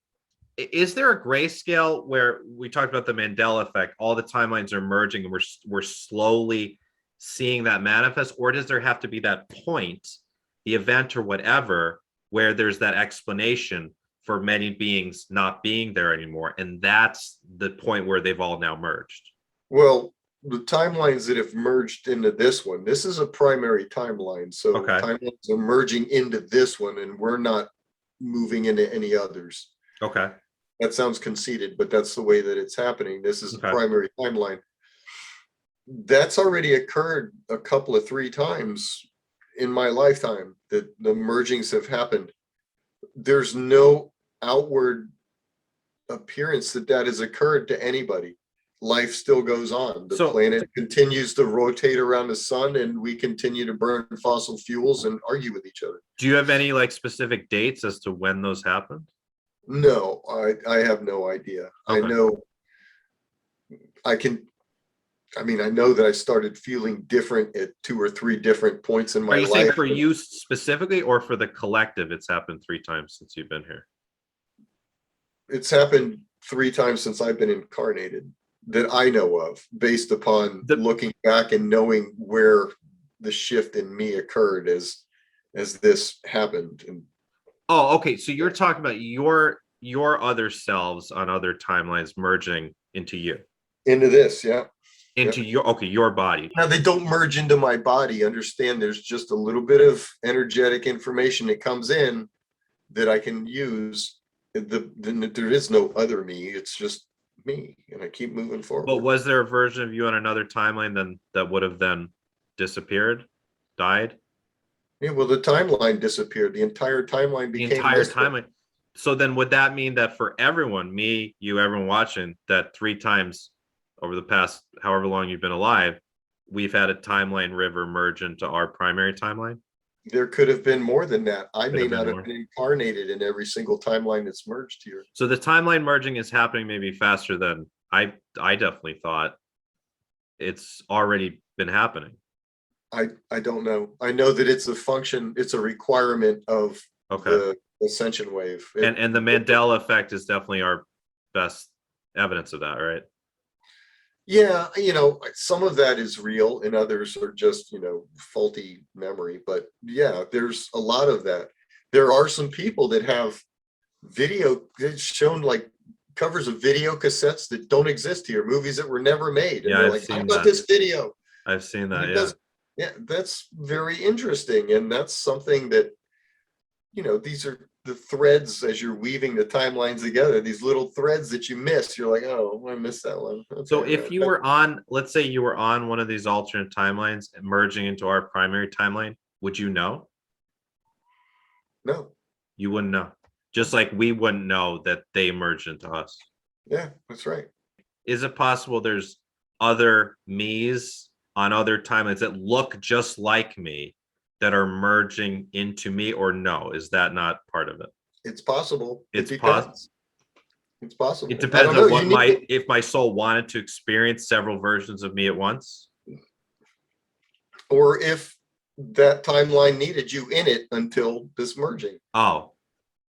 Is there a grayscale where we talked about the Mandela effect, all the timelines are merging and we're slowly seeing that manifest, or does there have to be that point, the event or whatever, where there's that explanation for many beings not being there anymore, and that's the point where they've all now merged? Well, the timelines that have merged into this one, this is a primary timeline, so timelines are merging into this one, and we're not moving into any others. Okay. That sounds conceited, but that's the way that it's happening. This is a primary timeline. That's already occurred a couple of 3 times in my lifetime, that the mergings have happened. There's no outward appearance that has occurred to anybody. life still goes on. The So planet continues to rotate around the sun, and we continue to burn fossil fuels and argue with each other. do you have any like specific dates as to when those happened? No, I have no idea. I Okay. know I know that I started feeling different at 2 or 3 different points in Are my you saying life. for you specifically or for the collective? It's happened 3 times since you've been here. It's happened 3 times since I've been incarnated that I know of, based upon looking back and knowing where the shift in me occurred as this happened. And Oh, okay. So you're talking about your other selves on other timelines merging into you. into this, yeah. Into your body. Now, they don't merge into my body. Understand, there's just a little bit of energetic information that comes in that I can use. There is no other me. It's just me, and I keep moving forward. But was there a version of you on another timeline then that would have then disappeared, died? Yeah, well, the timeline disappeared. The entire timeline became The entire timeline. So then would that mean that for everyone, me, you, everyone watching, that 3 times over the past however long you've been alive, we've had a timeline river merge into our primary timeline? There could have been more than that. I may not have been incarnated in every single timeline that's merged here. So the timeline merging is happening maybe faster than I definitely thought. It's already been happening. I don't know. I know that it's a function, it's a requirement of the ascension wave. And the Mandela Effect is definitely our best evidence of that, right? Yeah, some of that is real and others are just, faulty memory. But yeah, there's a lot of that. There are some people that have they've shown like covers of video cassettes that don't exist here, movies that were never made. And yeah, they're like, I got this video. I've seen that, yeah. Yeah, that's very interesting. And that's something that, these are the threads as you're weaving the timelines together, these little threads that you miss. You're like, oh, I missed that one. Okay, so if you were on, let's say you were on one of these alternate timelines and merging into our primary timeline, would you know? No. You wouldn't know. Just like we wouldn't know that they merged into us. Yeah, that's right. Is it possible there's other me's on other timelines that look just like me that are merging into me, or no? Is that not part of it? It's possible. It's possible. It's possible. It depends on what if my soul wanted to experience several versions of me at once. Or if that timeline needed you in it until this merging. Oh,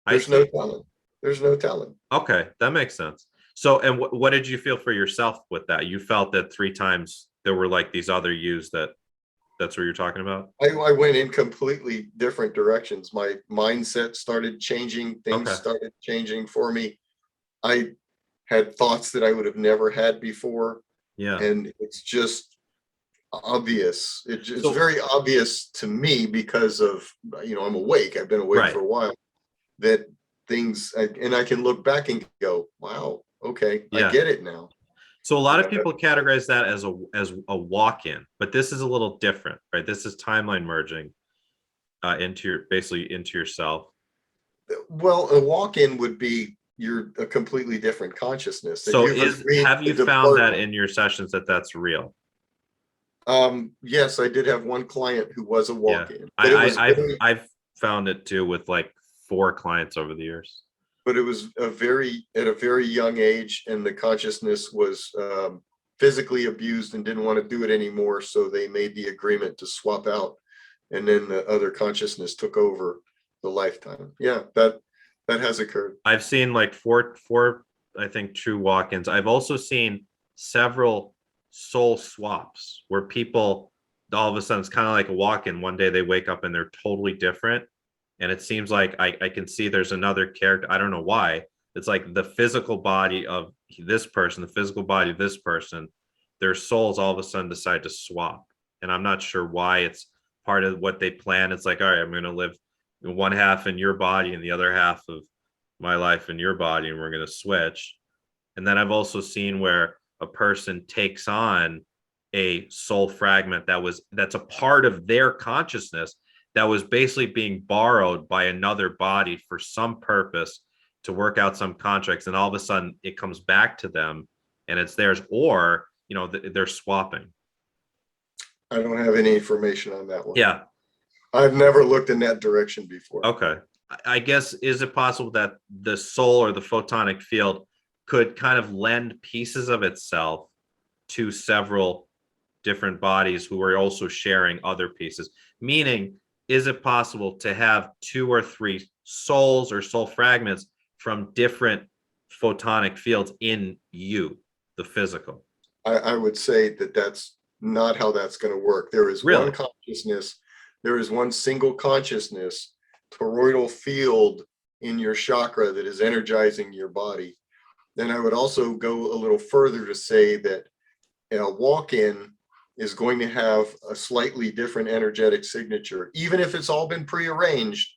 there's no telling. There's no telling. Okay, that makes sense. So, and what did you feel for yourself with that? You felt that 3 times there were like these other yous that's what you're talking about? I went in completely different directions. My mindset started changing. Things started changing for me. I had thoughts that I would have never had before. Yeah. And it's just obvious. It's very obvious to me because of, I'm awake. I've been awake for a while. That things, and I can look back and go, wow, okay, I get it now. So a lot of people categorize that as a walk-in, but this is a little different, right? This is timeline merging into yourself. Well, a walk-in would be you're a completely different consciousness. So have you found that in your sessions that that's real? Yes, I did have one client who was a walk-in. I've found it too with like 4 clients over the years. But it was at a very young age, and the consciousness was physically abused and didn't want to do it anymore. So they made the agreement to swap out, and then the other consciousness took over the lifetime. Yeah, that has occurred. I've seen like four, I think, true walk-ins. I've also seen several soul swaps where people all of a sudden, it's kind of like a walk-in. One day they wake up and they're totally different. And it seems like I can see there's another character. I don't know why. It's like the physical body of this person, the physical body of this person, their souls all of a sudden decide to swap. And I'm not sure why. It's part of what they plan. It's like, all right, I'm going to live one half in your body and the other half of my life in your body, and we're going to switch. And then I've also seen where a person takes on a soul fragment that's a part of their consciousness that was basically being borrowed by another body for some purpose to work out some contracts. And all of a sudden it comes back to them and it's theirs, or they're swapping. I don't have any information on that one. Yeah. I've never looked in that direction before. Okay. I guess, is it possible that the soul or the photonic field could kind of lend pieces of itself to several different bodies who are also sharing other pieces? Meaning, is it possible to have 2 or 3 souls or soul fragments from different photonic fields in you, the physical? I would say that that's not how that's going to work. There is Really? one consciousness. There is one single consciousness, toroidal field in your chakra that is energizing your body. Then I would also go a little further to say that a walk-in is going to have a slightly different energetic signature. Even if it's all been prearranged,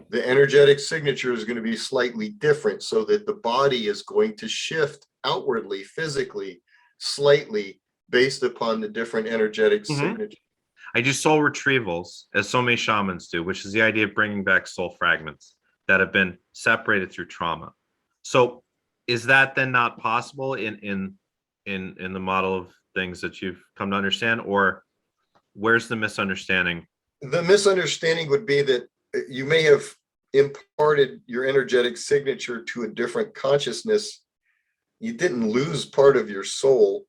the energetic signature is going to be slightly different, so that the body is going to shift outwardly, physically, slightly, based upon the different energetic signature. I do soul retrievals, as so many shamans do, which is the idea of bringing back soul fragments that have been separated through trauma. So is that then not possible in the model of things that you've come to understand, or where's the misunderstanding? The misunderstanding would be that you may have imparted your energetic signature to a different consciousness. You didn't lose part of your soul.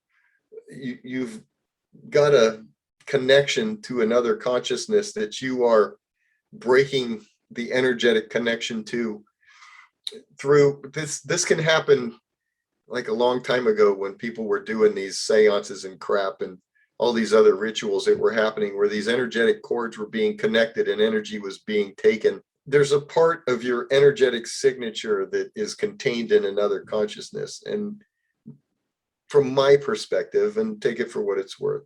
You've got a connection to another consciousness that you are breaking the energetic connection to through this. This can happen like a long time ago when people were doing these seances and crap and all these other rituals that were happening, where these energetic cords were being connected and energy was being taken. There's a part of your energetic signature that is contained in another consciousness. And from my perspective, and take it for what it's worth,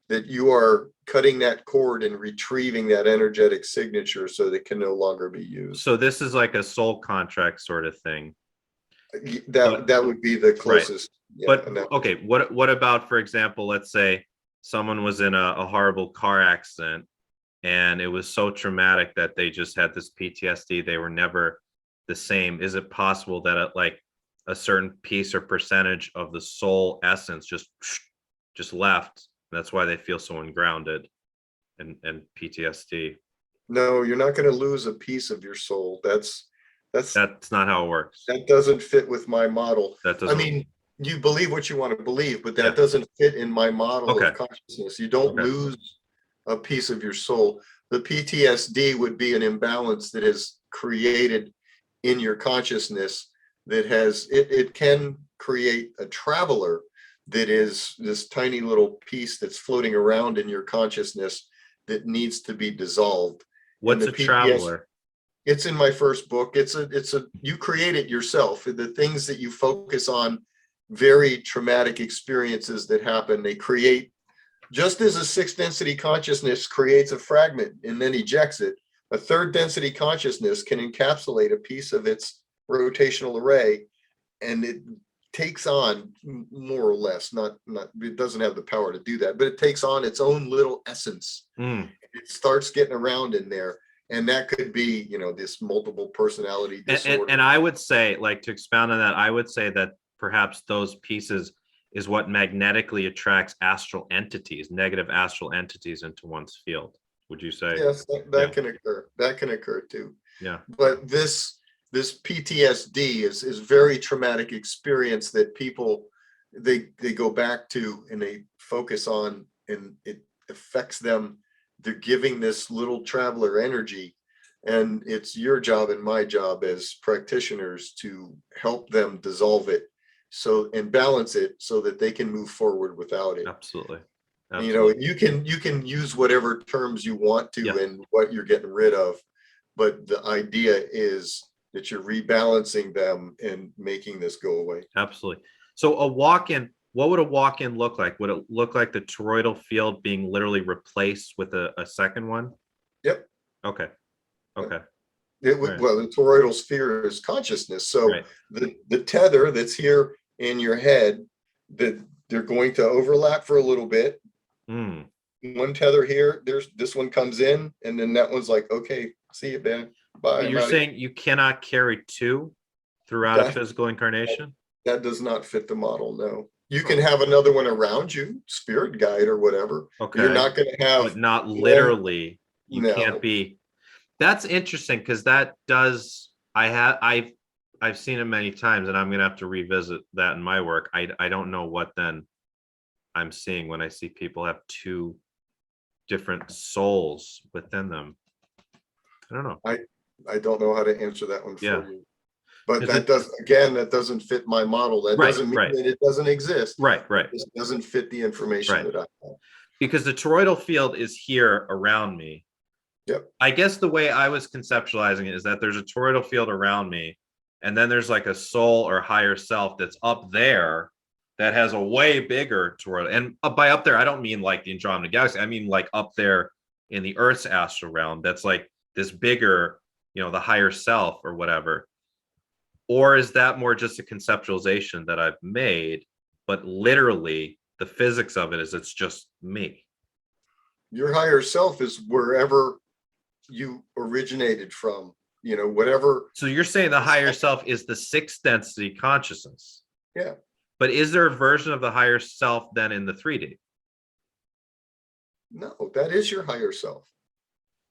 that you are cutting that cord and retrieving that energetic signature so that it can no longer be used. So this is like a soul contract sort of thing. That would be the closest. Right. Yeah, but okay, what about, for example, let's say someone was in a horrible car accident and it was so traumatic that they just had this PTSD, they were never the same. Is it possible that like a certain piece or percentage of the soul essence just left? That's why they feel so ungrounded and PTSD. No, you're not going to lose a piece of your soul. That's not how it works. That doesn't fit with my model. That doesn't. I mean, you believe what you want to believe, but that doesn't fit in my model of consciousness. You don't lose a piece of your soul. The PTSD would be an imbalance that is created in your consciousness that has, it can create a traveler that is this tiny little piece that's floating around in your consciousness that needs to be dissolved. What's a traveler? It's in my first book. You create it yourself. The things that you focus on, very traumatic experiences that happen, they create, just as a 6th density consciousness creates a fragment and then ejects it, a 3rd density consciousness can encapsulate a piece of its rotational array, and it takes on, more or less, not it doesn't have the power to do that, but it takes on its own little essence. It starts getting around in there, and that could be, this multiple personality disorder. And I would say, like, to expound on that, I would say that perhaps those pieces is what magnetically attracts astral entities, negative astral entities, into one's field. Would you say? Yes, that can occur. That can occur too. Yeah. But this PTSD is very traumatic experience that people, they go back to and they focus on, and it affects them. They're giving this little traveler energy, and it's your job and my job as practitioners to help them dissolve it, and balance it so that they can move forward without it. Absolutely. You can use whatever terms you want to and what you're getting rid of, but the idea is that you're rebalancing them and making this go away. Absolutely. So a walk-in, what would a walk-in look like? Would it look like the toroidal field being literally replaced with a second one? Yep. Okay. It would, well, the toroidal sphere is consciousness. So the tether that's here in your head, that they're going to overlap for a little bit. One tether here, this one comes in, and then that one's like, okay, see you, Ben. Bye. But you're saying you cannot carry 2 throughout a physical incarnation? That does not fit the model, no. You can have another one around you, spirit guide or whatever. Okay. You're not going to have, but not literally. You no. can't be. That's interesting because that does. I've seen it many times, and I'm gonna have to revisit that in my work. I don't know what then I'm seeing when I see people have two different souls within them. I don't know. I don't know how to answer that one Yeah. for you. But that doesn't fit my model. That doesn't mean that it doesn't exist. Right. It just doesn't fit the information that I have. Because the toroidal field is here around me. Yep. I guess the way I was conceptualizing it is that there's a toroidal field around me, and then there's like a soul or higher self that's up there that has a way bigger toroidal. And by up there, I don't mean like the Andromeda Galaxy. I mean like up there in the Earth's astral realm. That's like this bigger, the higher self or whatever. Or is that more just a conceptualization that I've made, but literally the physics of it is it's just me? Your higher self is wherever you originated from, whatever. So you're saying the higher self is the sixth density consciousness. Yeah. But is there a version of the higher self then in the 3D? No, that is your higher self.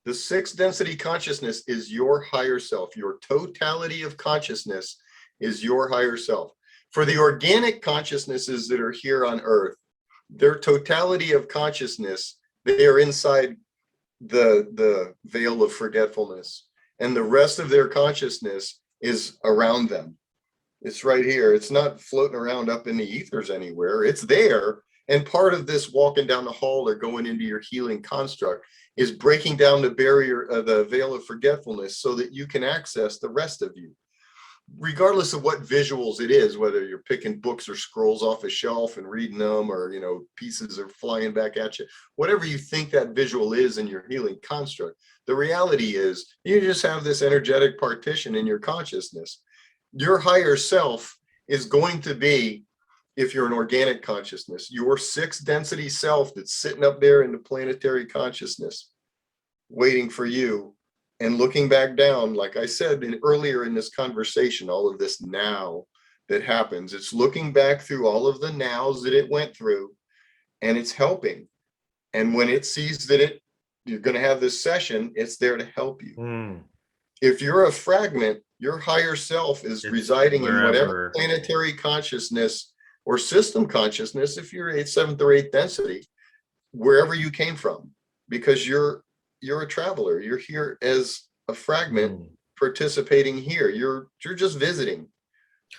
The sixth density consciousness is your higher self. Your totality of consciousness is your higher self. For the organic consciousnesses that are here on Earth, their totality of consciousness, they are inside the veil of forgetfulness, and the rest of their consciousness is around them. It's right here. It's not floating around up in the ethers anywhere. It's there. And part of this walking down the hall or going into your healing construct is breaking down the barrier of the veil of forgetfulness so that you can access the rest of you, regardless of what visuals it is, whether you're picking books or scrolls off a shelf and reading them, or pieces are flying back at you, whatever you think that visual is in your healing construct. The reality is you just have this energetic partition in your consciousness. Your higher self is going to be, if you're an organic consciousness, your sixth density self that's sitting up there in the planetary consciousness waiting for you. And looking back down, like I said earlier in this conversation, all of this now that happens, it's looking back through all of the nows that it went through, and it's helping. And when it sees that you're going to have this session, it's there to help you. If you're a fragment, your higher self is residing in whatever planetary consciousness or system consciousness, if you're 8th, 7th, or 8th density, wherever you came from, because you're a traveler. You're here as a fragment participating here. You're just visiting.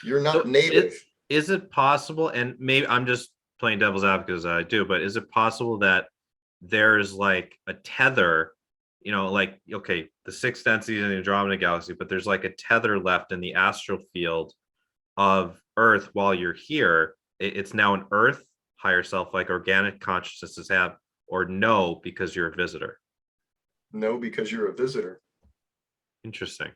You're not native. Is it possible, and maybe I'm just playing devil's advocate as I do, but is it possible that there's like a tether, like, okay, the sixth density in the Andromeda Galaxy, but there's like a tether left in the astral field of Earth while you're here? It's now an Earth higher self, like organic consciousnesses have, or no, because you're a visitor? No, because you're a visitor. Interesting.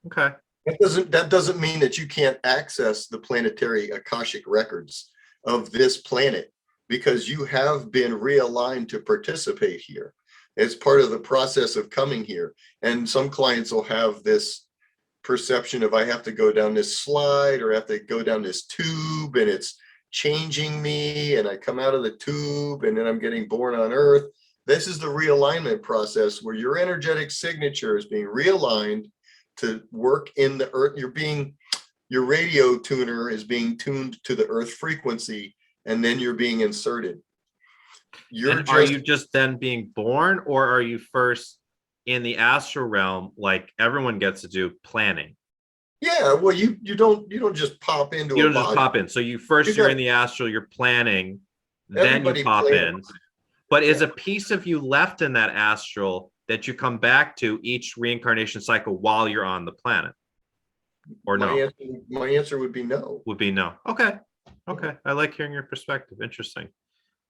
Okay. That doesn't mean that you can't access the planetary Akashic records of this planet, because you have been realigned to participate here. It's part of the process of coming here. And some clients will have this perception of, I have to go down this slide or I have to go down this tube, and it's changing me, and I come out of the tube and then I'm getting born on Earth. This is the realignment process where your energetic signature is being realigned to work in the Earth. Your radio tuner is being tuned to the Earth frequency, and then you're being inserted. Are you just then being born, or are you first in the astral realm, like everyone gets to do, planning? Yeah, well, you don't just pop into you don't just pop in. So you're in the astral, you're planning, then you pop in. But is a piece of you left in that astral that you come back to each reincarnation cycle while you're on the planet? Or no? My answer would be no. Would be no. Okay. I like hearing your perspective. Interesting.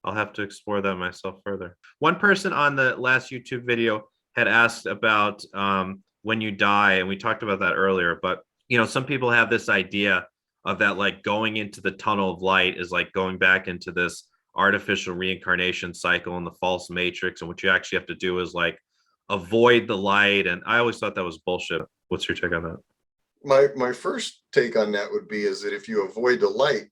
I'll have to explore that myself further. One person on the last YouTube video had asked about when you die, and we talked about that earlier, but some people have this idea of that, like going into the tunnel of light is like going back into this artificial reincarnation cycle in the false matrix, and what you actually have to do is like avoid the light. And I always thought that was bullshit. What's your take on that? My first take on that would be is that if you avoid the light,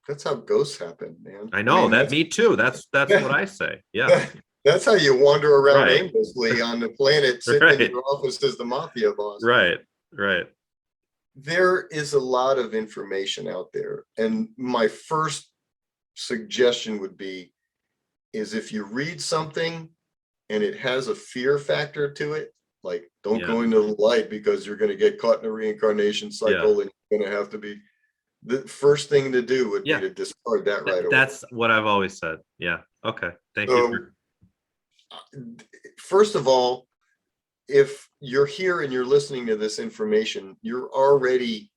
that's how ghosts happen, man. I know that. That's, Me too. That's what I say. Yeah. that's how you wander around Right. aimlessly on the planet, sitting in Right. your office as the mafia boss. Right. Right. There is a lot of information out there, and my first suggestion would be is if you read something and it has a fear factor to it, like don't Yeah. go into the light because you're going to get caught in a reincarnation cycle, and you're going to have to be, the first thing to do would be to discard that right away. That's what I've always said. Yeah. Okay. Thank you. First of all, if you're here and you're listening to this information, you're already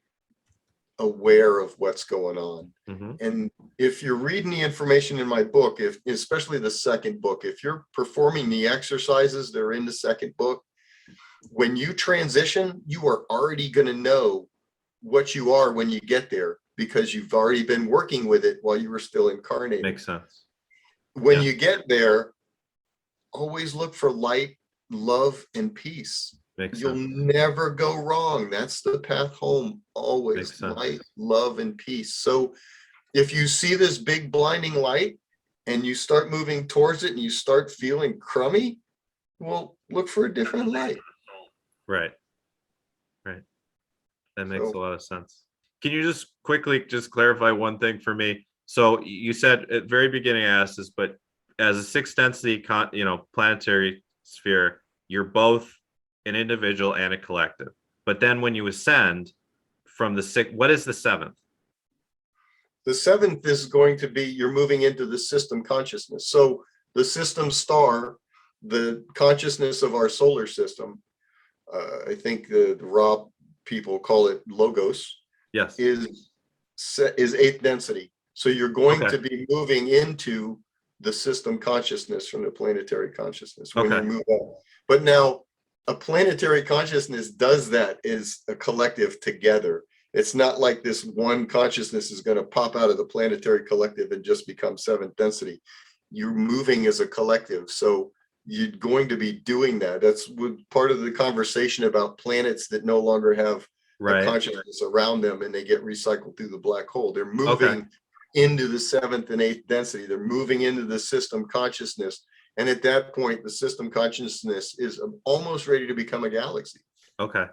aware of what's going on. And if you're reading the information in my book, if especially the second book, if you're performing the exercises that are in the second book, when you transition, you are already going to know what you are when you get there, because you've already been working with it while you were still incarnated. Makes sense. When you get there, always look for light, love, and peace. You'll never go wrong. That's the path home. Always light, love, and peace. So if you see this big blinding light and you start moving towards it and you start feeling crummy, well, look for a different light. Right. Right. That makes a lot of sense. Can you just quickly just clarify one thing for me? So you said at the very beginning I asked this, but as a sixth density, planetary sphere, you're both an individual and a collective. But then when you ascend from the sixth, what is the seventh? The seventh is going to be, you're moving into the system consciousness. So the system star, the consciousness of our solar system, I think the Rob people call it logos. Yes. Is eighth density. So you're going to be moving into the system consciousness from the planetary consciousness when you move up. But now a planetary consciousness does that as a collective together. It's not like this one consciousness is going to pop out of the planetary collective and just become seventh density. You're moving as a collective. So you're going to be doing that. That's part of the conversation about planets that no longer have a consciousness around them and they get recycled through the black hole. They're moving into the seventh and eighth density. They're moving into the system consciousness. And at that point, the system consciousness is almost ready to become a galaxy. Okay.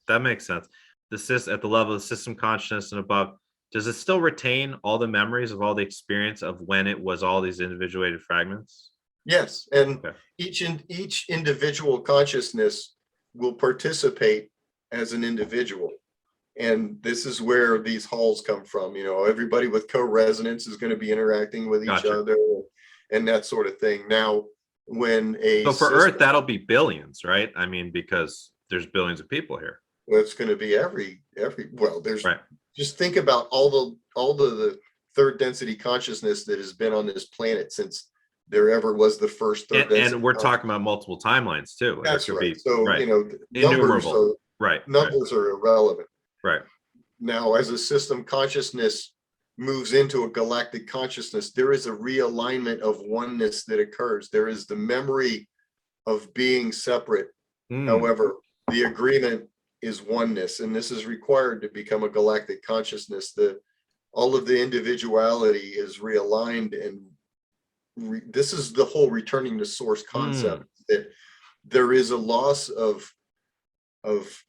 That makes sense. At the level of system consciousness and above, does it still retain all the memories of all the experience of when it was all these individuated fragments? Yes. And each individual consciousness will participate as an individual. And this is where these halls come from. Everybody with co-resonance is going to be interacting with each other and that sort of thing. Now, when so for Earth, that'll be billions, right? I mean, because there's billions of people here. Well, it's going to be there's just think about all the third density consciousness that has been on this planet since there ever was the first third density. And we're talking about multiple timelines too. Like that's right. Innumerable. Numbers are irrelevant. Right. Now, as a system consciousness moves into a galactic consciousness, there is a realignment of oneness that occurs. There is the memory of being separate. However, the agreement is oneness, and this is required to become a galactic consciousness. All of the individuality is realigned, and this is the whole returning to source concept, that there is a loss of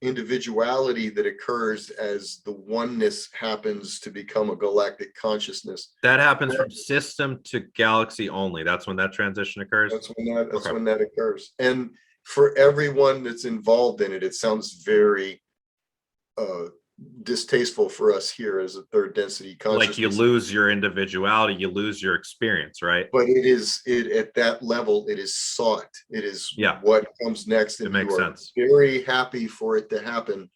individuality that occurs as the oneness happens to become a galactic consciousness. That happens from system to galaxy only. That's when that transition occurs. That's when that occurs. And for everyone that's involved in it, it sounds very distasteful for us here as a third density consciousness. Like you lose your individuality, you lose your experience, right? But at that level, it is sought. It is what comes next. And it makes sense. Very happy for it to happen.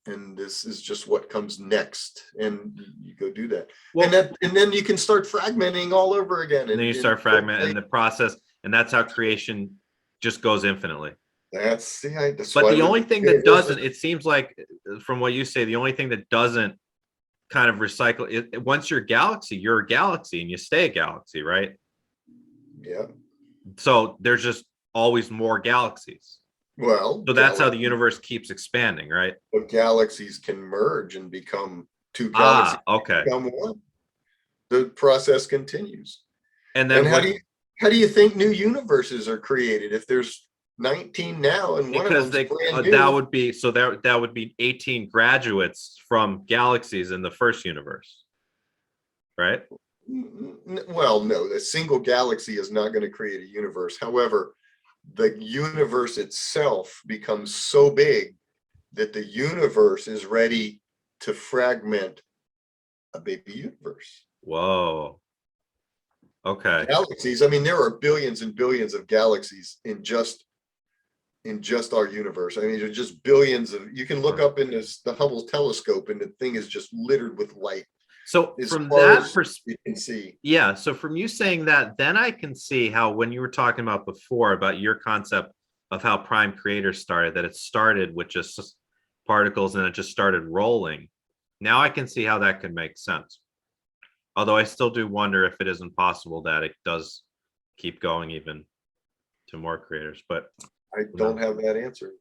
And this is just what comes next. And you go do that. Well, and then you can start fragmenting all over again. And then you start fragmenting the process. And that's how creation just goes infinitely. That's but the only thing that doesn't, it seems like from what you say, the only thing that doesn't kind of recycle it, once you're a galaxy and you stay a galaxy, right? Yeah. So there's just always more galaxies. Well, so that's how the universe keeps expanding, right? But galaxies can merge and become two galaxies. Okay. Become one. the process continues. And then And how do you think new universes are created if there's 19 now and one of them's brand new? That would be, so that would be 18 graduates from Galaxies in the first universe, right? Well, no, a single galaxy is not going to create a universe. However, the universe itself becomes so big that the universe is ready to fragment a baby universe. Whoa. Okay. Galaxies, I mean, there are billions and billions of galaxies in just our universe. I mean, there's just billions of, you can look up in the Hubble telescope and the thing is just littered with light. So from that perspective, you can see. Yeah. So from you saying that, then I can see how, when you were talking about before about your concept of how prime creators started, that it started with just particles and it just started rolling. Now I can see how that could make sense. Although I still do wonder if it isn't possible that it does keep going even to more creators, but I don't have that answer.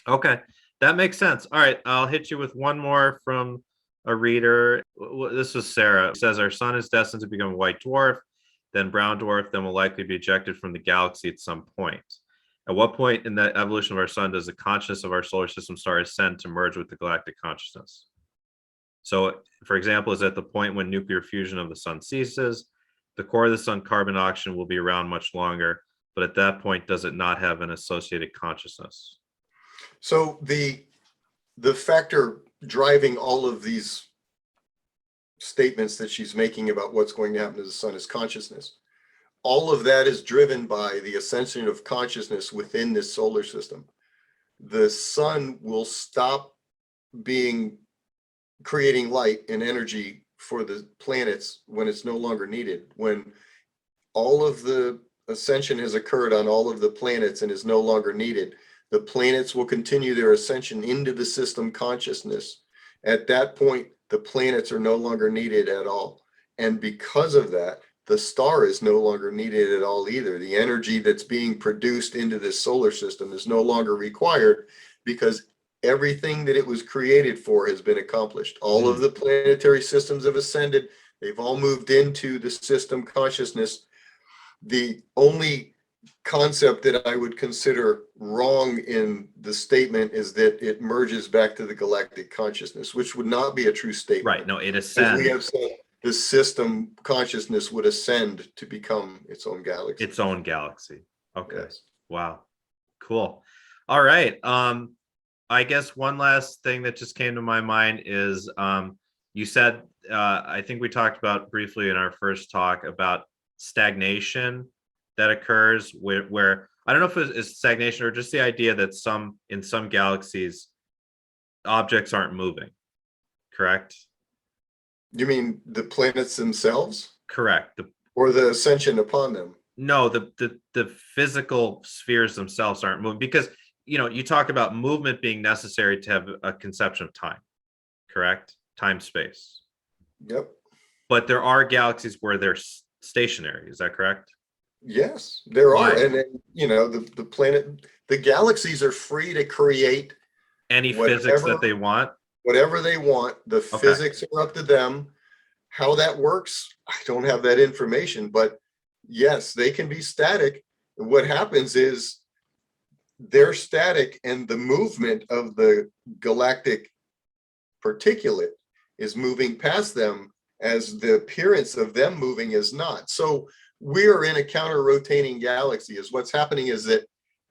Okay, that makes sense. All right, I'll hit you with one more from a reader. This was Sarah. It says, our sun is destined to become a white dwarf, then brown dwarf, then will likely be ejected from the galaxy at some point. At what point in the evolution of our sun does the consciousness of our solar system star ascend to merge with the galactic consciousness? So, for example, is at the point when nuclear fusion of the sun ceases, the core of the sun carbon oxygen will be around much longer, but at that point, does it not have an associated consciousness? So the factor driving all of these statements that she's making about what's going to happen to the sun is consciousness. All of that is driven by the ascension of consciousness within this solar system. The sun will stop creating light and energy for the planets when it's no longer needed. When all of the ascension has occurred on all of the planets and is no longer needed, the planets will continue their ascension into the system consciousness. At that point, the planets are no longer needed at all. And because of that, the star is no longer needed at all either. The energy that's being produced into this solar system is no longer required because everything that it was created for has been accomplished. All of the planetary systems have ascended. They've all moved into the system consciousness. The only concept that I would consider wrong in the statement is that it merges back to the galactic consciousness, which would not be a true statement. Right. No, it ascends. As we have said, the system consciousness would ascend to become its own galaxy. Its own galaxy. Okay. Yes. Wow. Cool. All right. I guess one last thing that just came to my mind is you said, I think we talked about briefly in our first talk about stagnation that occurs where I don't know if it's stagnation or just the idea that in some galaxies objects aren't moving. Correct? You mean the planets themselves? Correct. Or the ascension upon them? No, the physical spheres themselves aren't moving because, you talk about movement being necessary to have a conception of time. Correct? Time, space. Yep. But there are galaxies where they're stationary. Is that correct? Yes, there Why? are. And then, the galaxies are free to create Any physics that they want. Whatever they want. The physics are up to them. How that works, I don't have that information, but yes, they can be static. And what happens is they're static and the movement of the galactic particulate is moving past them as the appearance of them moving is not. So we are in a counter-rotating galaxy. Is what's happening is that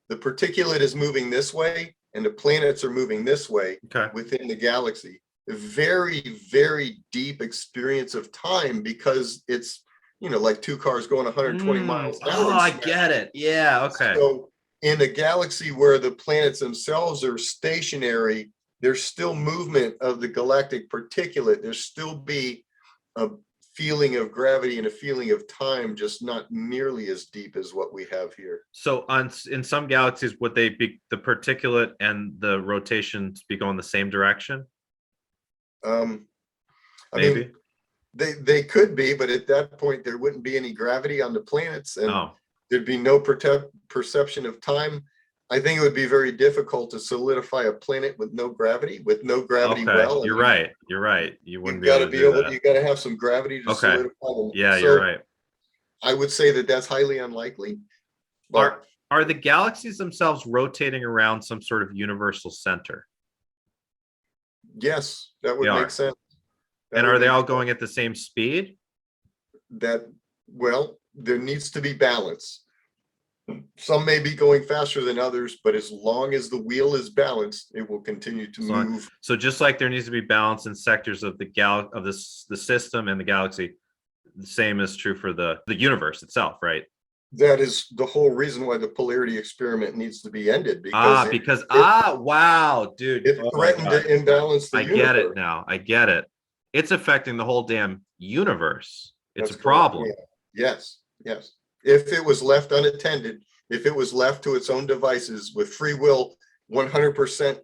the particulate is moving this way and the planets are moving this way within the galaxy. A very, very deep experience of time because it's, like two cars going 120 miles an hour. Oh, I get it. Yeah. Okay. So in a galaxy where the planets themselves are stationary, there's still movement of the galactic particulate. There's still be a feeling of gravity and a feeling of time, just not nearly as deep as what we have here. So in some galaxies, would they be the particulate and the rotations be going the same direction? I mean, they could be, but at that point there wouldn't be any gravity on the planets and there'd be no perception of time. I think it would be very difficult to solidify a planet with no gravity, Okay, well. you're And right. You're right. You wouldn't you've be got able to to be do able, that. you got to have some gravity to Okay. solidify them. Yeah, you're So right. I would say that that's highly unlikely, Are but are the galaxies themselves rotating around some sort of universal center? yes, that They would make are. sense. That And would are they make all going at the same speed? that, well, there needs to be balance. Some may be going faster than others, but as long as the wheel is balanced, it will continue to So, move. so just like there needs to be balance in sectors of the system and the galaxy, the same is true for the universe itself, right? That is the whole reason why the polarity experiment needs to be ended, because it, Wow, dude. it Oh my threatened God. to imbalance the I get it universe. now. I get it. It's affecting the whole damn universe. It's a That's correct. Yeah. problem. Yes, yes. If it was left unattended, if it was left to its own devices with free will, 100%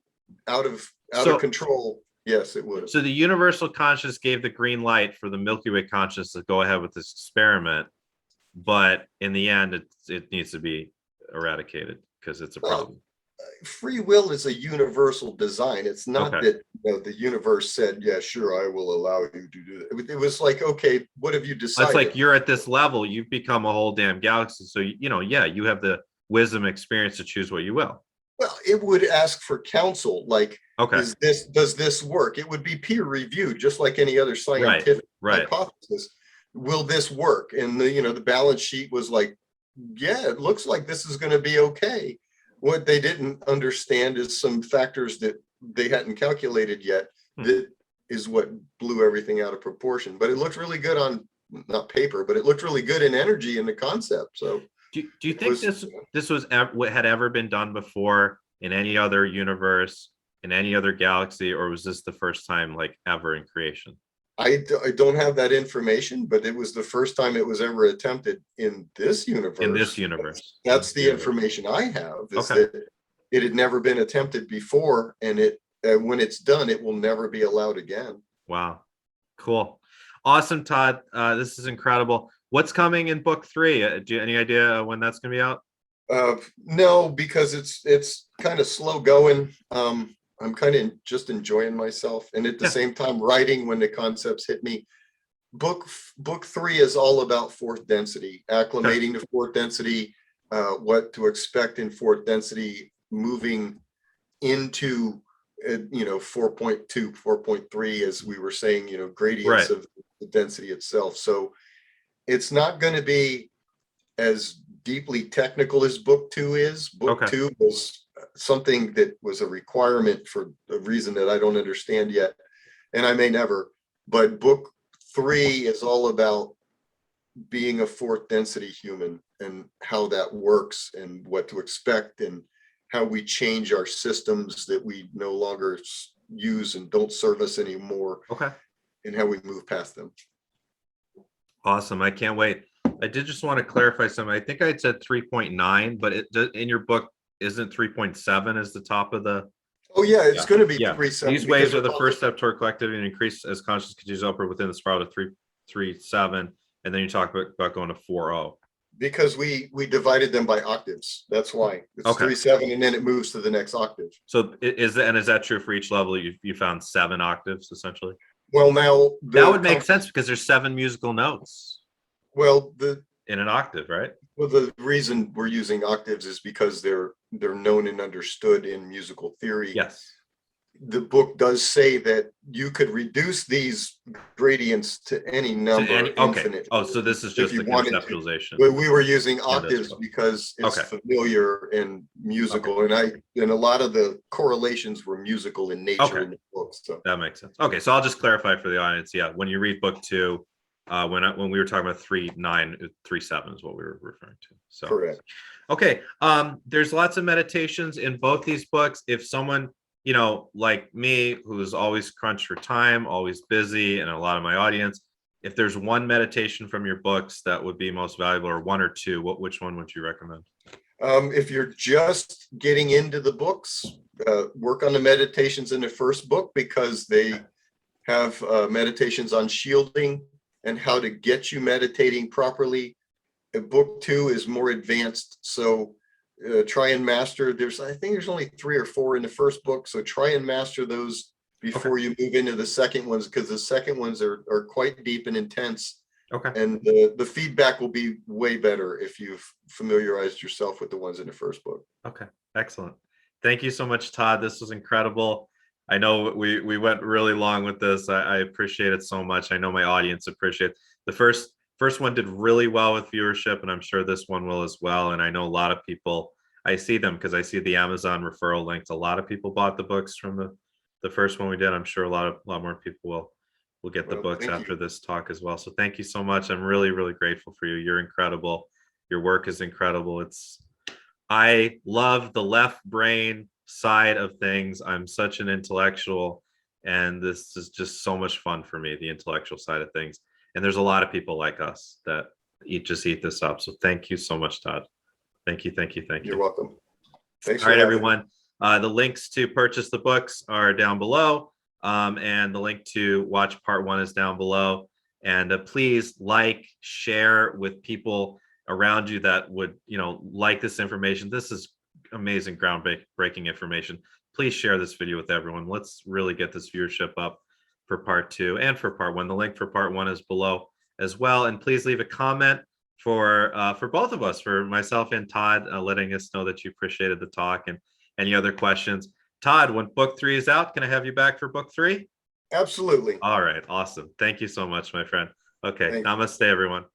out of So control, yes, it would have. so the universal conscious gave the green light for the Milky Way conscious to go ahead with this experiment, but in the end, it needs to be eradicated because it's a problem. Free will is a universal design. It's not Okay. that the universe said, yeah, sure, I will allow you to do that. It was like, okay, what have you It's decided? like you're at this level, you've become a whole damn galaxy. So yeah, you have the wisdom experience to choose what you will. Well, it would ask for counsel, like, Okay. does this work? It would be peer reviewed, just like any other scientific Right. hypothesis. Will this work? And the balance sheet was like, yeah, it looks like this is going to be okay. What they didn't understand is some factors that they hadn't calculated yet. That is what blew everything out of proportion. But it looked really good on, not paper, but it looked really good in energy and the concept. So do you think this was what had ever been done before in any other universe, in any other galaxy, or was this the first time like ever in creation? I don't have that information, but it was the first time it was ever attempted in this universe. In this universe. That's the information I have, is Okay. that it had never been attempted before, and when it's done, it will never be allowed again. Wow. Cool. Awesome, Todd. This is incredible. What's coming in book 3? Do you any idea when that's going to be out? No, because it's kind of slow going. I'm kind of just enjoying myself, and at the same time writing when the concepts hit me. Book 3 is all about fourth density, acclimating to fourth density, what to expect in fourth density, moving into 4.2, 4.3, as we were saying, gradients of the density itself. So it's not going to be as deeply technical as book 2 is. Book 2 was something that was a requirement for a reason that I don't understand yet, and I may never. But book 3 is all about being a fourth density human and how that works and what to expect and how we change our systems that we no longer use and don't serve us anymore. Okay. And how we move past them. Awesome. I can't wait. I did just want to clarify something. I think I had said 3.9, but in your book, isn't 3.7 is the top of the? Oh yeah, it's going to be 3.7. These waves are the first step toward collectivity and increase as consciousness continues upward within the spiral to 3.7, and then you talk about going to 4.0. Because we divided them by octaves. That's why it's 3.7, and then it moves to the next octave. So is that true for each level? You found 7 octaves essentially. Well, now that would make sense because there's 7 musical notes. Well, in an octave, right? Well, the reason we're using octaves is because they're known and understood in musical theory. Yes. The book does say that you could reduce these gradients to any number. Infinite. Oh, so this is just the conceptualization. But we were using octaves because it's familiar and musical, and a lot of the correlations were musical in nature in the book. So that makes sense. Okay, so I'll just clarify for the audience. Yeah, when you read book 2, when we were talking about 3.9, 3.7 is what we were referring to. So correct. Okay. There's lots of meditations in both these books. If someone, like me, who's always crunched for time, always busy, and a lot of my audience, if there's one meditation from your books that would be most valuable, or 1 or 2, which one would you recommend? If you're just getting into the books, work on the meditations in the first book, because they have meditations on shielding and how to get you meditating properly. Book 2 is more advanced, so try and master. I think there's only 3 or 4 in the first book, so try and master those before you move into the second ones, because the second ones are quite deep and intense. Okay. And the feedback will be way better if you've familiarized yourself with the ones in the first book. Okay, excellent. Thank you so much, Todd. This was incredible. I know we went really long with this. I appreciate it so much. I know my audience appreciates the first one did really well with viewership, and I'm sure this one will as well. And I know a lot of people, I see them because I see the Amazon referral links. A lot of people bought the books from the first one we did. I'm sure a lot more people will get the books after this talk as well. So thank you so much. I'm really, really grateful for you. You're incredible. Your work is incredible. I love the left brain side of things. I'm such an intellectual, and this is just so much fun for me, the intellectual side of things. And there's a lot of people like us that just eat this up. So thank you so much, Todd. Thank you, thank you, thank you. You're welcome. Thanks. All right, everyone. The links to purchase the books are down below, and the link to watch part 1 is down below. And please like, share with people around you that would, like this information. This is amazing, groundbreaking information. Please share this video with everyone. Let's really get this viewership up for part 2 and for part 1. The link for part 1 is below as well. And please leave a comment for both of us, for myself and Todd, letting us know that you appreciated the talk, and any other questions. Todd, when book 3 is out, can I have you back for book 3? Absolutely. All right, awesome. Thank you so much, my friend. Okay, namaste, everyone.